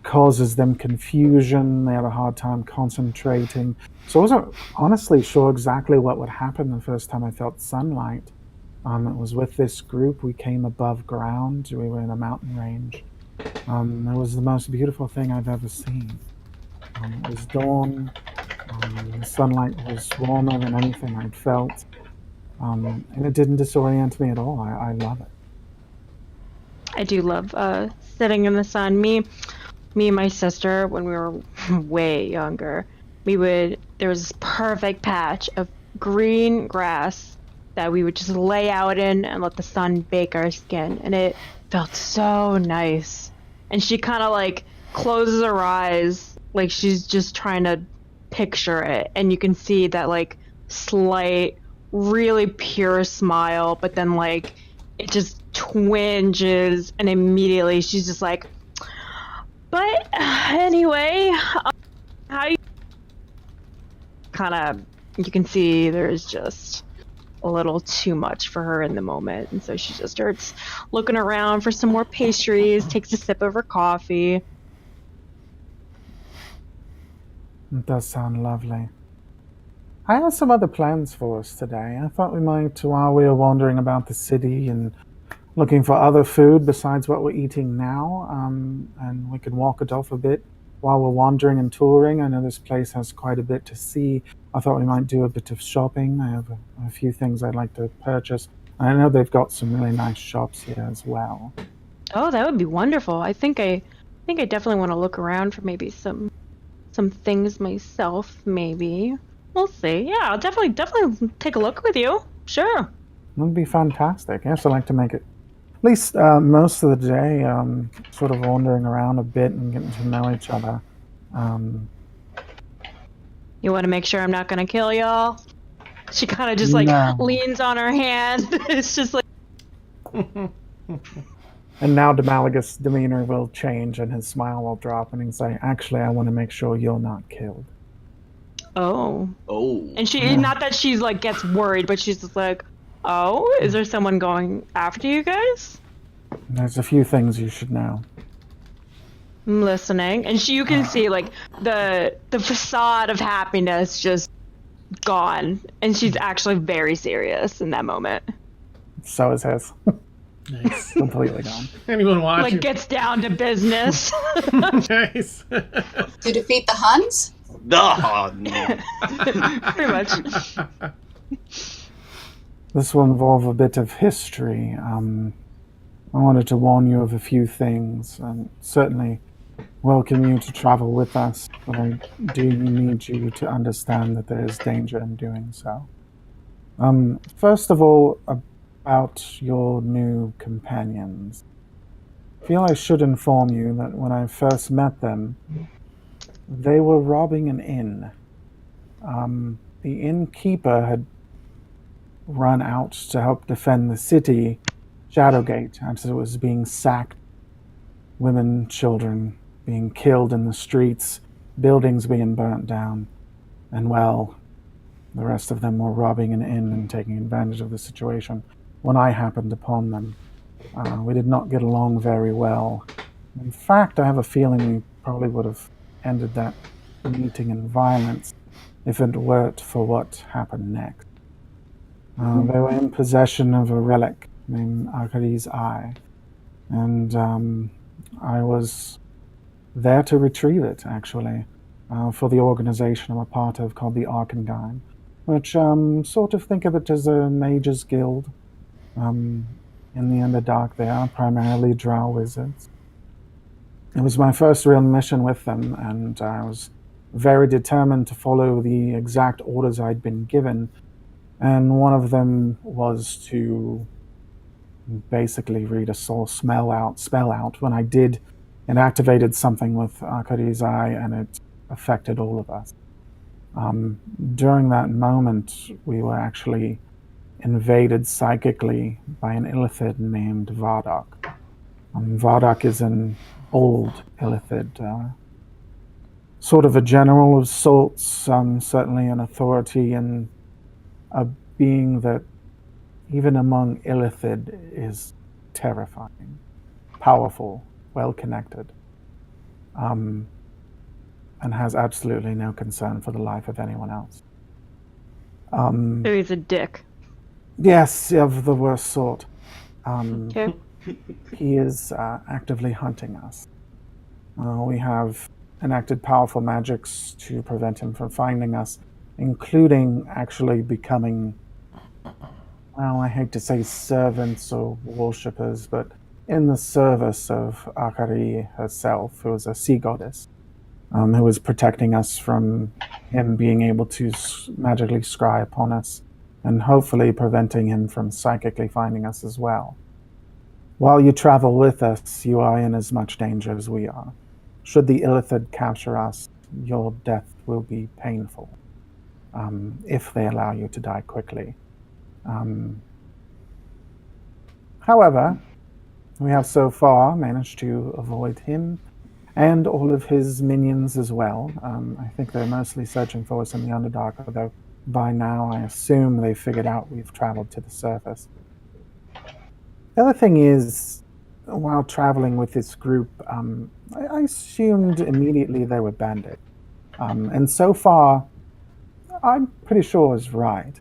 causes them confusion. They have a hard time concentrating. So I wasn't honestly sure exactly what would happen the first time I felt sunlight. It was with this group. We came above ground. We were in a mountain range. It was the most beautiful thing I've ever seen. It was dawn. The sunlight was warmer than anything I'd felt. And it didn't disorient me at all. I love it. I do love sitting in the sun. Me and my sister, when we were way younger, there was this perfect patch of green grass that we would just lay out in and let the sun bake our skin, and it felt so nice. And she kind of like closes her eyes, like she's just trying to picture it, and you can see that like slight, really pure smile, but then like it just twinges, and immediately she's just like, but anyway, how you kind of, you can see there's just a little too much for her in the moment. And so she just starts looking around for some more pastries, takes a sip of her coffee. It does sound lovely. I have some other plans for us today. I thought we might, while we are wandering about the city and looking for other food besides what we're eating now, and we could walk it off a bit while we're wandering and touring. I know this place has quite a bit to see. I thought we might do a bit of shopping. I have a few things I'd like to purchase. I know they've got some really nice shops here as well. Oh, that would be wonderful. I think I definitely want to look around for maybe some things myself, maybe. We'll see. Yeah, I'll definitely take a look with you. Sure. That would be fantastic. Yes, I'd like to make it at least most of the day sort of wandering around a bit and getting to know each other. You want to make sure I'm not going to kill y'all? She kind of just leans on her hand. It's just like... And now Demalagus' demeanor will change and his smile will drop and he'll say, actually, I want to make sure you're not killed. Oh. Oh. And she, not that she's like gets worried, but she's just like, oh, is there someone going after you guys? There's a few things you should know. I'm listening. And you can see like the facade of happiness just gone. And she's actually very serious in that moment. So is his. Nice. Completely gone. Anyone watching? Like gets down to business. Nice. To defeat the Huns? Pretty much. This will involve a bit of history. I wanted to warn you of a few things, and certainly welcome you to travel with us, but I do need you to understand that there is danger in doing so. First of all, about your new companions. I feel I should inform you that when I first met them, they were robbing an inn. The innkeeper had run out to help defend the city, Shadowgate, as it was being sacked. Women, children being killed in the streets, buildings being burnt down, and well, the rest of them were robbing an inn and taking advantage of the situation when I happened upon them. We did not get along very well. In fact, I have a feeling we probably would have ended that meeting in violence if it weren't for what happened next. They were in possession of a relic named Akari's Eye, and I was there to retrieve it, actually, for the organization I'm a part of called the Archangine, which sort of think of it as a mage's guild. In the Underdark, they are primarily drow wizards. It was my first real mission with them, and I was very determined to follow the exact orders I'd been given, and one of them was to basically read a spell out. When I did, it activated something with Akari's Eye, and it affected all of us. During that moment, we were actually invaded psychically by an illithid named Vardok. Vardok is an old illithid, sort of a general of sorts, certainly an authority, and a being that even among illithid is terrifying, powerful, well-connected, and has absolutely no concern for the life of anyone else. So he's a dick. Yes, of the worst sort. Okay. He is actively hunting us. We have enacted powerful magics to prevent him from finding us, including actually becoming, well, I hate to say servants or worshippers, but in the service of Akari herself, who is a sea goddess, who is protecting us from him being able to magically scry upon us, and hopefully preventing him from psychically finding us as well. While you travel with us, you are in as much danger as we are. Should the illithid capture us, your death will be painful, if they allow you to die quickly. However, we have so far managed to avoid him and all of his minions as well. I think they're mostly searching for us in the Underdark, although by now, I assume they figured out we've traveled to the surface. The other thing is, while traveling with this group, I assumed immediately they were bandits. And so far, I'm pretty sure I was right.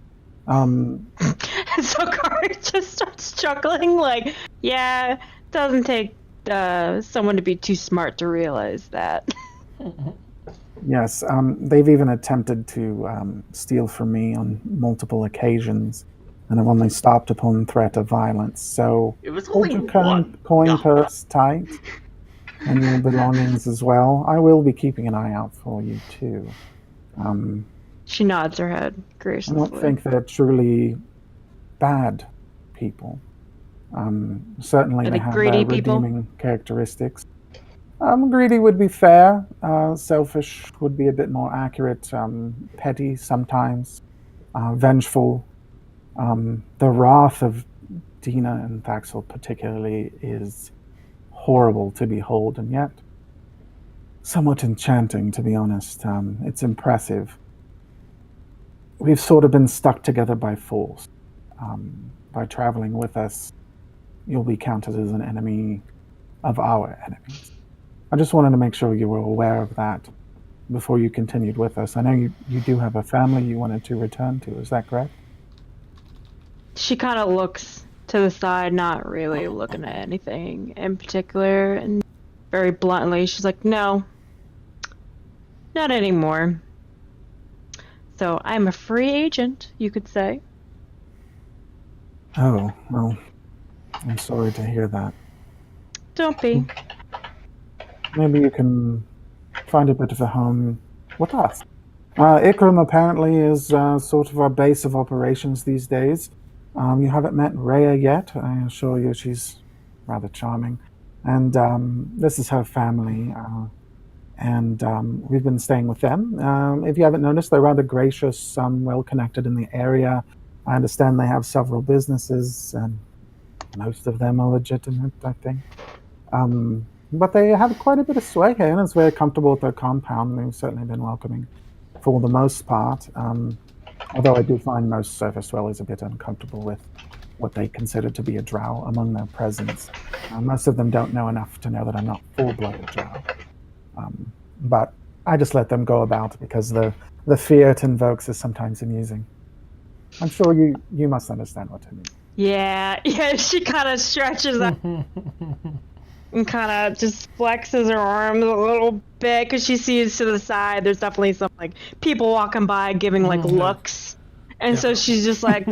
ZelKaari just starts chuckling, like, yeah, doesn't take someone to be too smart to realize that. Yes, they've even attempted to steal from me on multiple occasions, and have only stopped upon threat of violence. So It was hold only your one. coin purse tight, and your belongings as well. I will be keeping an eye out for you too. She nods her head I graciously. don't think they're truly bad people. Certainly Are they they have greedy people? redeeming characteristics. Greedy would be fair. Selfish would be a bit more accurate. Petty sometimes. Vengeful. The wrath of Deena and Thaxl particularly is horrible to behold, and yet somewhat enchanting, to be honest. It's impressive. We've sort of been stuck together by force. By traveling with us, you'll be counted as an enemy of our enemies. I just wanted to make sure you were aware of that before you continued with us. I know you do have a family you wanted to return to, is that correct? She kind of looks to the side, not really looking at anything in particular, and very bluntly, she's like, no, not anymore. So I'm a free agent, you could say. Oh, well, I'm sorry to hear that. Don't be. Maybe you can find a bit of a home with us. Ikram apparently is sort of our base of operations these days. You haven't met Rhea yet. I assure you she's rather charming. And this is her family. And we've been staying with them. If you haven't noticed, they're rather gracious, well connected in the area. I understand they have several businesses, and most of them are legitimate, I think. But they have quite a bit of sway here, and it's very comfortable with their compound. They've certainly been welcoming for the most part. Although I do find most surface dwellers a bit uncomfortable with what they consider to be a drow among their presence. Most of them don't know enough to know that I'm not full-blooded drow. But I just let them go about because the fear it invokes is sometimes amusing. I'm sure you must understand what I mean. Yeah, she kind of stretches out and kind of just flexes her arms a little bit because she sees to the side there's definitely some like people walking by giving like looks, and so she's just like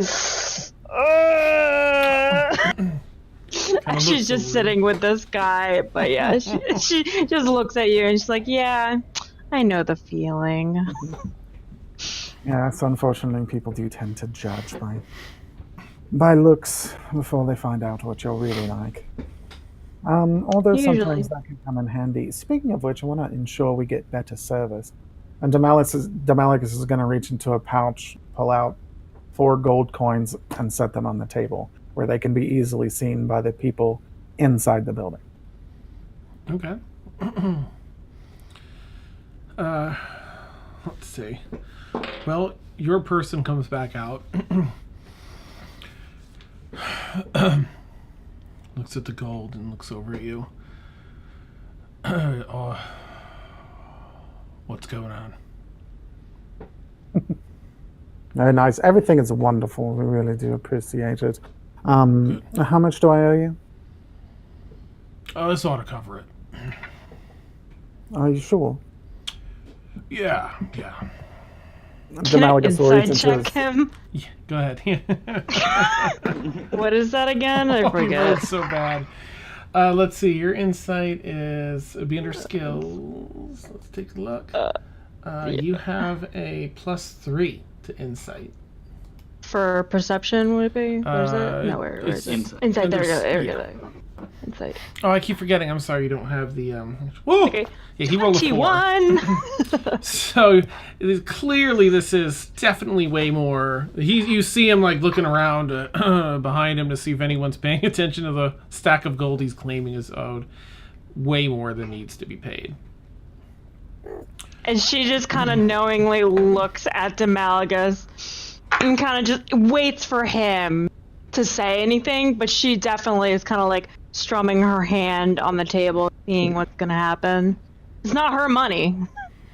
she's just sitting with this guy, but yeah, she just looks at you and she's like, yeah, I know the feeling. Yes, unfortunately people do tend to judge by looks before they find out what you're really like. Although Usually. sometimes that can come in handy. Speaking of which, I want to ensure we get better service. And Demalicus is going to reach into a pouch, pull out 4 gold coins, and set them on the table where they can be easily seen by the people inside the building. Okay. Let's see. Well, your person comes back out. Looks at the gold and looks over at you. Oh, what's going on? Very nice. Everything is wonderful. We really do appreciate it. How much do I owe you? This ought to cover it. Are you sure? Yeah. Can I inside check him? Yeah, go ahead. What is that again? I forget. It's so bad. Let's see. Your insight is be under skills. Let's take a look. You have a +3 to insight. For perception, would it be? Where is it? No, where is it? Insight. There we go. Insight. Oh, I keep forgetting. I'm sorry, you don't have the. Whoa! Okay. Yeah, he rolled a 4. So clearly, this is definitely way more. You see him like looking around behind him to see if anyone's paying attention to the stack of gold he's claiming is owed. Way more than needs to be paid. And she just kind of knowingly looks at Demalagus and kind of just waits for him to say anything, but she definitely is kind of like strumming her hand on the table, seeing what's going to happen. It's not her money.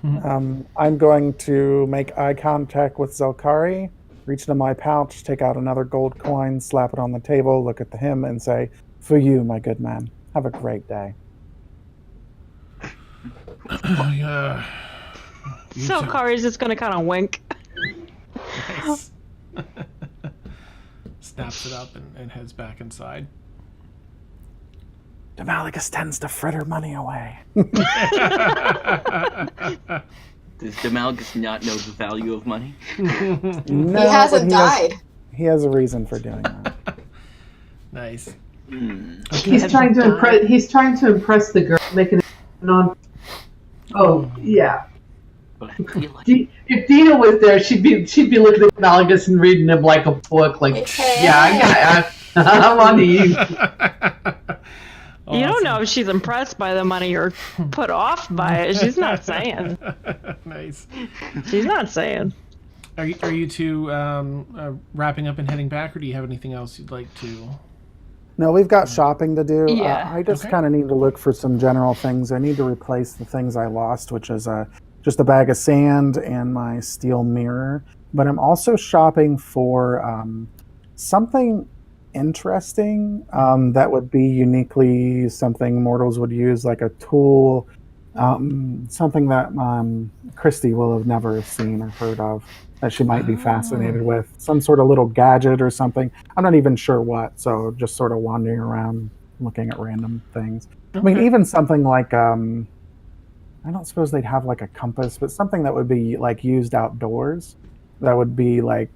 I'm going to make eye contact with ZelKaari, reach into my pouch, take out another gold coin, slap it on the table, look at him, and say, "For you, my good man. Have a great day." ZelKaari's just going to kind of wink. Nice. Snaps it up and heads back inside. Demalagus tends to fritter money away. Does Demalagus not know the value of money? No, he hasn't died. He has a reason for doing that. Nice. Okay. He's trying to impress the girl, making it non. Oh yeah. But I feel like If Deena was there, she'd be looking at Demalagus and reading him like a book. Like, yeah, I'm on to you. Awesome. You don't know if she's impressed by the money or put off by it. She's not saying. Nice. She's not saying. Are you two wrapping up and heading back, or do you have anything else you'd like to? No, we've got shopping to do. Yeah. I just kind of need to look for some general things. I need to replace the things I lost, which is just a bag of sand and my steel mirror. But I'm also shopping for something interesting that would be uniquely something mortals would use, like a tool, something that Christy will have never seen or heard of, that she might be fascinated with. Some sort of little gadget or something. I'm not even sure what, so just sort of wandering around looking at random things. Okay. I mean, even something like, I don't suppose they'd have like a compass, but something that would be like used outdoors. That would be like,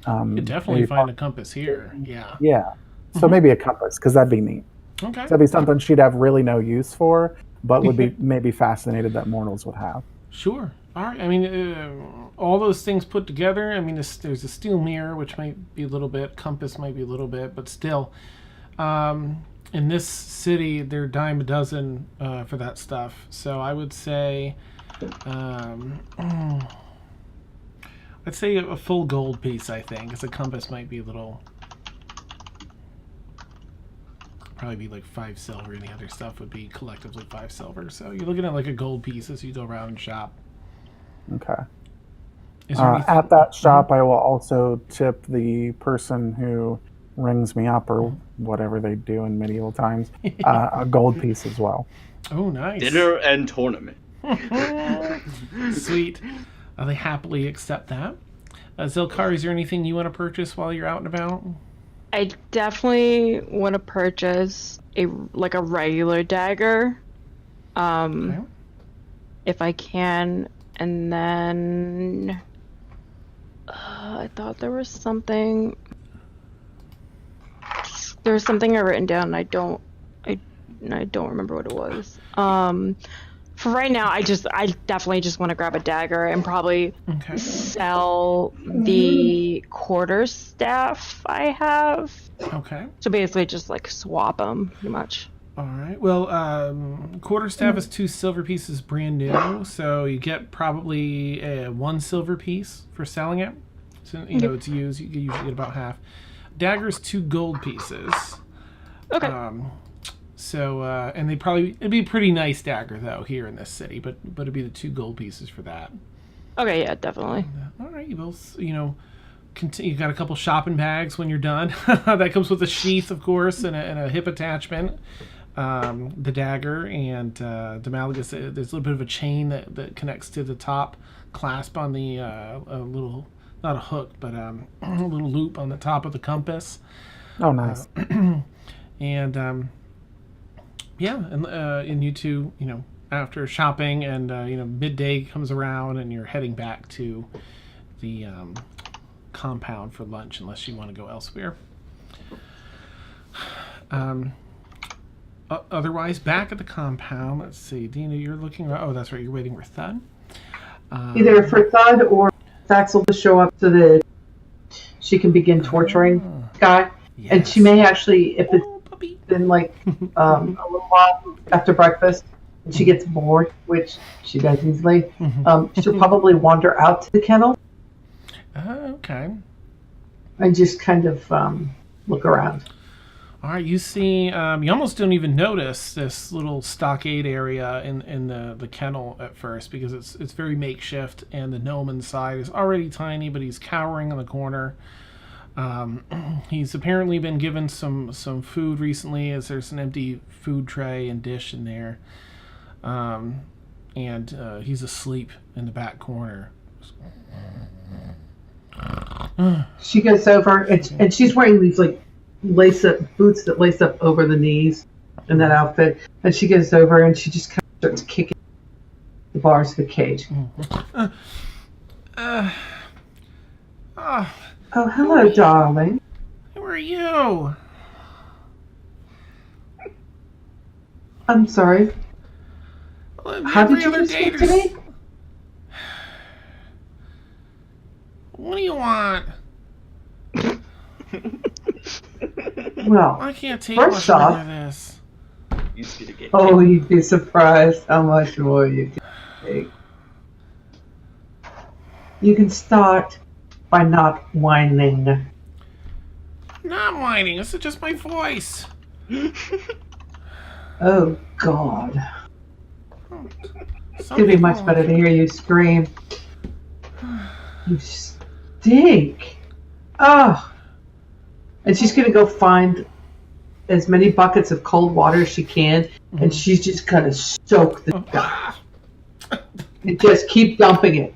you could definitely find a compass here. Yeah. Yeah. So maybe a compass, because that'd be neat. Okay. So that'd be something she'd have really no use for, but would be maybe fascinated that mortals would have. Sure. All right. I mean, all those things put together. I mean, there's a steel mirror, which might be a little bit. Compass might be a little bit, but still, in this city, they're dime a dozen for that stuff. So I would say. I'd say a full gold piece, I think, because a compass might be a little... Probably be like 5 silver, and the other stuff would be collectively 5 silver. So you're looking at like a gold piece as you go around and shop. Okay. At that shop, I will also tip the person who rings me up, or whatever they do in medieval times, a gold piece as well. Oh, nice. Dinner and tournament. Sweet. They happily accept that. ZelKaari, is there anything you want to purchase while you're out and about? I definitely want to purchase a regular dagger, Okay. if I can, and then I thought there was something. There was something I written down, and I don't remember what it was. For right now, I definitely just want to grab a dagger and probably sell the quarterstaff I have. Okay. So basically just like swap them pretty much. All right. Well, quarterstaff is 2 silver pieces brand new, so you get probably 1 silver piece for selling it. So, it's used. You usually get about half. Dagger's 2 gold pieces. Okay. So, and it'd be a pretty nice dagger though here in this city, but it'd be the 2 gold pieces for that. Okay, yeah, definitely. All right, you both, you got a couple shopping bags when you're done. That comes with a sheath, of course, and a hip attachment. The dagger and Demalagus, there's a little bit of a chain that connects to the top clasp on the a little, not a hook, but a little loop on the top of the compass. Oh, nice. And and you two, after shopping and midday comes around and you're heading back to the compound for lunch, unless you want to go elsewhere. Otherwise, back at the compound, let's see, Deena, you're looking. Oh, that's right, you're waiting for Thud. Either for Thud or Thaxl to show up so that she can begin torturing Guy, yes. And she may actually, if it's been like a little while after breakfast, she gets bored, which she does easily, Mm-hmm. she'll probably wander out to the kennel. Okay. And just kind of look around. All right, you see, you almost don't even notice this little stockade area in the kennel at first because it's very makeshift, and the gnome inside is already tiny, but he's cowering in the corner. He's apparently been given some food recently, as there's an empty food tray and dish in there, and he's asleep in the back corner. She goes over, and she's wearing these like lace-up boots that lace up over the knees in that outfit. And she goes over and she just kind of starts kicking the bars of the cage. Oh, hello, darling. Who are you? I'm sorry. Well, How did every you other just day speak to me? What do you want? Well, I can't take first much more off, of this. He's gonna get oh, you'd be surprised how much more you can take. You can start by not whining. I'm not whining. This is just my voice. Oh, God. It's Some going to be people- much better to hear you scream. You stink. Oh. And she's going to go find as many buckets of cold water as she can, and she's just going to soak the guy. And just keep dumping it.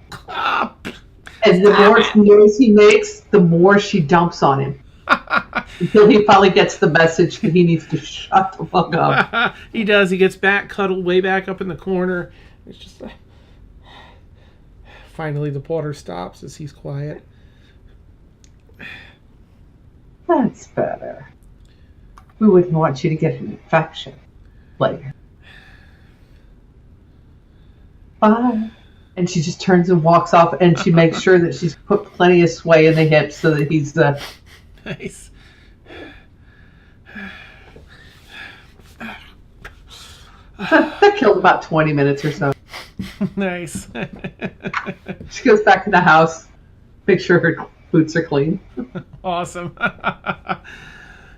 And the more noise he makes, the more she dumps on him. Until he finally gets the message that he needs to shut the fuck up. He does. He gets back, cuddled way back up in the corner. It's just like... Finally, the water stops as he's quiet. That's better. We wouldn't want you to get an infection later. Bye. And she just turns and walks off, and she makes sure that she's put plenty of sway in the hips so that he's Nice. that killed about 20 minutes or so. Nice. She goes back to the house, make sure her boots are clean. Awesome.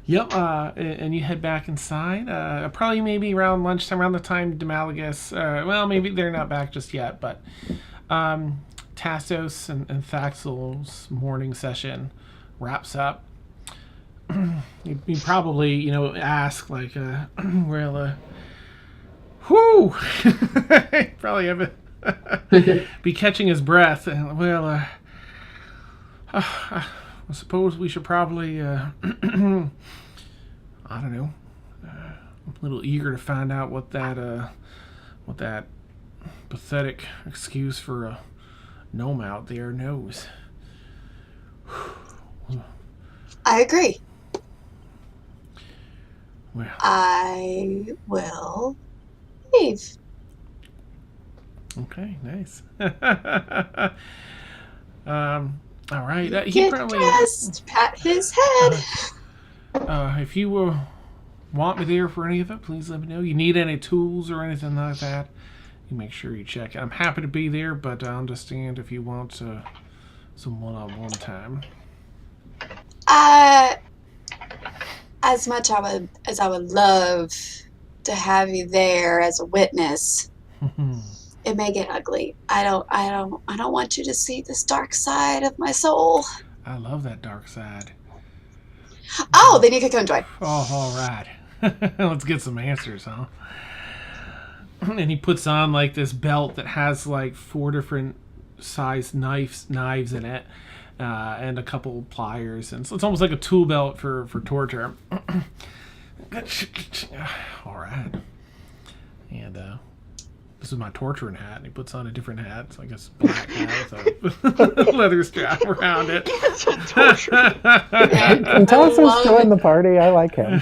Yep, and you head back inside. Probably maybe around lunchtime, around the time Demalagus, well, maybe they're not back just yet, but Tassos and Thaxl's morning session wraps up. You probably, ask, like, well, whoo! Probably have be catching his breath. Well, I suppose we should probably, I don't know, I'm a little eager to find out what that pathetic excuse for a gnome out there knows. I agree. Well, I will leave. okay, nice. All right. He Get probably dressed, pat his head. if you want me there for any of it, please let me know. You need any tools or anything like that, you make sure you check it. I'm happy to be there, but I understand if you want some one-on-one time. As much as I would love to have you there as a witness, it may get ugly. I don't want you to see this dark side of my soul. I love that dark side. Oh, then you could come join. Oh, all right. Let's get some answers, huh? And he puts on like this belt that has like 4 different sized knives in it, and a couple pliers, and so it's almost like a tool belt for torture. All right. And this is my torturing hat, and he puts on a different hat, so I guess black hat with a leather strap around it. And Tassos joined the party. I like him.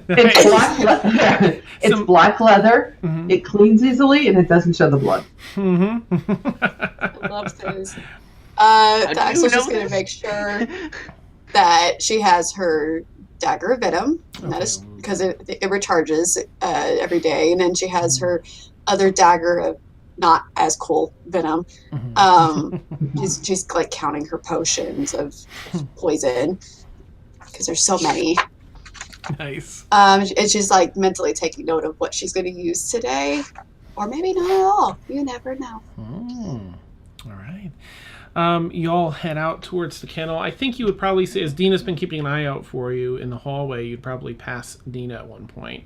It's black. It's black leather. Mm-hmm. It cleans easily, and it doesn't show the blood. I love those. Thaxl's just going to make sure that she has her dagger of venom. And that is because it recharges every day, and then she has her other dagger of not as cool venom. She's like counting her potions of poison because there's so many. Nice. And she's like mentally taking note of what she's going to use today, or maybe not at all. You never know. All right. You all head out towards the kennel. I think you would probably say, as Deena's been keeping an eye out for you in the hallway, you'd probably pass Deena at one point.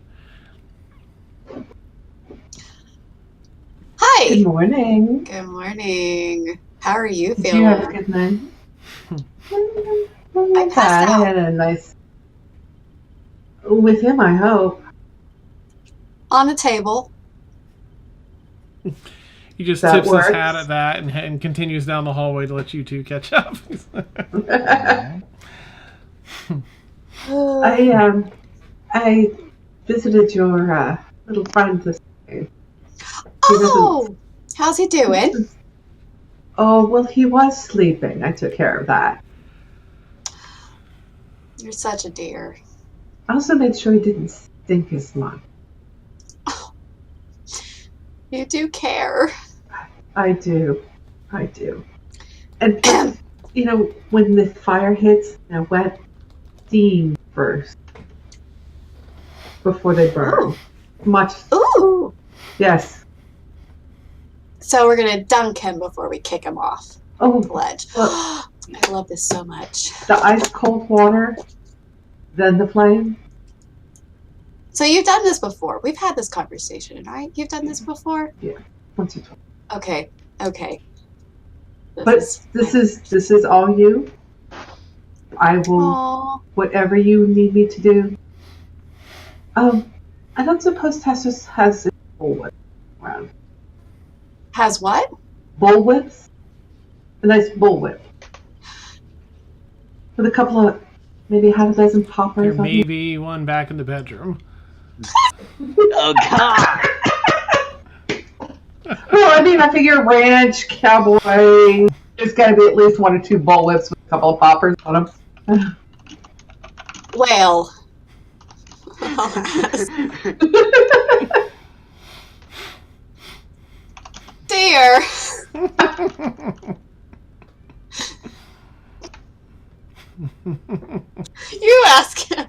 Hi. Good morning. Good morning. How are you Did feeling? you have a good night? I passed out. I had a nice... With him, I hope. On the table. He just That tips works. his hat at that and continues down the hallway to let you two catch up. I visited your little friend this day. Oh, how's he doing? Oh, well, he was sleeping. I took care of that. You're such a dear. I also made sure he didn't stink as much. You do care. I do. And, when the fire hits, I wet steam first. Before they burn. Much. Ooh. Yes. So we're going to dunk him before we kick him off Oh, the ledge. well, I love this so much. the ice cold water, then the flame. So you've done this before. We've had this conversation, right? You've done this before? Once or twice. Okay. But this is all you. I will, Aww. whatever you need me to do. I don't suppose Tassos has a bullwhip around. Has what? Bullwhips? A nice bullwhip. With a couple of, maybe half a dozen poppers There on may it. be one back in the bedroom. Oh God! Well, I mean, I figure ranch, cowboy, there's got to be at least one or two bullwhips with a couple of poppers on them. Well. Dear. You ask him.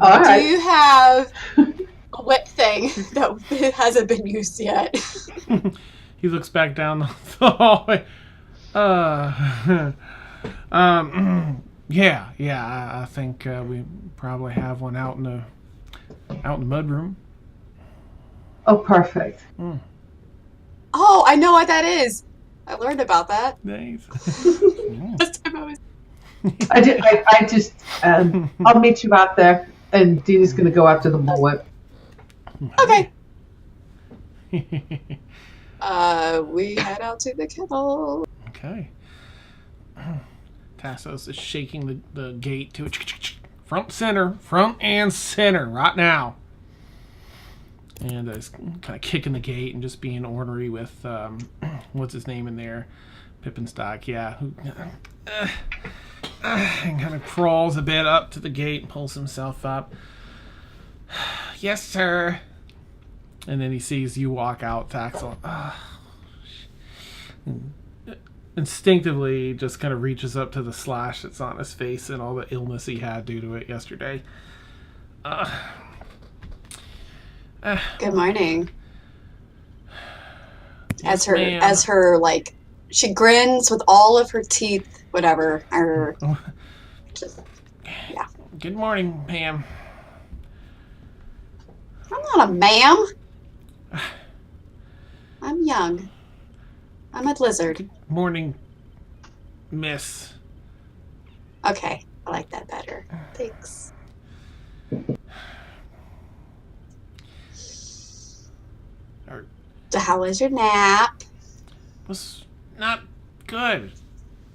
All Do right. you have a whip thing that hasn't been used yet? He looks back down the hallway. Yeah. I think we probably have one out in the mudroom. Oh, perfect. Oh, I know what that is. I learned about that. Nice. Last time I was. I just, I'll meet you out there, and Deena's going to go after the bullwhip. Okay. We head out to the kennel. Okay. Tassos is shaking the gate to front and center right now. And is kind of kicking the gate and just being ornery with, what's his name in there? Pippenstock, yeah. And kind of crawls a bit up to the gate and pulls himself up. Yes, sir. And then he sees you walk out, Thaxl. Instinctively just kind of reaches up to the slash that's on his face and all the illness he had due to it yesterday. Good morning. Yes, As her like, she grins with all of her teeth, whatever. Yeah. Good morning, Pam. I'm not a ma'am. I'm young. I'm a lizard. Good morning, miss. Okay, I like that better. Thanks. So how was your nap? Was not good.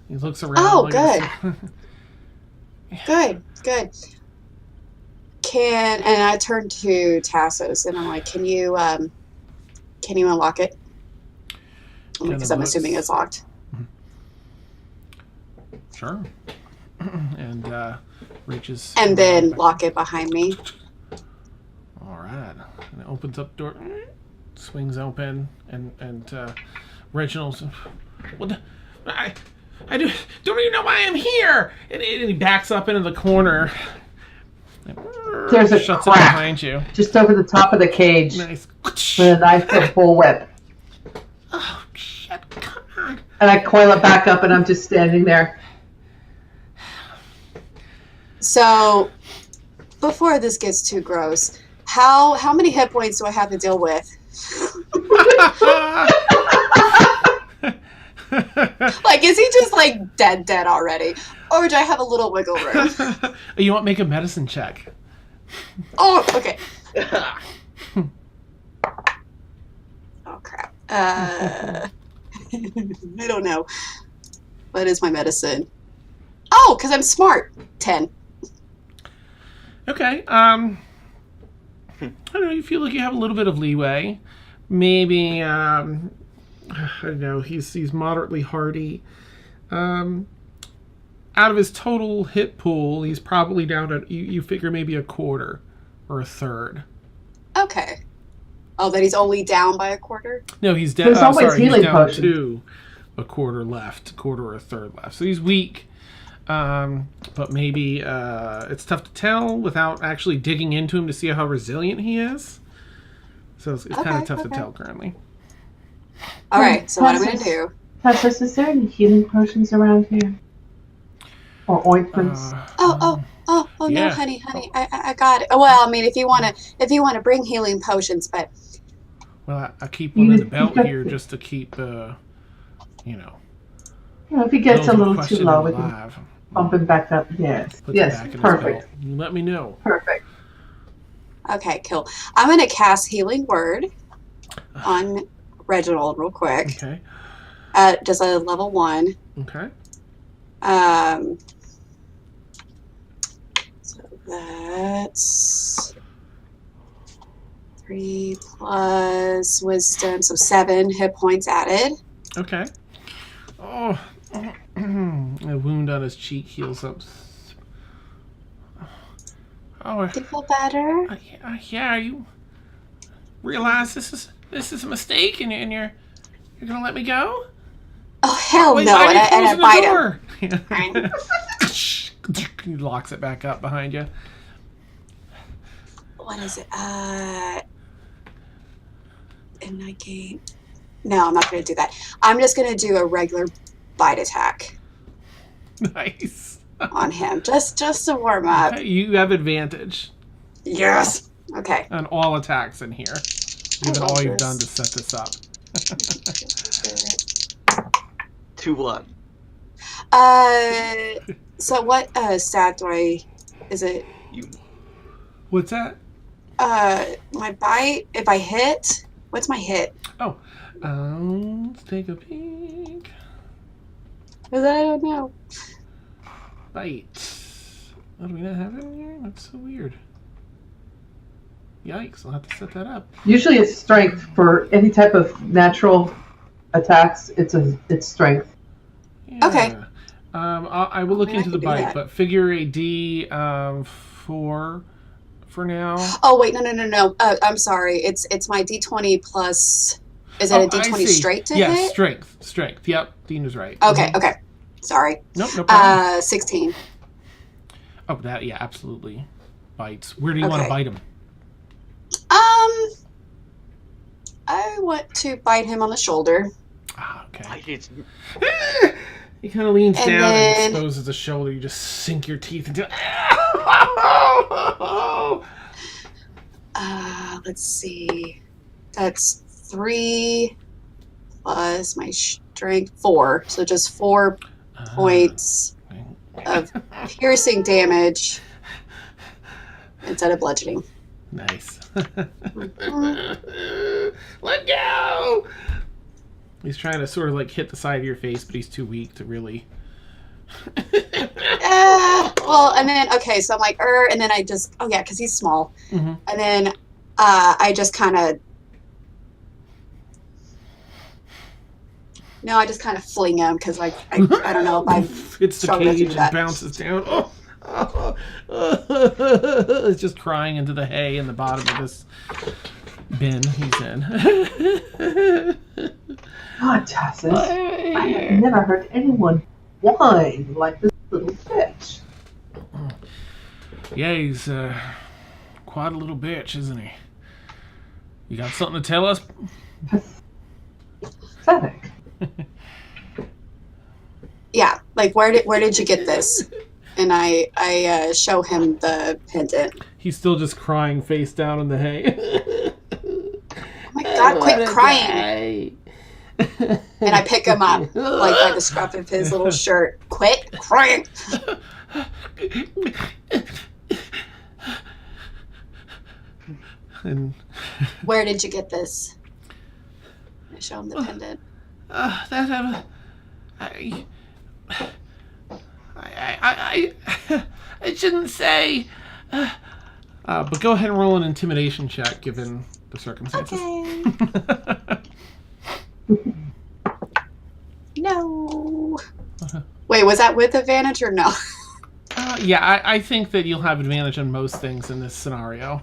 He looks around. Oh, good. Good. And I turn to Tassos and I'm like, can you unlock it? Because I'm assuming it's locked. Sure. and reaches. And then lock it behind me. All right. And it opens up the door, swings open, and Reginald's. What? I don't even know why I'm here. And he backs up into the corner. There's a shuts crack it behind you. just over the top of the cage Nice. with a nice bullwhip. Oh shit! Come on. And I coil it back up, and I'm just standing there. So, before this gets too gross, how many hit points do I have to deal with? Like, is he just like dead already, or do I have a little wiggle room? You want to make a medicine check? Oh, okay. Oh crap. I don't know. What is my medicine? Oh, because I'm smart. 10. Okay. I don't know. You feel like you have a little bit of leeway. Maybe. I don't know. He's moderately hardy. Out of his total hit pool, he's probably down at you figure maybe a quarter or a third. Okay. Oh, that he's only down by a quarter? No, he's down. There's always healing he's down potions. to a quarter or a third left. So he's weak. But maybe it's tough to tell without actually digging into him to see how resilient he is. So it's kind of tough to tell currently. All right. So what I'm gonna do? Thaxl, is there any healing potions around here? Or ointments? Oh yeah. no, honey, I got it. Oh, well, I mean, if you wanna bring healing potions, but Well, I keep one in the belt here just to keep, if he gets a little too low, we can bump him back up. Yes. Puts it Yes. back in his Perfect. belt. You let me know. Perfect. okay, cool. I'm gonna cast Healing Word on Reginald real quick. Okay. Just a level 1. Okay. So that's 3 plus wisdom, so 7 hit points added. Okay. Oh, a wound on his cheek heals up. Oh, Do you feel better? yeah. You realize this is a mistake, and you're gonna let me go? Oh hell Wait, no! why And are you I closing the bite him. door? He locks it back up behind you. What is it? And I gain. No, I'm not going to do that. I'm just going to do a regular bite attack Nice. on him, just to warm up. You have advantage Yes. Okay. on all attacks in here, given love all you've this. done to set this up. 2 blood. So what stat do I? Is it What's that? my bite? If I hit, what's my hit? Oh, let's take a peek. Because I don't know. Bite. Oh, do we not have it in here? That's so weird. Yikes! I'll have to set that up. Usually it's strength for any type of natural attacks. It's strength. Yeah. Okay. I will look I into the can do bite, that. but figure a D 4 for now. Oh wait, no. I'm sorry. It's my D20 plus. Is it a I D20 see. straight to Yes, hit? strength. Yep, Deena's right. Okay. Sorry. Nope, no problem. 16. Oh, that, yeah, absolutely. Bites. Where do you want to Okay. bite him? I want to bite him on the shoulder. Ah, okay. It's He kind of leans And down then- and exposes the shoulder. You just sink your teeth into it. Let's see. That's 3 plus my strength 4. So just 4 points of piercing damage instead of bludgeoning. Nice. Let go! He's trying to sort of like hit the side of your face, but he's too weak to really. Well, and then, okay, so I'm like, and then I just, oh yeah, because he's small. Mm-hmm. And then I just kind of No, I just kind of fling him because I don't know if I'm. It's the cage and bounces down. It's just crying into the hay in the bottom of this bin he's in. God, Tassus, I have never heard anyone whine like this little bitch. Yeah, he's quite a little bitch, isn't he? You got something to tell us? Pathetic. Yeah, like where did you get this? And I show him the pendant. He's still just crying face down in the hay. Oh my God, quit crying. And I pick him up, like by the scruff of his little shirt. Quit crying. And where did you get this? I show him the pendant. I shouldn't say. But go ahead and roll an intimidation check, given the circumstances. Okay. No. Wait, was that with advantage or no? Yeah, I think that you'll have advantage on most things in this scenario.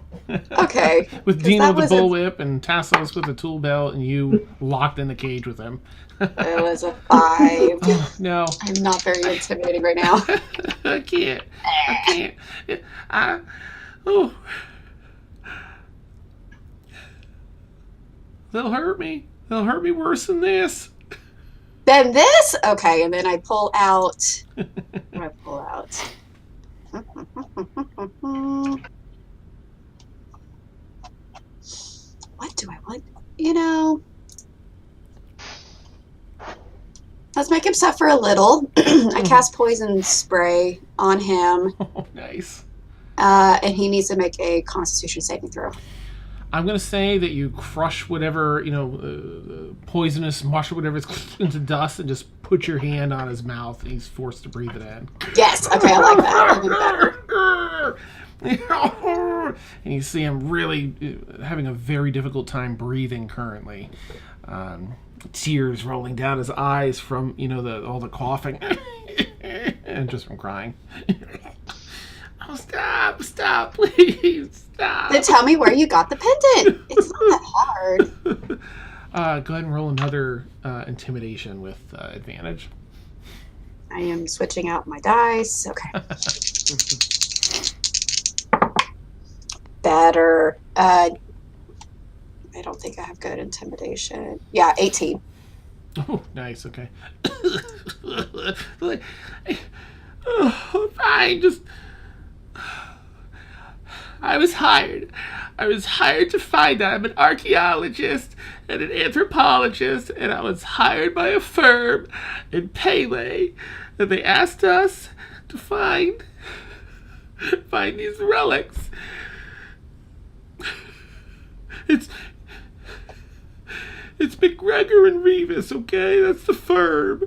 Okay. With Deena with the bullwhip and Thaxl with the tool belt and you locked in the cage with him. It was a 5. Oh, no. I'm not very intimidating right now. I can't. Oh. They'll hurt me. They'll hurt me worse than this. Then this? Okay, and then I pull out. What do I want? Let's make him suffer a little. I cast poison spray on him. Oh, nice. And he needs to make a Constitution saving throw. I'm going to say that you crush whatever, poisonous mush or whatever is into dust and just put your hand on his mouth and he's forced to breathe it in. Yes, okay, I like that. Even better. And you see him really having a very difficult time breathing currently. Tears rolling down his eyes from, all the coughing and just from crying. Oh, stop, please, stop. Then tell me where you got the pendant. It's not that hard. Go ahead and roll another intimidation with advantage. I am switching out my dice. Okay. Better. I don't think I have good intimidation. Yeah, 18. Oh, nice. Okay. Fine. Just. I was hired to find out. I'm an archaeologist and an anthropologist, and I was hired by a firm in Pele, and they asked us to find these relics. It's McGregor and Revis, okay? That's the firm.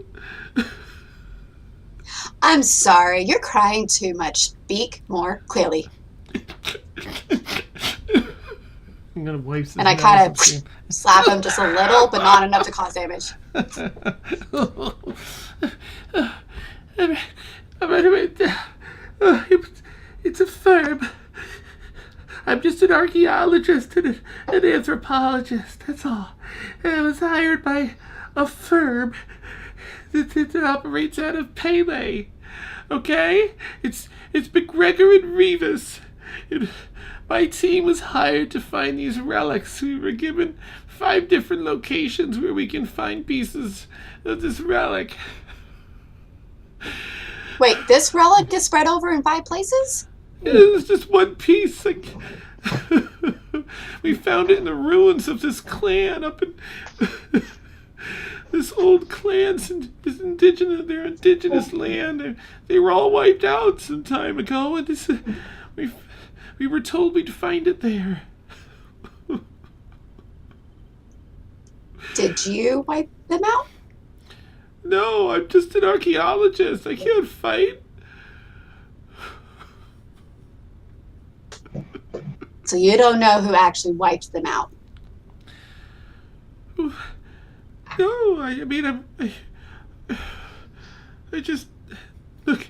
I'm sorry, you're crying too much. Speak more clearly. I'm gonna wipe some. And I kind of slap him just a little, but not enough to cause damage. It's a firm. I'm just an archaeologist and an anthropologist. That's all. And I was hired by a firm that operates out of Pele. Okay? It's McGregor and Revis. My team was hired to find these relics. We were given 5 different locations where we can find pieces of this relic. Wait, this relic is spread over in 5 places? It was just one piece. We found it in the ruins of this clan up in this old clan. This indigenous land. They were all wiped out some time ago, and we were told we'd find it there. Did you wipe them out? No, I'm just an archaeologist. I can't fight. So you don't know who actually wiped them out? No, I mean, I just... Look,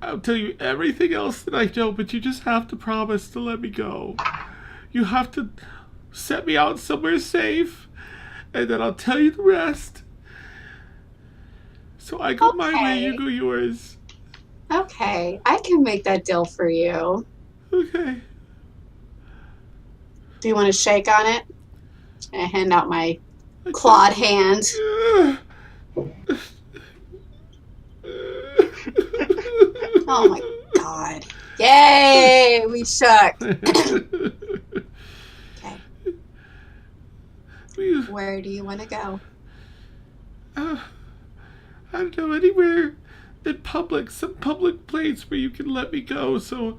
I'll tell you everything else that I know, but you just have to promise to let me go. You have to set me out somewhere safe, and then I'll tell you the rest. So I go my way, you go yours. Okay, I can make that deal for you. Okay. Do you want to shake on it? I hand out my clawed hand. Oh my god. Yay! We shook. Okay. Where do you want to go? I don't know, anywhere in public, some public place where you can let me go, so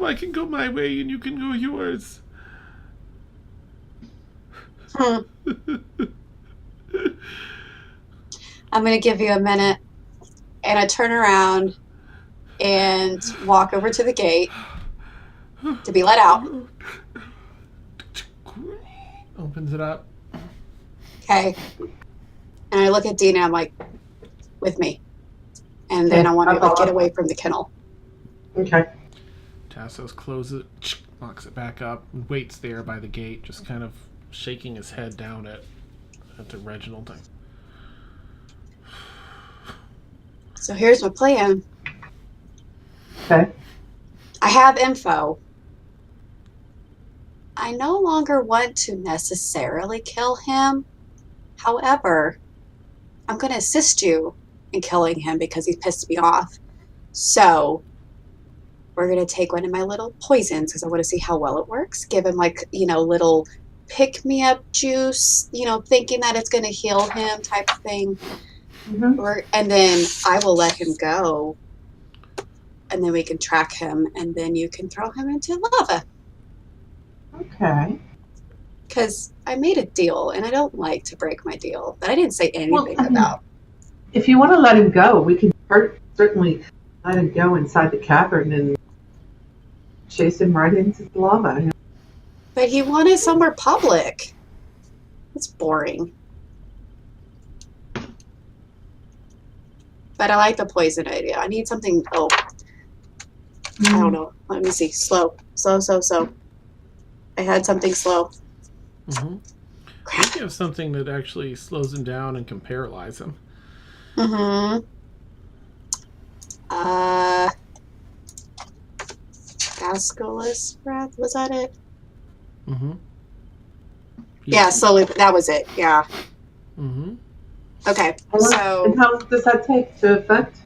I can go my way and you can go yours. I'm going to give you a minute, and I turn around and walk over to the gate to be let out. Opens it up. Okay. And I look at Deena, I'm like, with me. And then I want to get away from the kennel. Okay. Tassos closes it, locks it back up, and waits there by the gate, just kind of shaking his head down at Reginald. So here's my plan. Okay. I have info. I no longer want to necessarily kill him. However, I'm going to assist you in killing him because he pissed me off. So we're going to take one of my little poisons because I want to see how well it works. Give him little pick-me-up juice, thinking that it's going to heal him type of thing. Mm-hmm. And then I will let him go. And then we can track him. And then you can throw him into lava. Okay. Because I made a deal, and I don't like to break my deal. But I didn't say anything about. If you want to let him go, we can certainly let him go inside the cavern and chase him right into the lava. But he wanted somewhere public. It's boring. But I like the poison idea. I need something. I don't know. Let me see. Slow. I had something slow. Mm-hmm. Crap. You have something that actually slows him down and can paralyze him. Mm-hmm. Basculus breath, was that it? Mm-hmm. Yeah, slowly. That was it. Yeah. Mm-hmm. Okay. And how does that take to effect?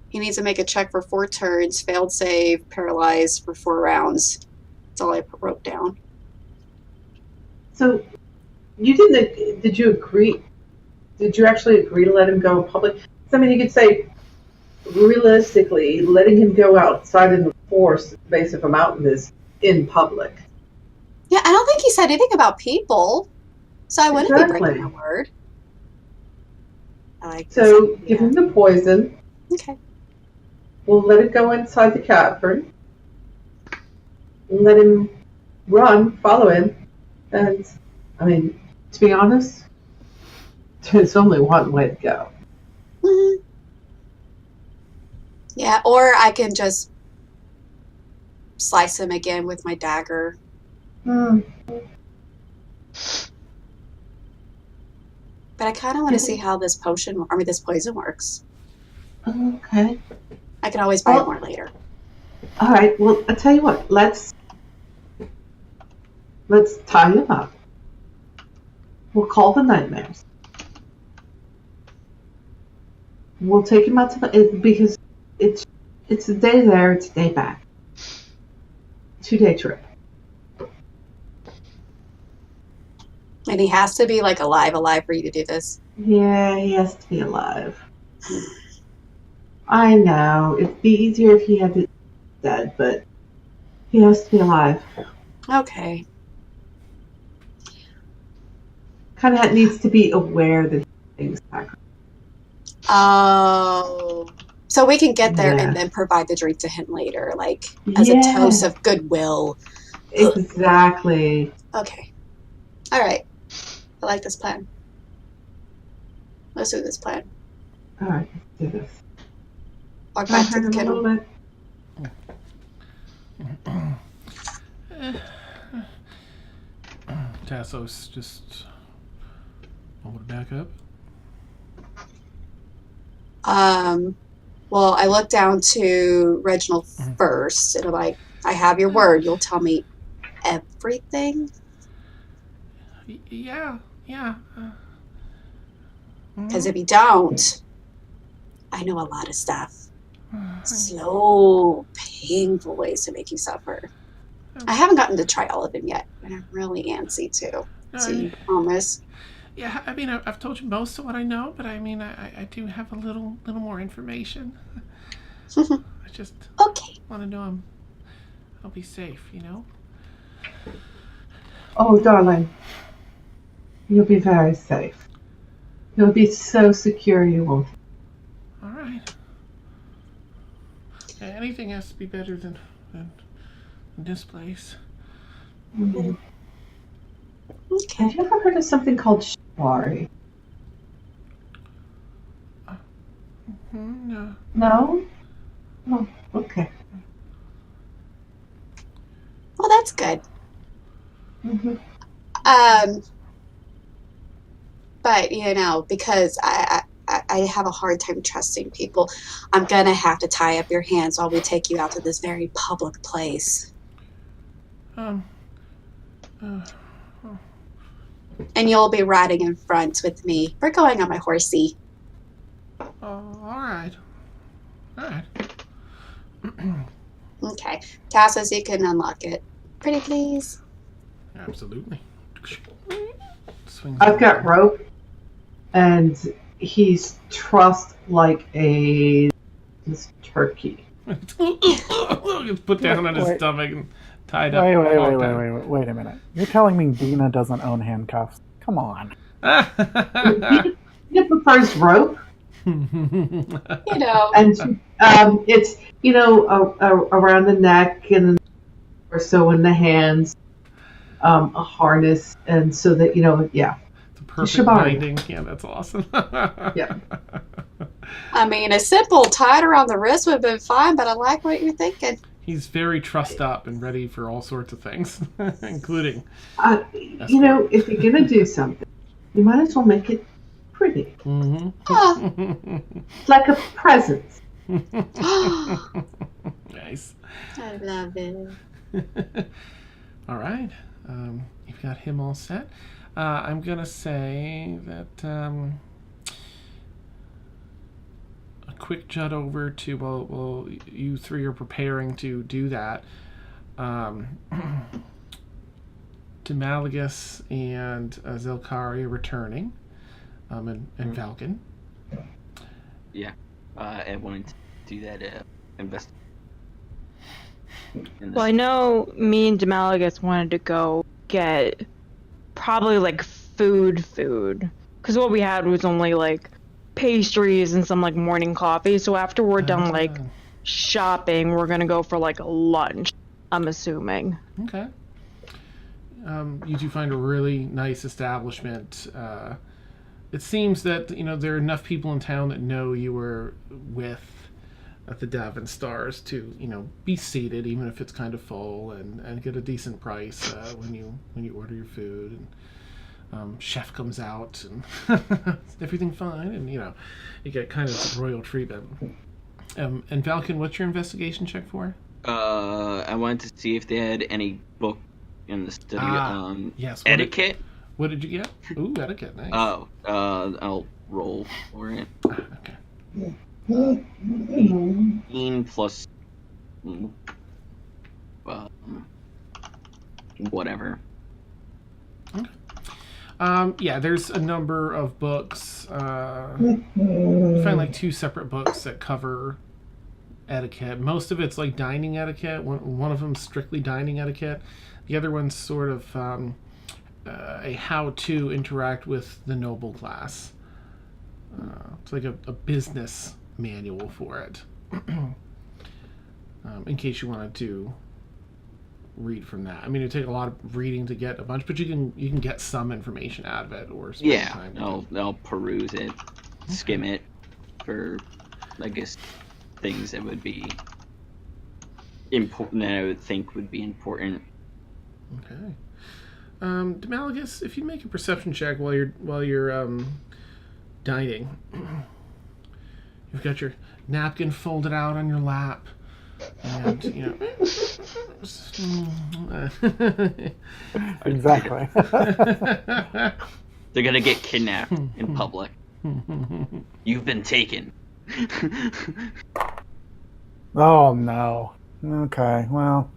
He needs to make a check for 4 turns, failed save, paralyzed for 4 rounds. That's all I wrote down. So, did you agree? Did you actually agree to let him go in public? I mean, you could say, realistically, letting him go outside in the forest, the base of a mountain, is in public. Yeah, I don't think he said anything about people, so I wouldn't be breaking my word. Give him the poison. Okay. We'll let it go inside the cavern. Let him run, follow him. And, I mean, to be honest, there's only one way to go. Mm-hmm. Yeah, or I can just slice him again with my dagger. Mm. But I kind of want to see how this poison works. Okay. I can always buy more later. All right. Well, I'll tell you what. Let's tie him up. We'll call the nightmares. We'll take him out to because it's a day there, it's a day back. 2-day trip. And he has to be alive for you to do this. Yeah, he has to be alive. I know. It'd be easier if he had been dead, but he has to be alive. Okay. Kind of needs to be aware that things happen. Oh. So we can get there and then provide the drink to him later, as a toast of goodwill. Exactly. Okay. All right. I like this plan. Let's do this plan. All right, let's do this. Walk back to the kennel. Tassos just hold it back up. Well, I look down to Reginald first, and I'm like, I have your word. You'll tell me everything? Yeah. Because if you don't, I know a lot of stuff. Slow, painful ways to make you suffer. I haven't gotten to try all of them yet, and I'm really antsy too. So you promise? Yeah, I mean, I've told you most of what I know, but I mean, I do have a little more information. I just want to know I'll be safe, you know? Oh, darling. You'll be very safe. You'll be so secure you won't. All right. Yeah, anything has to be better than this place. Mm-hmm. Okay. Have you ever heard of something called ZelKaari? No. No? Oh, okay. Well, that's good. Mm-hmm. But, you know, because I have a hard time trusting people, I'm going to have to tie up your hands while we take you out to this very public place. And you'll be riding in front with me. We're going on my horsey. All right. Okay. Tassos, you can unlock it. Pretty please. Absolutely. I've got rope, and he's trussed like a turkey. It's put down on his stomach and tied up. Wait a minute. You're telling me Deena doesn't own handcuffs? Come on. He prefers rope. You know. And it's, you know, around the neck and or so in the hands, a harness, and so that, you know, yeah. The perfect binding. Yeah, that's awesome. Yeah. I mean, a simple tied around the wrist would have been fine, but I like what you're thinking. He's very trussed up and ready for all sorts of things, including. You know, if you're gonna do something, you might as well make it pretty. Mm-hmm. Like a present. Nice. I love it. All right. You've got him all set. I'm going to say that a quick jut over to, well, you three are preparing to do that. Demalagus and ZelKaari are returning, and Falcon. Yeah, I wanted to do that investigation. Well, I know me and Demalagus wanted to go get probably like food, because what we had was only like pastries and some like morning coffee. So after we're done like shopping, we're gonna go for like a lunch, I'm assuming. Okay. You do find a really nice establishment. It seems that, you know, there are enough people in town that know you were with at the Dove and Stars to, you know, be seated even if it's kind of full, and get a decent price when you order your food. And chef comes out and everything fine, and you know, you get kind of royal treatment. And Falcon, what's your investigation check for? I wanted to see if they had any book in the study yes. etiquette. What did you get? Ooh, etiquette, nice. Oh, I'll roll for it. Okay. 18 plus whatever. Okay. Yeah, there's a number of books. You find like 2 separate books that cover etiquette. Most of it's like dining etiquette. One of them's strictly dining etiquette. The other one's sort of a how-to interact with the noble class. It's like a business manual for it. In case you wanted to read from that. I mean, it take a lot of reading to get a bunch, but you can get some information out of it, or spend time. I'll peruse it, skim it for, I guess, things that would be important that I would think would be important. Okay. Demalagus, if you make a perception check while you're dining, you've got your napkin folded out on your lap, and Exactly. They're gonna get kidnapped in public. You've been taken. Oh no. Okay, well,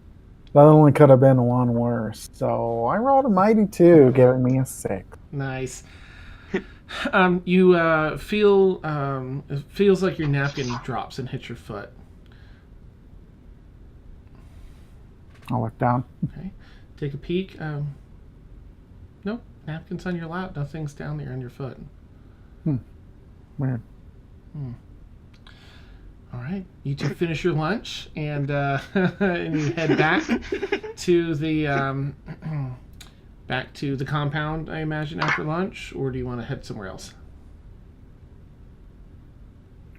that only could have been one worse. So I rolled a mighty 2, giving me a 6. Nice. You feel it feels like your napkin drops and hits your foot. I'll look down. Okay, take a peek. Nope, napkin's on your lap. Nothing's down there on your foot. Weird. All right, you two finish your lunch and and you head back to the compound, I imagine, after lunch, or do you want to head somewhere else?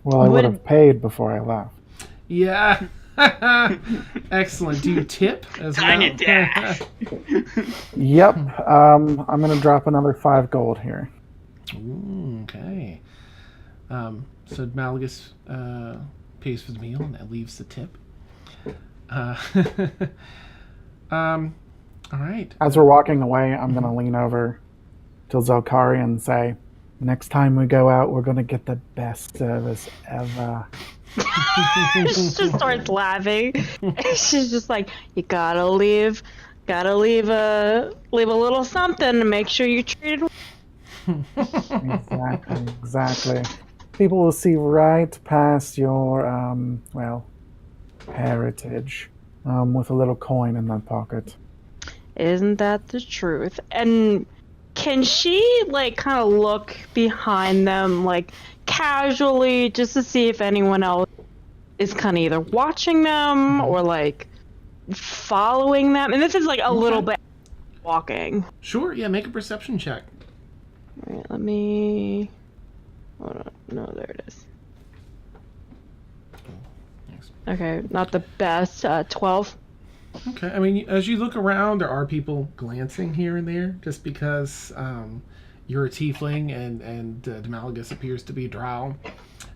Well, I would have paid before I left. Yeah. Excellent. Do you tip as well? Tiny dash. Yep. I'm gonna drop another 5 gold here. Ooh, okay. So Malagus pays for the meal and that leaves the tip. All right. As we're walking away, I'm gonna lean over to ZelKaari and say, "Next time we go out, we're gonna get the best service ever." She just starts laughing. She's just like, "You gotta leave a little something to make sure you're treated." Exactly. People will see right past your heritage with a little coin in that pocket. Isn't that the truth? And can she kind of look behind them casually just to see if anyone else is kind of either watching them or following them? And this is a little bit walking. Sure, yeah, make a perception check. All right, let me... Hold on. No, there it is. Okay, not the best. 12. Okay, I mean, as you look around, there are people glancing here and there, just because you're a tiefling and Demalagus appears to be drow.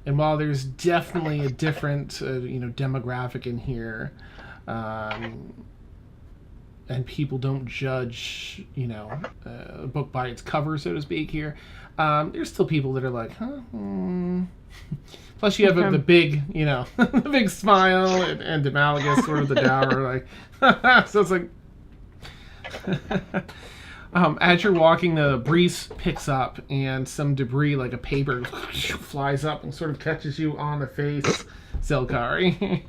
And while there's definitely a different, demographic in here, and people don't judge, a book by its cover, so to speak, here, there's still people that are like, huh? Plus you have the big, the big smile, and Demalagus sort of the dour, so it's like... as you're walking, the breeze picks up, and some debris, like a paper, flies up and sort of catches you on the face, ZelKaari.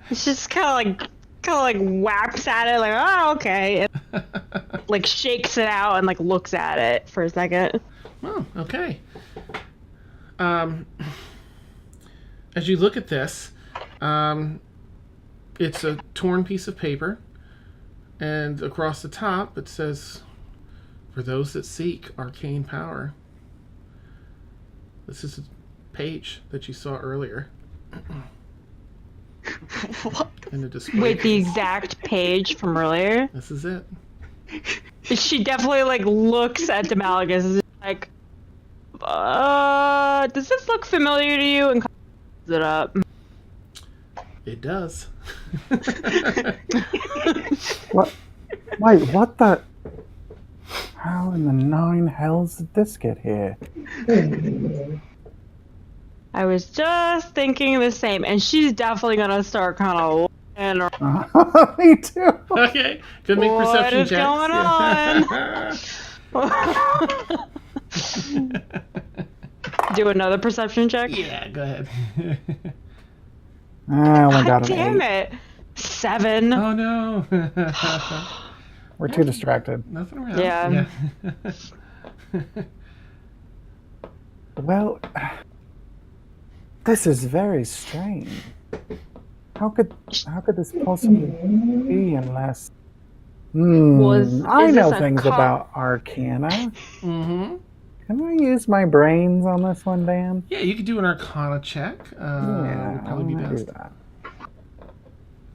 It's just kind of whaps at it, oh, okay. And, shakes it out and looks at it for a second. Oh, okay. As you look at this, it's a torn piece of paper, and across the top it says, "For those that seek arcane power." This is a page that you saw earlier. What? In the display. Wait, the exact page from earlier? This is it. She definitely looks at Demalagus and is like, does this look familiar to you? And calls it up. It does. What? Wait, what the? How in the 9 hells did this get here? I was just thinking the same, and she's definitely gonna start kind of looking around. Me too. Okay, good. Make perception checks. What is going on? Do another perception check? Yeah, go ahead. I only got God an damn 8. it! 7. Oh no. We're too distracted. Nothing around. Yeah. Well, this is very strange. How could this possibly be unless I know things about Arcana. Mm-hmm. Can I use my brains on this one, Dan? Yeah, you could do an Arcana check. Yeah, would probably be best. Do that.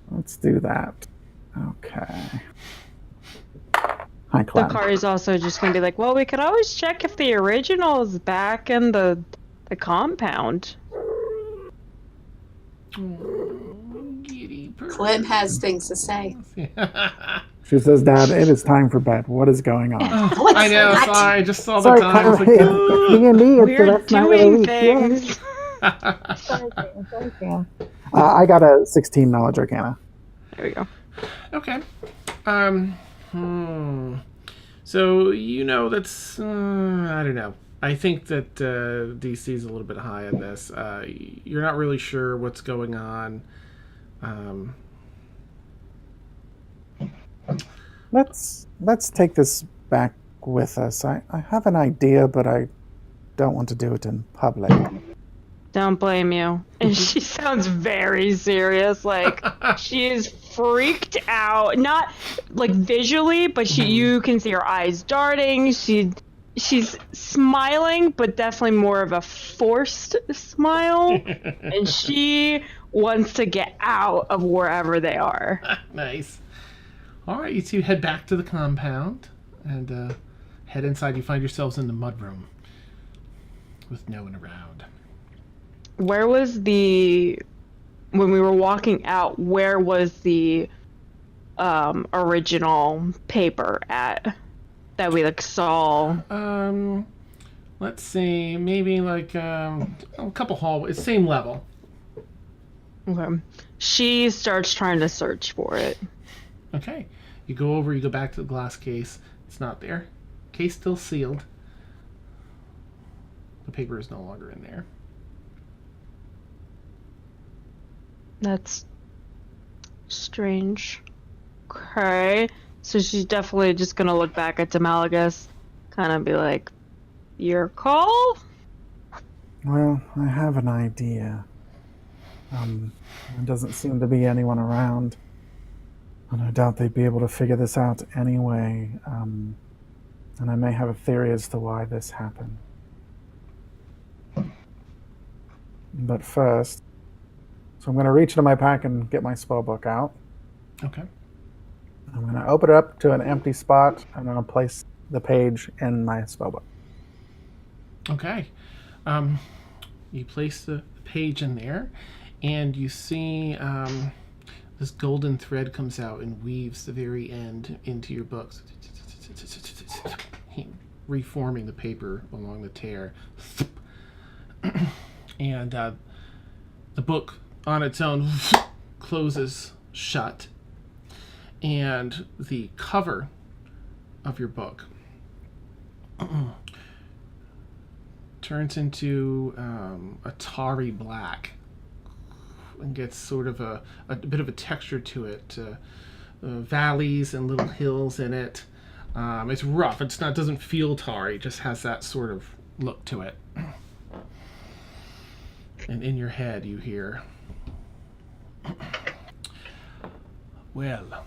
Let's do that. Okay. Hi, Clem. ZelKaari's also just going to be like, well, we could always check if the original is back in the compound. Clem has things to say. She says, Dad, it is time for bed. What is going on? I know, sorry, I just saw the time. I was like, we're doing things. I got a 16 knowledge Arcana. There we go. Okay. So, that's, I don't know. I think that DC is a little bit high on this. You're not really sure what's going on. Let's take this back with us. I have an idea, but I don't want to do it in public. Don't blame you. And she sounds very serious. Like, she is freaked out. Not, like, visually, but you can see her eyes darting. She's smiling, but definitely more of a forced smile. And she wants to get out of wherever they are. Nice. All right, you two head back to the compound and head inside. You find yourselves in the mudroom with no one around. Where was when we were walking out, where was the original paper at that we saw? Let's see, maybe a couple hallways, same level. Okay. She starts trying to search for it. Okay. You go back to the glass case. It's not there. Case still sealed. The paper is no longer in there. That's strange. Okay. So she's definitely just gonna look back at Demalagus, kind of be like, your call? Well, I have an idea. There doesn't seem to be anyone around. And I doubt they'd be able to figure this out anyway. And I may have a theory as to why this happened. But first, so I'm going to reach into my pack and get my spell book out. Okay. I'm going to open it up to an empty spot. I'm going to place the page in my spell book. Okay. You place the page in there, and you see this golden thread comes out and weaves the very end into your books, reforming the paper along the tear. And the book on its own closes shut, and the cover of your book turns into a tarry black and gets sort of a bit of a texture to it, valleys and little hills in it. It's rough. It doesn't feel tarry. It just has that sort of look to it. And in your head you hear, well,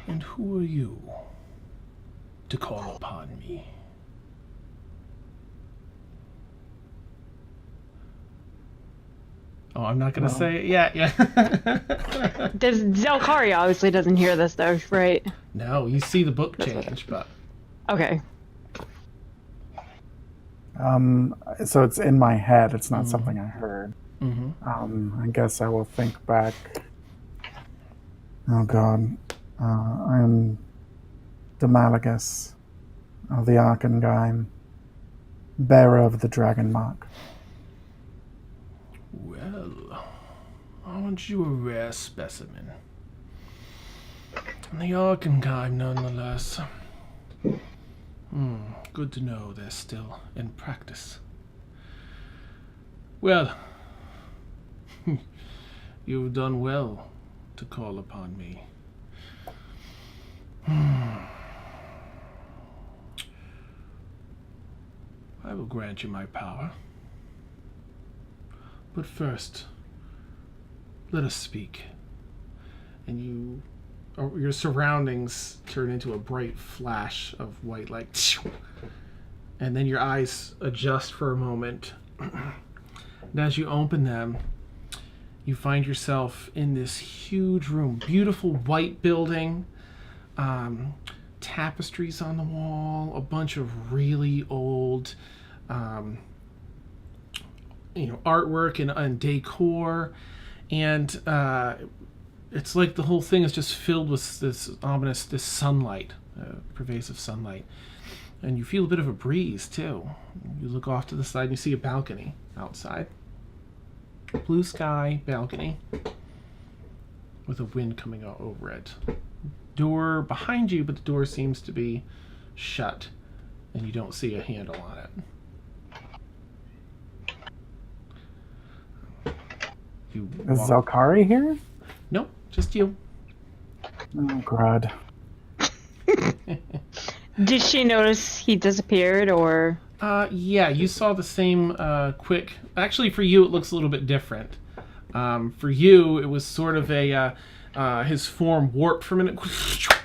and who are you to call upon me? Oh, I'm not going to say it yet. Yeah. ZelKaari obviously doesn't hear this, though, right? No, you see the book change, but... Okay. So it's in my head. It's not something I heard. Mm-hmm. I guess I will think back. Oh, God. I am Demalagus of the Archangime, bearer of the dragon mark. Well, aren't you a rare specimen? And the Archangime, nonetheless. Good to know they're still in practice. Well, you've done well to call upon me. I will grant you my power. But first, let us speak. and your surroundings turn into a bright flash of white light. And then your eyes adjust for a moment. And as you open them, you find yourself in this huge room, beautiful white building, tapestries on the wall, a bunch of really old, artwork and decor, and it's like the whole thing is just filled with this sunlight, pervasive sunlight, and you feel a bit of a breeze too. You look off to the side and you see a balcony outside. Blue sky balcony with a wind coming out over it. Door behind you, but the door seems to be shut and you don't see a handle on it. Is ZelKaari here? Nope, just you. Oh, God. Did she notice he disappeared, or? Yeah, you saw the same quick... Actually, for you, it looks a little bit different. For you, it was sort of his form warped for a minute,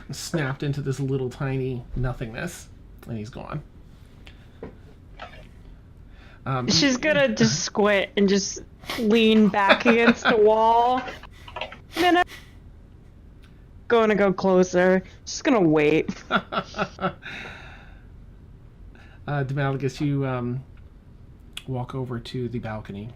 and snapped into this little tiny nothingness, and he's gone. She's gonna just squint and just lean back against the wall. Then I'm gonna go closer. Just gonna wait. Demalagus, you walk over to the balcony.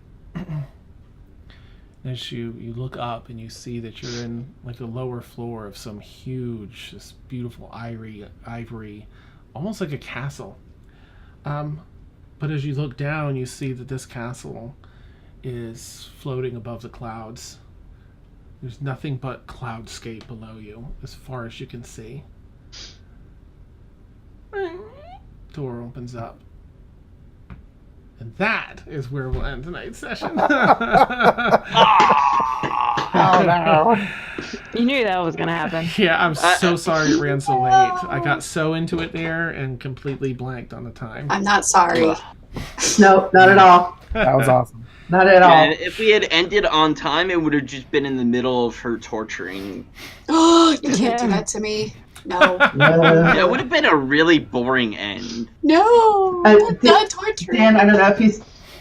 As you look up and you see that you're in like the lower floor of some huge, this beautiful ivory, almost like a castle. But as you look down, you see that this castle is floating above the clouds. There's nothing but cloudscape below you, as far as you can see. Door opens up. And that is where we'll end tonight's session. Oh, no. You knew that was going to happen. Yeah, I'm so sorry it ran so late. I got so into it there and completely blanked on the time. I'm not sorry. No, not at all. That was awesome. Not at all. And if we had ended on time, it would have just been in the middle of her torturing. Oh, you can't do that to me. No. That would have been a really boring end. No, not torture. Dan, I don't know if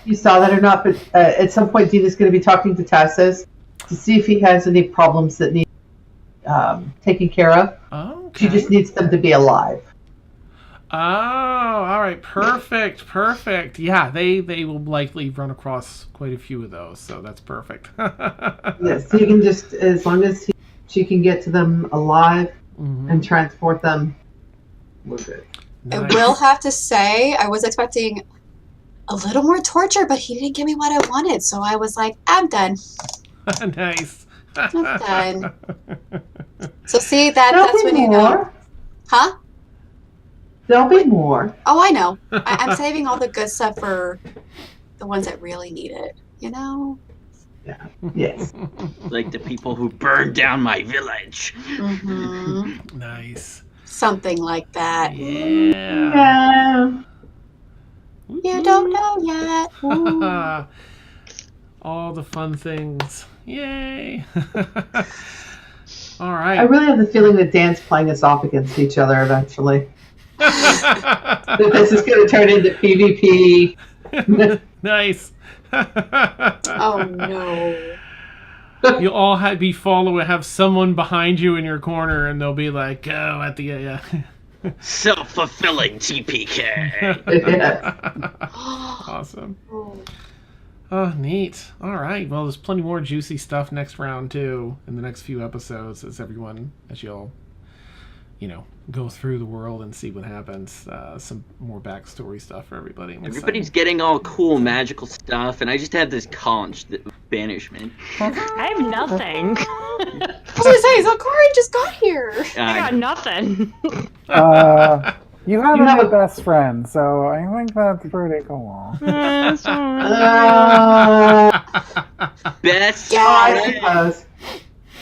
you saw that or not, but at some point Deena's going to be talking to Thaxl to see if he has any problems that need taken care of. Okay. She just needs them to be alive. Oh, all right. Perfect. Yeah, they will likely run across quite a few of those, so that's perfect. Yes, you can just, as long as she can get to them alive and transport them, we're good. Nice. I will have to say, I was expecting a little more torture, but he didn't give me what I wanted, so I was like, I'm done. Nice. I'm done. So see, that's when you know. Huh? There'll be more. Oh, I know. I'm saving all the good stuff for the ones that really need it, you know? Yeah. Yes. Like the people who burned down my village. Mm-hmm. Nice. Something like that. Yeah. You don't know yet. All the fun things. Yay. All right. I really have the feeling that Dan's playing us off against each other eventually. That this is going to turn into PvP. Nice. Oh no. You'll all have someone behind you in your corner, and they'll be like, "Go at the." Self-fulfilling TPK. Awesome. Oh, neat. All right. Well, there's plenty more juicy stuff next round too, in the next few episodes, as you'll, go through the world and see what happens. Some more backstory stuff for everybody. Everybody's getting all cool magical stuff, and I just have this conch banishment. I have nothing. I was going to say, ZelKaari just got here. I got nothing. You have a best friend, so I think that's pretty cool. Best I suppose.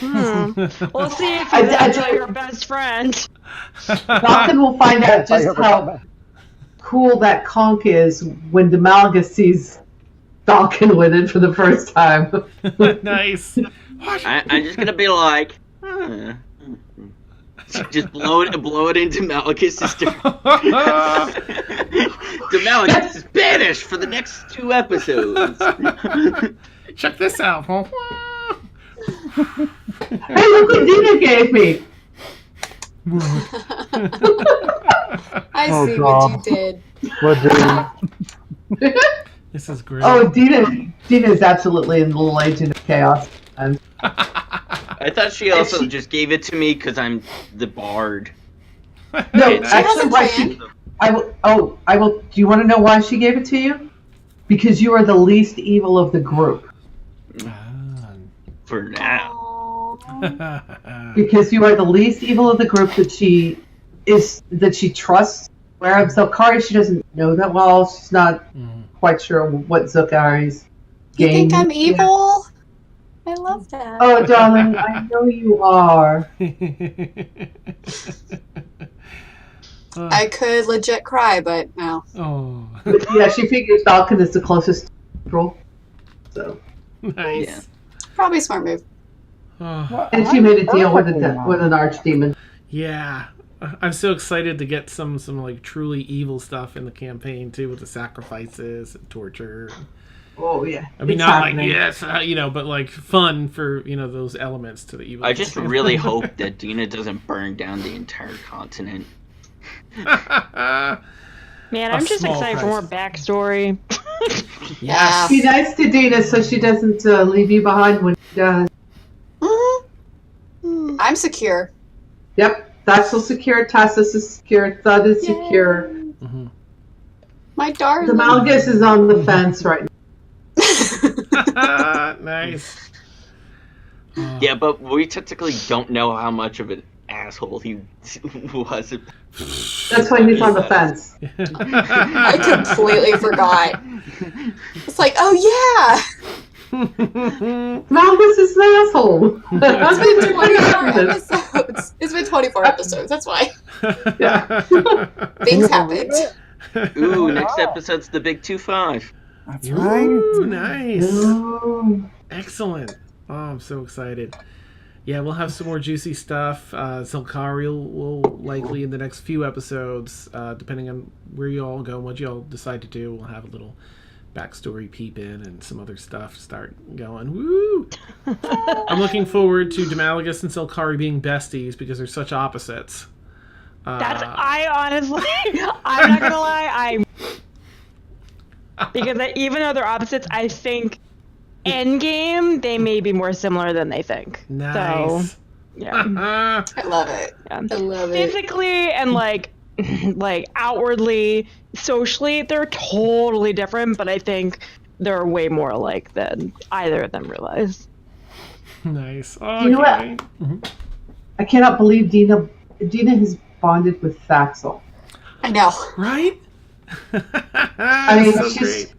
We'll see if he's actually your best friend. Falcon will find out just how cool that conch is when Demalagus sees Falcon win it for the first time. Nice. I'm just gonna be like, Just blow it into Malachus's Malachus is banished for the next 2 episodes. Check this out. Hey, look what Deena gave me. I Oh, see God. what you did. What do This is great. Oh, Deena is absolutely in the little agent of chaos. And I thought she also just gave it to me because I'm the bard. no, She has actually, a why plan. she? I will. Do you want to know why she gave it to you? Because you are the least evil of the group. For now. Aw. Because you are the least evil of the group that she trusts. Whereas ZelKaari, she doesn't know that well. She's not quite sure what ZelKaari's You game. think I'm evil? I love that. Oh, darling, I know you are. I could legit cry, but no. Oh, But yeah, she figures Falcon is the closest neutral. So, nice. Yeah. Probably a smart move. Oh, and she made a deal with an archdemon. yeah. I'm so excited to get some like truly evil stuff in the campaign too, with the sacrifices and torture. Oh yeah. I mean, It's not happening. like yes, but like fun for those elements to the evil. I just really hope that Deena doesn't burn down the entire continent. Man, I'm just small excited for more backstory. Yeah. Be nice to Deena so she doesn't leave you behind when she does. I'm secure. Yep. Thaxl secure, Tassus is secure, Thud is secure. Mhm. My darling. The Malgus is on the fence right now. Nice. Yeah, but we technically don't know how much of an asshole he was. That's why he's on the fence. I completely forgot. It's like, oh yeah! Malgus is an asshole. It's been 24 episodes. It's been 24 episodes, that's why. Yeah. Things happened. Ooh, next episode's the big 2-5. That's right. Ooh, nice. Oh. Excellent. Oh, I'm so excited. Yeah, we'll have some more juicy stuff. ZelKaari will likely in the next few episodes, depending on where you all go and what you all decide to do, we'll have a little backstory peep in and some other stuff start going. Woo! I'm looking forward to Demalagus and ZelKaari being besties because they're such opposites. I honestly, I'm not gonna lie, because even though they're opposites, I think endgame they may be more similar than they think. Nice. So, yeah. I love it. Yeah. I love it. Physically and like outwardly, socially, they're totally different, but I think they're way more alike than either of them realize. Nice. Oh, You know what? okay. Mhm. I cannot believe Deena has bonded with Thaxl. I know. Right? I mean, so she's great.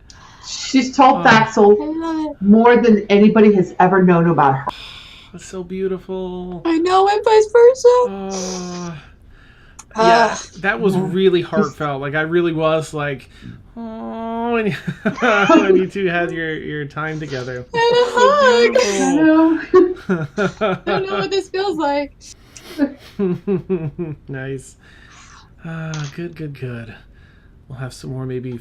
she's told I Thaxl love it. more than anybody has ever known about her. That's so beautiful. I know, and vice versa. Yeah, that was really heartfelt. Like I really was like, oh, when you, when you two had your time together. And a hug. Beautiful. I don't know what this feels like. Nice. Good. We'll have some more maybe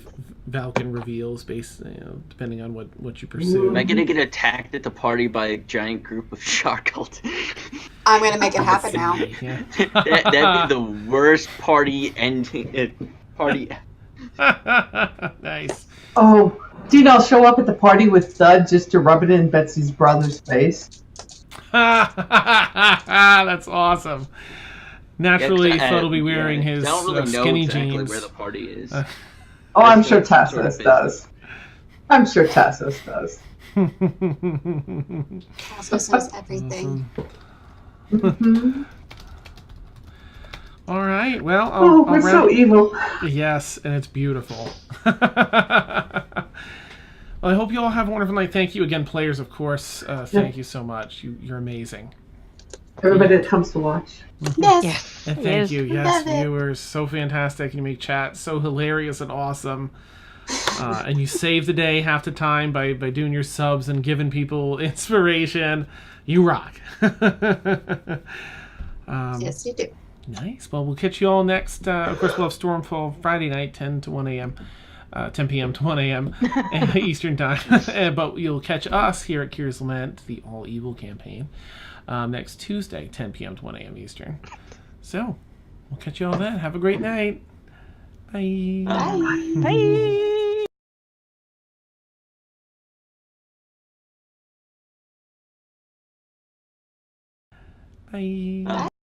Valken reveals based, depending on what you pursue. Am I gonna get attacked at the party by a giant group of shark cult? I'm gonna make it happen now. Yeah. That'd be the worst party ending. Party. Nice. Oh, Deena, I'll show up at the party with Thud just to rub it in Betsy's brother's face. That's awesome. Naturally, Yeah, Thud will be wearing I his don't really know skinny exactly jeans. where the party is. Oh, I'm That's sure the sort of Tassus business. does. I'm sure Tassus does. Tassos knows everything. Mhm. All right. Well, Oh, we're so evil. Yes, and it's beautiful. Well, I hope you all have a wonderful night. Thank you again, players, of course. Thank you so much. You're amazing. Everybody that comes to watch. Yes. And thank you, yes, Love it. viewers. So fantastic. You make chat so hilarious and awesome. And you save the day half the time by doing your subs and giving people inspiration. You rock. Yes, you do. Nice. Well, we'll catch you all next. Of course, we'll have Stormfall Friday night, 10 to 1 a.m. 10 p.m. to 1 a.m. Eastern Time. But you'll catch us here at Curious Lament, the All Evil campaign, next Tuesday, 10 p.m. to 1 a.m. Eastern. So, we'll catch you all then. Have a great night. Bye. Bye. Bye. Bye.